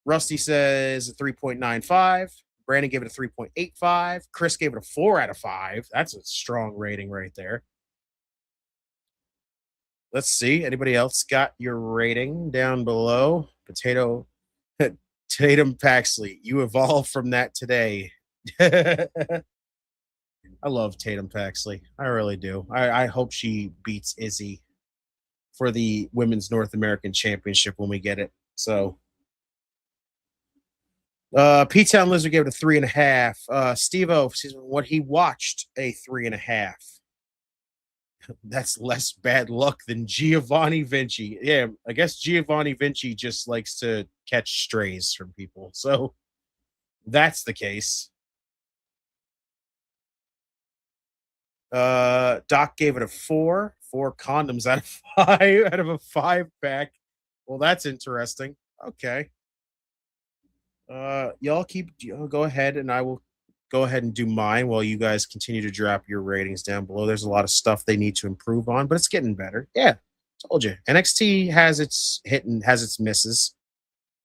[SPEAKER 2] Rusty says a 3.95. Brandon gave it a 3.85. Chris gave it a 4 out of 5. That's a strong rating right there. Let's see. Anybody else got your rating down below? Tatum Paxley, you evolved from that today. I love Tatum Paxley. I really do. I hope she beats Izzy for the Women's North American Championship when we get it. So, P-Town Lizard gave it a 3.5. Steve-O, what he watched, a 3.5. That's less bad luck than Giovanni Vinci. Yeah, I guess Giovanni Vinci just likes to catch strays from people. So that's the case. Doc gave it a 4. 4 condoms out of 5 out of a 5-pack. Well, that's interesting. Okay. Y'all go ahead and I will go ahead and do mine while you guys continue to drop your ratings down below. There's a lot of stuff they need to improve on, but it's getting better. Yeah, told you. NXT has its hit and has its misses,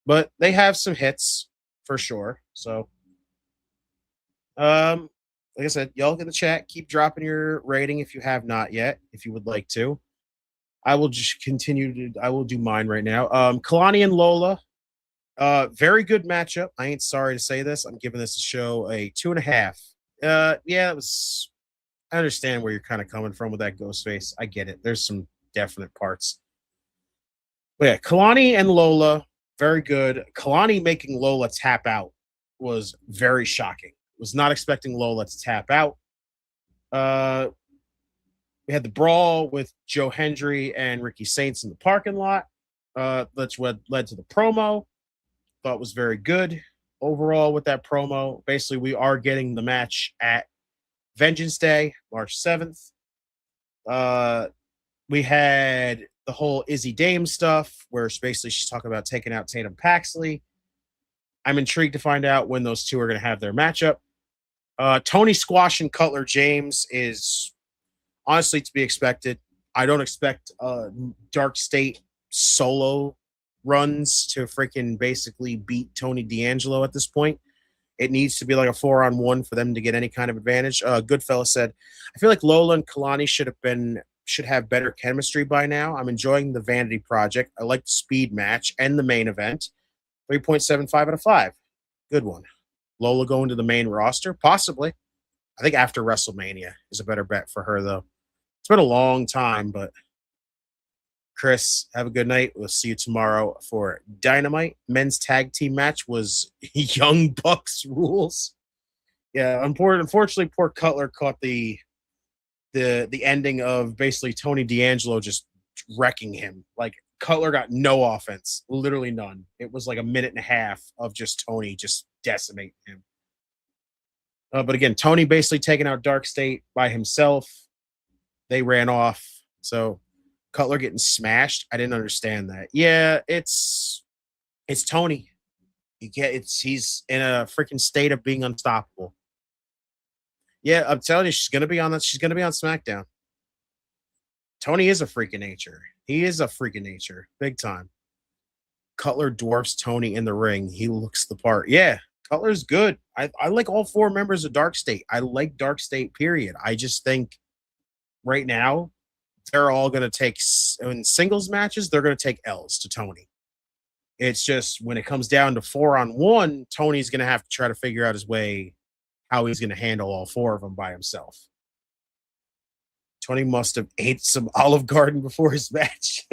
[SPEAKER 2] but they have some hits for sure. So, like I said, y'all in the chat, keep dropping your rating if you have not yet, if you would like to. I will just I will do mine right now. Kelani and Lola. Very good matchup. I ain't sorry to say this. I'm giving this show a 2.5. Yeah, I understand where you're kind of coming from with that ghost face. I get it. There's some definite parts. But yeah, Kelani and Lola, very good. Kelani making Lola tap out was very shocking. Was not expecting Lola to tap out. We had the brawl with Joe Hendry and Ricky Saints in the parking lot. That's what led to the promo. Thought was very good overall with that promo. Basically, we are getting the match at Vengeance Day, March 7th. We had the whole Izzy Dame stuff where basically she's talking about taking out Tatum Paxley. I'm intrigued to find out when those two are going to have their matchup. Tony Squash and Cutler James is honestly to be expected. I don't expect Dark State solo runs to freaking basically beat Tony D'Angelo at this point. It needs to be like a 4-on-1 for them to get any kind of advantage. Goodfella said, I feel like Lola and Kelani should have better chemistry by now. I'm enjoying the Vanity project. I like the speed match and the main event. 3.75 out of 5. Good one. Lola going to the main roster? Possibly. I think after WrestleMania is a better bet for her, though. It's been a long time, but Chris, have a good night. We'll see you tomorrow for Dynamite. Men's tag team match was Young Bucks rules. Yeah, unfortunately, poor Cutler caught the ending of basically Tony D'Angelo just wrecking him. Like Cutler got no offense, literally none. It was like a minute and a half of just Tony just decimating him. But again, Tony basically taking out Dark State by himself. They ran off. So Cutler getting smashed. I didn't understand that. Yeah, it's Tony. He's in a freaking state of being unstoppable. Yeah, I'm telling you, she's gonna be on SmackDown. Tony is a freak of nature. He is a freak of nature, big time. Cutler dwarfs Tony in the ring. He looks the part. Yeah, Cutler's good. I like all 4 members of Dark State. I like Dark State, period. I just think right now, they're all going to take in singles matches. They're going to take L's to Tony. It's just when it comes down to 4-on-1, Tony's going to have to try to figure out his way how he's going to handle all 4 of them by himself. Tony must have ate some Olive Garden before his match.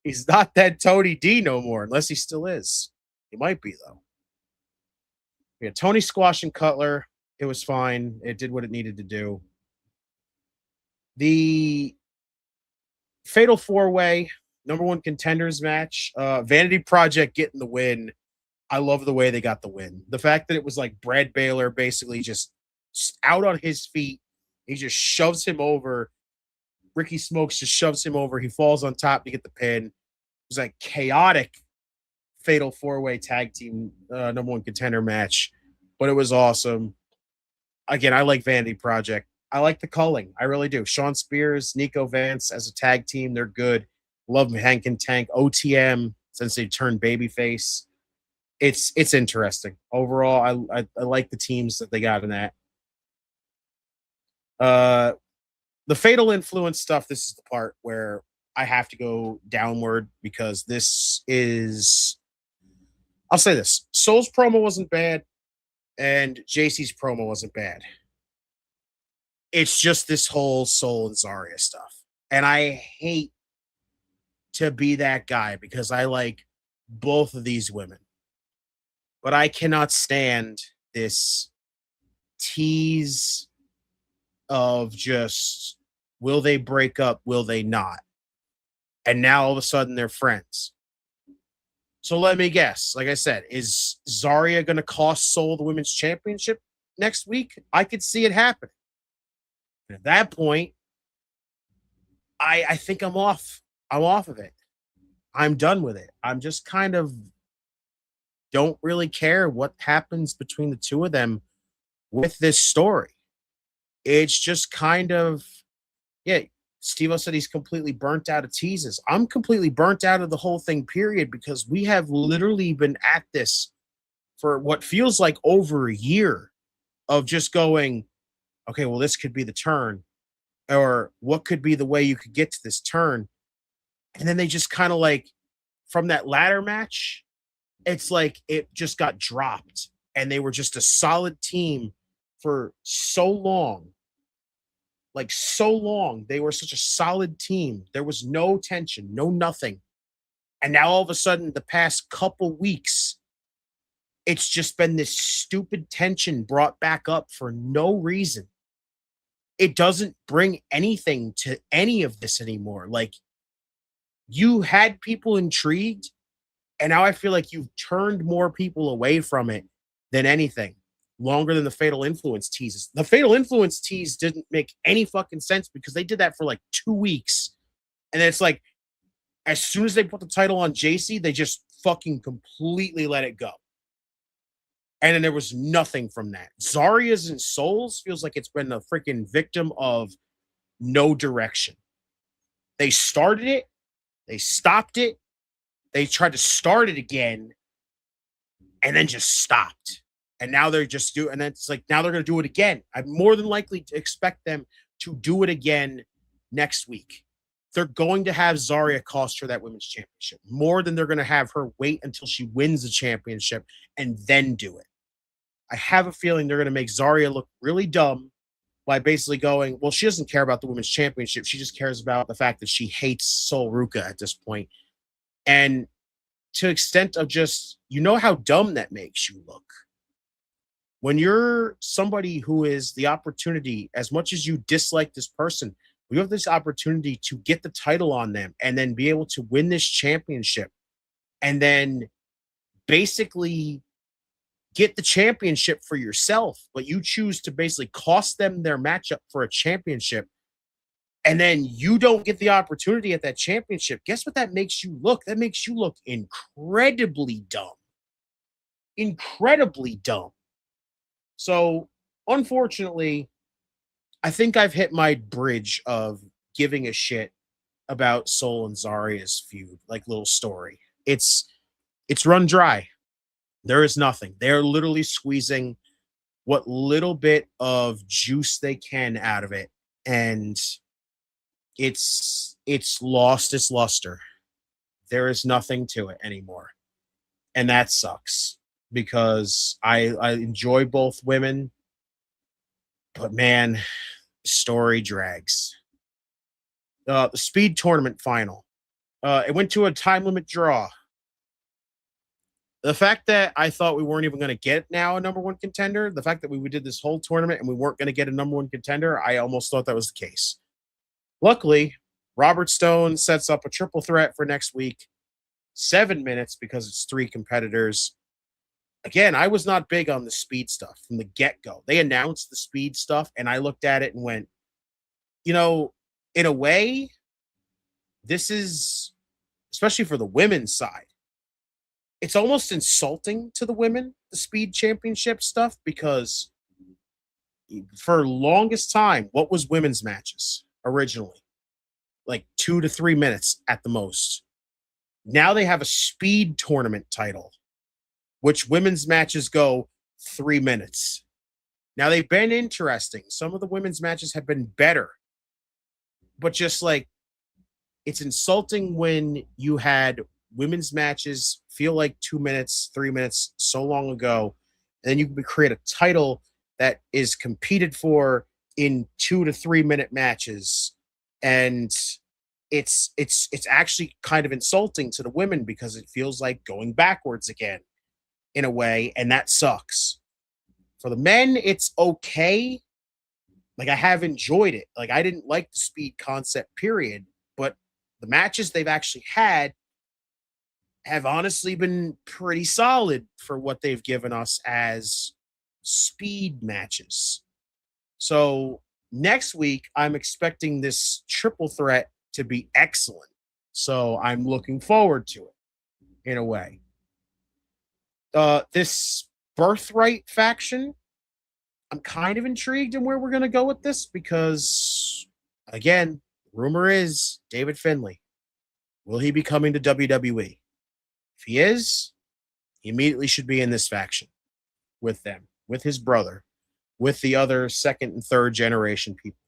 [SPEAKER 2] He's not that Tony D no more, unless he still is. He might be, though. Yeah, Tony squashing Cutler. It was fine. It did what it needed to do. The Fatal 4-Way, #1 contenders match. Vanity Project getting the win. I love the way they got the win. The fact that it was like Brad Baylor basically just out on his feet. He just shoves him over. Ricky Smokes just shoves him over. He falls on top to get the pin. It was like chaotic Fatal 4-Way tag team #1 contender match, but it was awesome. Again, I like Vanity Project. I like the Culling. I really do. Sean Spears, Nico Vance as a tag team. They're good. Love Hank and Tank. OTM since they turned babyface. It's interesting. Overall, I like the teams that they got in that. The Fatal Influence stuff, this is the part where I have to go downward because this is, I'll say this. Soul's promo wasn't bad and JC's promo wasn't bad. It's just this whole Soul and Zarya stuff. And I hate to be that guy because I like both of these women. But I cannot stand this tease of just, will they break up? Will they not? And now all of a sudden they're friends. So let me guess. Like I said, is Zarya going to cost Soul the women's championship next week? I could see it happening. And at that point, I think I'm off. I'm off of it. I'm done with it. I'm just kind of don't really care what happens between the two of them with this story. It's just kind of, yeah, Steve-O said he's completely burnt out of teases. I'm completely burnt out of the whole thing, period, because we have literally been at this for what feels like over a year of just going, okay, well, this could be the turn, or what could be the way you could get to this turn. And then they just kind of like, from that ladder match, it's like it just got dropped and they were just a solid team for so long. Like so long. They were such a solid team. There was no tension, no nothing. And now all of a sudden, the past couple weeks, it's just been this stupid tension brought back up for no reason. It doesn't bring anything to any of this anymore. Like, you had people intrigued, and now I feel like you've turned more people away from it than anything. Longer than the Fatal Influence teases. The Fatal Influence tease didn't make any fucking sense because they did that for like 2 weeks. And then it's like, as soon as they put the title on JC, they just fucking completely let it go. And then there was nothing from that. Zarya's and Souls feels like it's been a freaking victim of no direction. They started it. They stopped it. They tried to start it again and then just stopped. And now they're just doing, and then it's like, now they're going to do it again. I'm more than likely to expect them to do it again next week. They're going to have Zarya cost her that women's championship more than they're going to have her wait until she wins the championship and then do it. I have a feeling they're going to make Zarya look really dumb by basically going, well, she doesn't care about the women's championship. She just cares about the fact that she hates Sol Ruka at this point. And to the extent of just, you know how dumb that makes you look. When you're somebody who is the opportunity, as much as you dislike this person, you have this opportunity to get the title on them and then be able to win this championship and then basically get the championship for yourself, but you choose to basically cost them their matchup for a championship, and then you don't get the opportunity at that championship. Guess what that makes you look? That makes you look incredibly dumb. Incredibly dumb. So, unfortunately, I think I've hit my bridge of giving a shit about Sol and Zarya's feud, like little story. It's run dry. There is nothing. They're literally squeezing what little bit of juice they can out of it and it's lost its luster. There is nothing to it anymore, and that sucks because I enjoy both women, but man, story drags. The speed tournament final. It went to a time limit draw. The fact that I thought we weren't even going to get now a number one contender, the fact that we did this whole tournament and we weren't going to get a number one contender, I almost thought that was the case. Luckily, Robert Stone sets up a triple threat for next week. 7 minutes because it's 3 competitors. Again, I was not big on the speed stuff from the get-go. They announced the speed stuff, and I looked at it and went, you know, in a way, this is, especially for the women's side, it's almost insulting to the women, the speed championship stuff, because for longest time, what was women's matches originally? Like 2 to 3 minutes at the most. Now they have a speed tournament title, which women's matches go 3 minutes. Now they've been interesting. Some of the women's matches have been better, but just like, it's insulting when you had women's matches feel like 2 minutes, 3 minutes so long ago, and then you can create a title that is competed for in 2 to 3 minute matches, and it's actually kind of insulting to the women because it feels like going backwards again in a way, and that sucks. For the men, it's okay. Like, I have enjoyed it. Like, I didn't like the speed concept, period, but the matches they've actually had have honestly been pretty solid for what they've given us as speed matches. So next week, I'm expecting this triple threat to be excellent. So I'm looking forward to it in a way. This Birthright faction, I'm kind of intrigued in where we're going to go with this because, again, rumor is David Finlay. Will he be coming to WWE? If he is, he immediately should be in this faction with them, with his brother, with the other second and third generation people.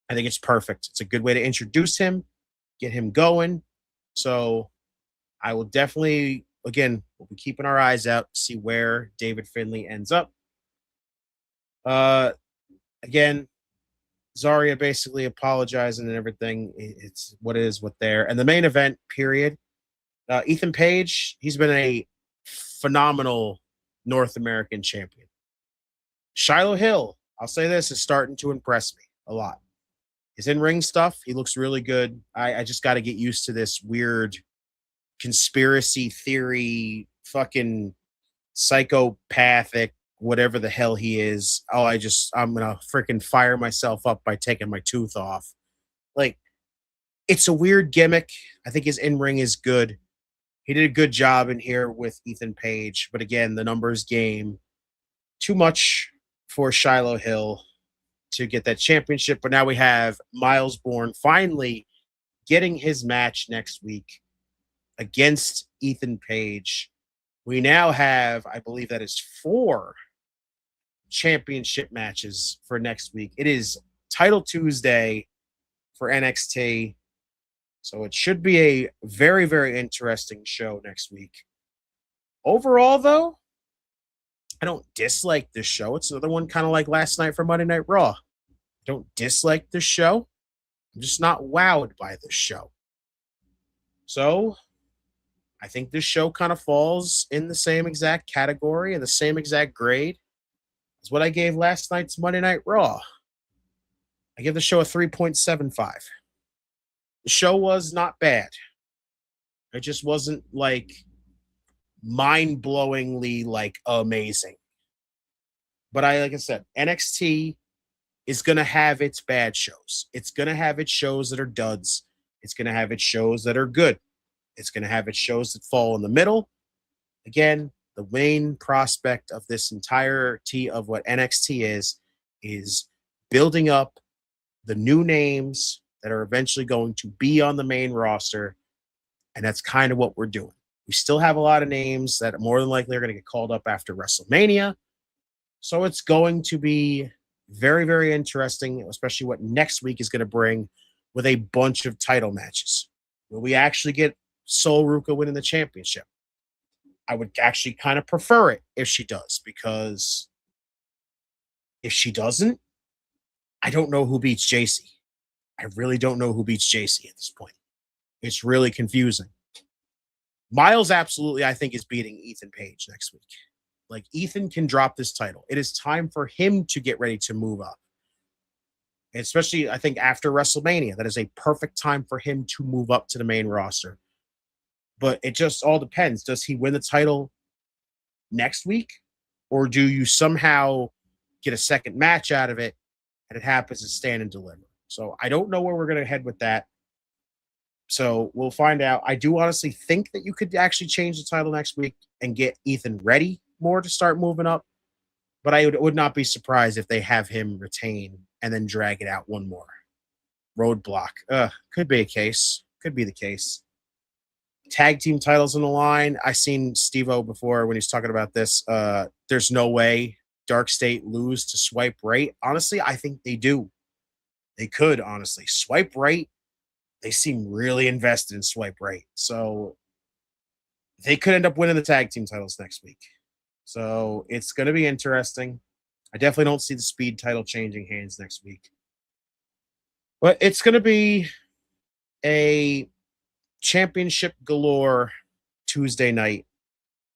[SPEAKER 2] I think it's perfect. It's a good way to introduce him, get him going. So I will definitely, again, we'll be keeping our eyes out to see where David Finlay ends up. Again, Zarya basically apologizing and everything. It's what it is with there. And the main event, period. Ethan Page, he's been a phenomenal North American champion. Shiloh Hill, I'll say this, is starting to impress me a lot. His in-ring stuff, he looks really good. I just got to get used to this weird conspiracy theory, fucking psychopathic, whatever the hell he is. I'm going to freaking fire myself up by taking my tooth off. Like, it's a weird gimmick. I think his in-ring is good. He did a good job in here with Ethan Page. But again, the numbers game, too much for Shiloh Hill to get that championship. But now we have Miles Bourne finally getting his match next week against Ethan Page. We now have, I believe that is 4 championship matches for next week. It is Title Tuesday for NXT. So it should be a very, very interesting show next week. Overall, though, I don't dislike this show. It's another one kind of like last night for Monday Night Raw. I don't dislike this show. I'm just not wowed by this show. So I think this show kind of falls in the same exact category and the same exact grade as what I gave last night's Monday Night Raw. I give the show a 3.75. The show was not bad. It just wasn't like mind-blowingly like amazing. But like I said, NXT is going to have its bad shows. It's going to have its shows that are duds. It's going to have its shows that are good. It's going to have its shows that fall in the middle. Again, the main prospect of this entirety of what NXT is building up the new names that are eventually going to be on the main roster. And that's kind of what we're doing. We still have a lot of names that more than likely are going to get called up after WrestleMania. So it's going to be Very, very interesting, especially what next week is going to bring with a bunch of title matches. Will we actually get Sol Ruka winning the championship? I would actually kind of prefer it if she does, because if she doesn't, I don't know who beats JC. I really don't know who beats JC at this point. It's really confusing. Miles absolutely, I think, is beating Ethan Page next week. Like, Ethan can drop this title. It is time for him to get ready to move up. And especially, I think, after WrestleMania. That is a perfect time for him to move up to the main roster. But it just all depends. Does he win the title next week? Or do you somehow get a second match out of it and it happens to stand and deliver? So I don't know where we're going to head with that. So we'll find out. I do honestly think that you could actually change the title next week and get Ethan ready more to start moving up. But I would not be surprised if they have him retain and then drag it out one more. Roadblock. Could be a case. Could be the case. Tag team titles on the line. I seen Steve-O before when he's talking about this. There's no way Dark State lose to Swipe Right. Honestly, I think they do. They could, honestly. Swipe Right. They seem really invested in Swipe Right. So they could end up winning the tag team titles next week. So it's going to be interesting. I definitely don't see the Speed title changing hands next week. But it's going to be a championship galore Tuesday night.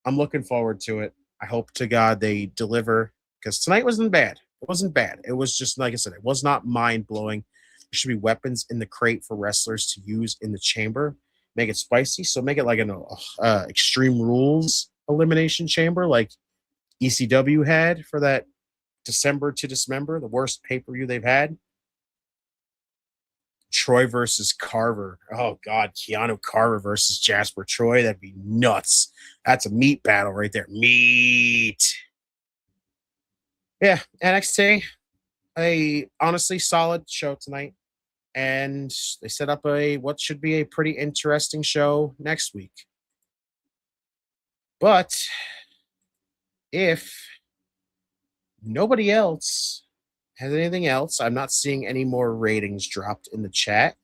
[SPEAKER 2] I'm looking forward to it. I hope to God they deliver, because tonight wasn't bad. It wasn't bad. It was just, like I said, it was not mind-blowing. There should be weapons in the crate for wrestlers to use in the chamber. Make it spicy. So make it like an Extreme Rules elimination chamber like ECW had for that December to Dismember, the worst pay-per-view they've had. Troy versus Carver. Oh, God. Keanu Carver versus Jasper Troy. That'd be nuts. That's a meat battle right there. Meat. Yeah, NXT. A honestly solid show tonight. And they set up what should be a pretty interesting show next week. But if nobody else has anything else, I'm not seeing any more ratings dropped in the chat.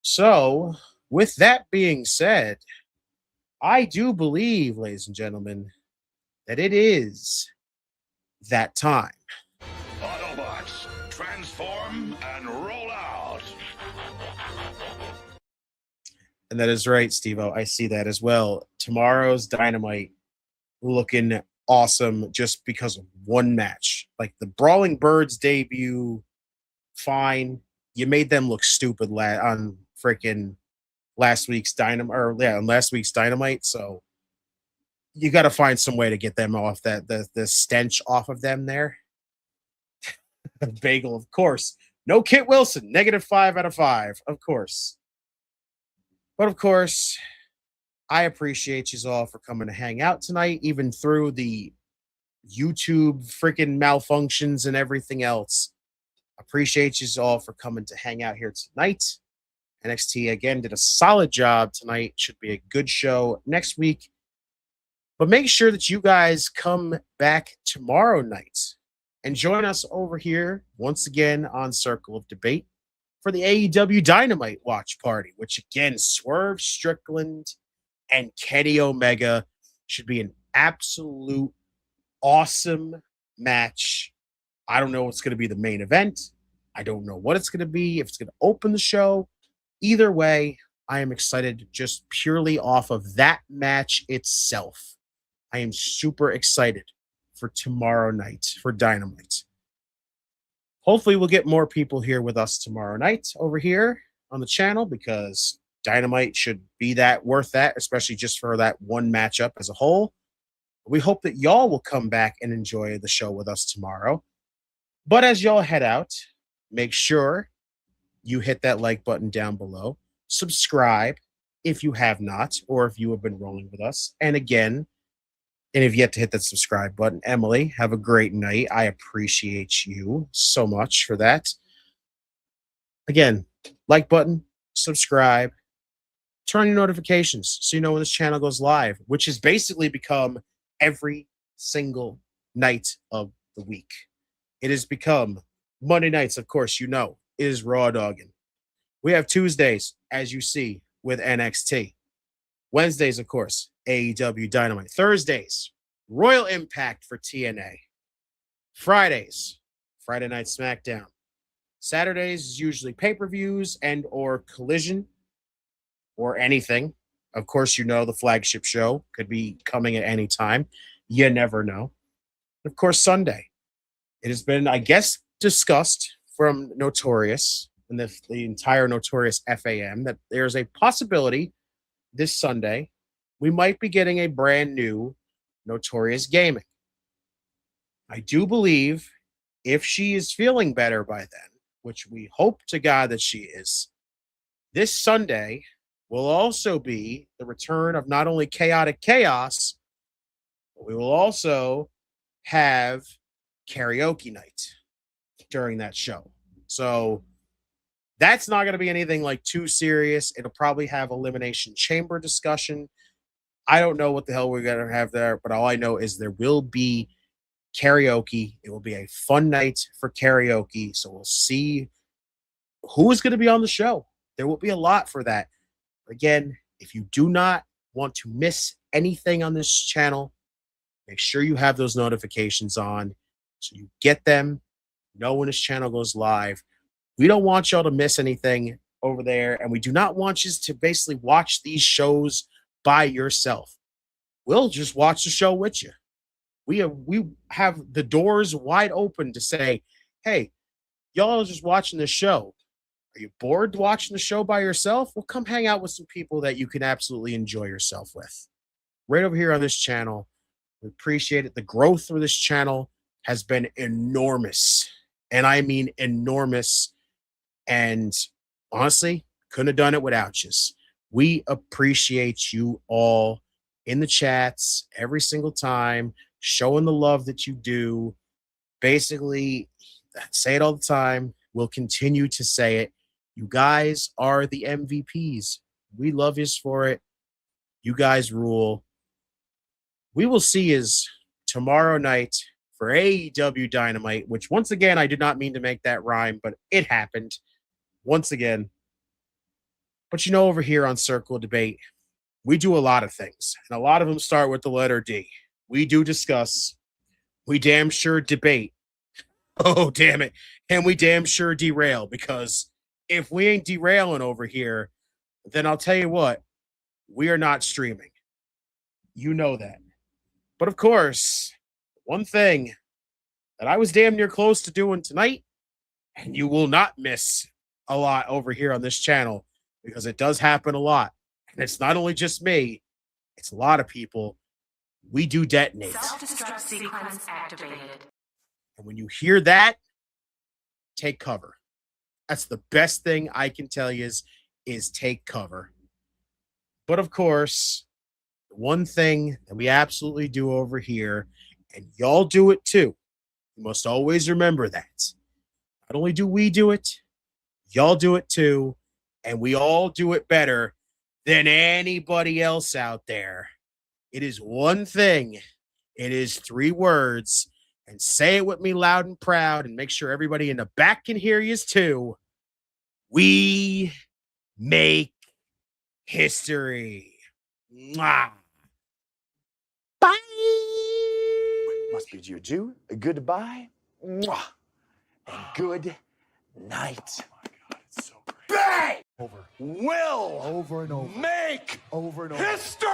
[SPEAKER 2] So, with that being said, I do believe, ladies and gentlemen, that it is that time.
[SPEAKER 5] Autobots, transform and roll out.
[SPEAKER 2] And that is right, Steve-O. I see that as well. Tomorrow's Dynamite looking awesome just because of one match. Like the Brawling Birds debut, fine. You made them look stupid on freaking last week's Dynamite. So you got to find some way to get them off the stench off of them there. Bagel, of course. No Kit Wilson, -5 out of 5, of course. But of course, I appreciate you all for coming to hang out tonight, even through the YouTube freaking malfunctions and everything else. Appreciate you all for coming to hang out here tonight. NXT, again, did a solid job tonight. Should be a good show next week. But make sure that you guys come back tomorrow night and join us over here once again on Circle of Debate for the AEW Dynamite Watch Party, which again, Swerve Strickland and Kenny Omega should be an absolute awesome match. I don't know what's going to be the main event. I don't know what it's going to be, if it's going to open the show. Either way, I am excited just purely off of that match itself. I am super excited for tomorrow night for Dynamite. Hopefully we'll get more people here with us tomorrow night over here on the channel, because Dynamite should be worth that, especially just for that one matchup as a whole. We hope that y'all will come back and enjoy the show with us tomorrow. But as y'all head out, make sure you hit that like button down below. Subscribe if you have not, or if you have been rolling with us. And again, and if you yet to hit that subscribe button, Emily, have a great night. I appreciate you so much for that. Again, like button, subscribe, turn on your notifications so you know when this channel goes live, which has basically become every single night of the week. It has become Monday nights, of course, is Raw Dogging. We have Tuesdays, as you see, with NXT. Wednesdays, of course, AEW Dynamite. Thursdays, Royal Impact for TNA. Fridays, Friday Night SmackDown. Saturdays is usually pay-per-views and or Collision or anything. Of course, the flagship show could be coming at any time. You never know. Of course, Sunday. It has been, I guess, discussed from Notorious and the entire Notorious FAM that there's a possibility this Sunday we might be getting a brand new Notorious Gaming. I do believe if she is feeling better by then, which we hope to God that she is, this Sunday will also be the return of not only Chaotic Chaos, but we will also have karaoke night during that show. So that's not going to be anything like too serious. It'll probably have Elimination Chamber discussion. I don't know what the hell we're going to have there, but all I know is there will be karaoke. It will be a fun night for karaoke. So we'll see who is going to be on the show. There will be a lot for that. Again, if you do not want to miss anything on this channel, make sure you have those notifications on so you get them, know when this channel goes live. We don't want y'all to miss anything over there, and we do not want you to basically watch these shows by yourself. We'll just watch the show with you. We have the doors wide open to say, hey, y'all are just watching the show. Are you bored watching the show by yourself? Well, come hang out with some people that you can absolutely enjoy yourself with. Right over here on this channel. We appreciate it. The growth for this channel has been enormous. And I mean enormous. And honestly, couldn't have done it without you. We appreciate you all in the chats every single time, showing the love that you do. Basically, say it all the time. We'll continue to say it. You guys are the MVPs. We love you for it. You guys rule. We will see you tomorrow night for AEW Dynamite, which once again, I did not mean to make that rhyme, but it happened once again. But over here on Circle Debate, we do a lot of things, and a lot of them start with the letter D. We do discuss, we damn sure debate, oh, damn it, and we damn sure derail, because if we ain't derailing over here, then I'll tell you what, we are not streaming. You know that. But of course, one thing that I was damn near close to doing tonight, and you will not miss a lot over here on this channel, because it does happen a lot. And it's not only just me, it's a lot of people. We do detonate.
[SPEAKER 6] Self-destruct sequence activated.
[SPEAKER 2] And when you hear that, take cover. That's the best thing I can tell you is take cover. But of course, one thing that we absolutely do over here, and y'all do it too, you must always remember that. Not only do we do it, y'all do it too, and we all do it better than anybody else out there. It is one thing. It is 3 words. And say it with me loud and proud, and make sure everybody in the back can hear you too. We make history. Mwah. Bye.
[SPEAKER 7] Must bid you adieu, a goodbye, mwah, and good night.
[SPEAKER 5] Oh my God, it's so great.
[SPEAKER 7] Bang!
[SPEAKER 5] Over.
[SPEAKER 7] Will
[SPEAKER 5] Over and over.
[SPEAKER 7] make
[SPEAKER 5] Over and over.
[SPEAKER 7] history!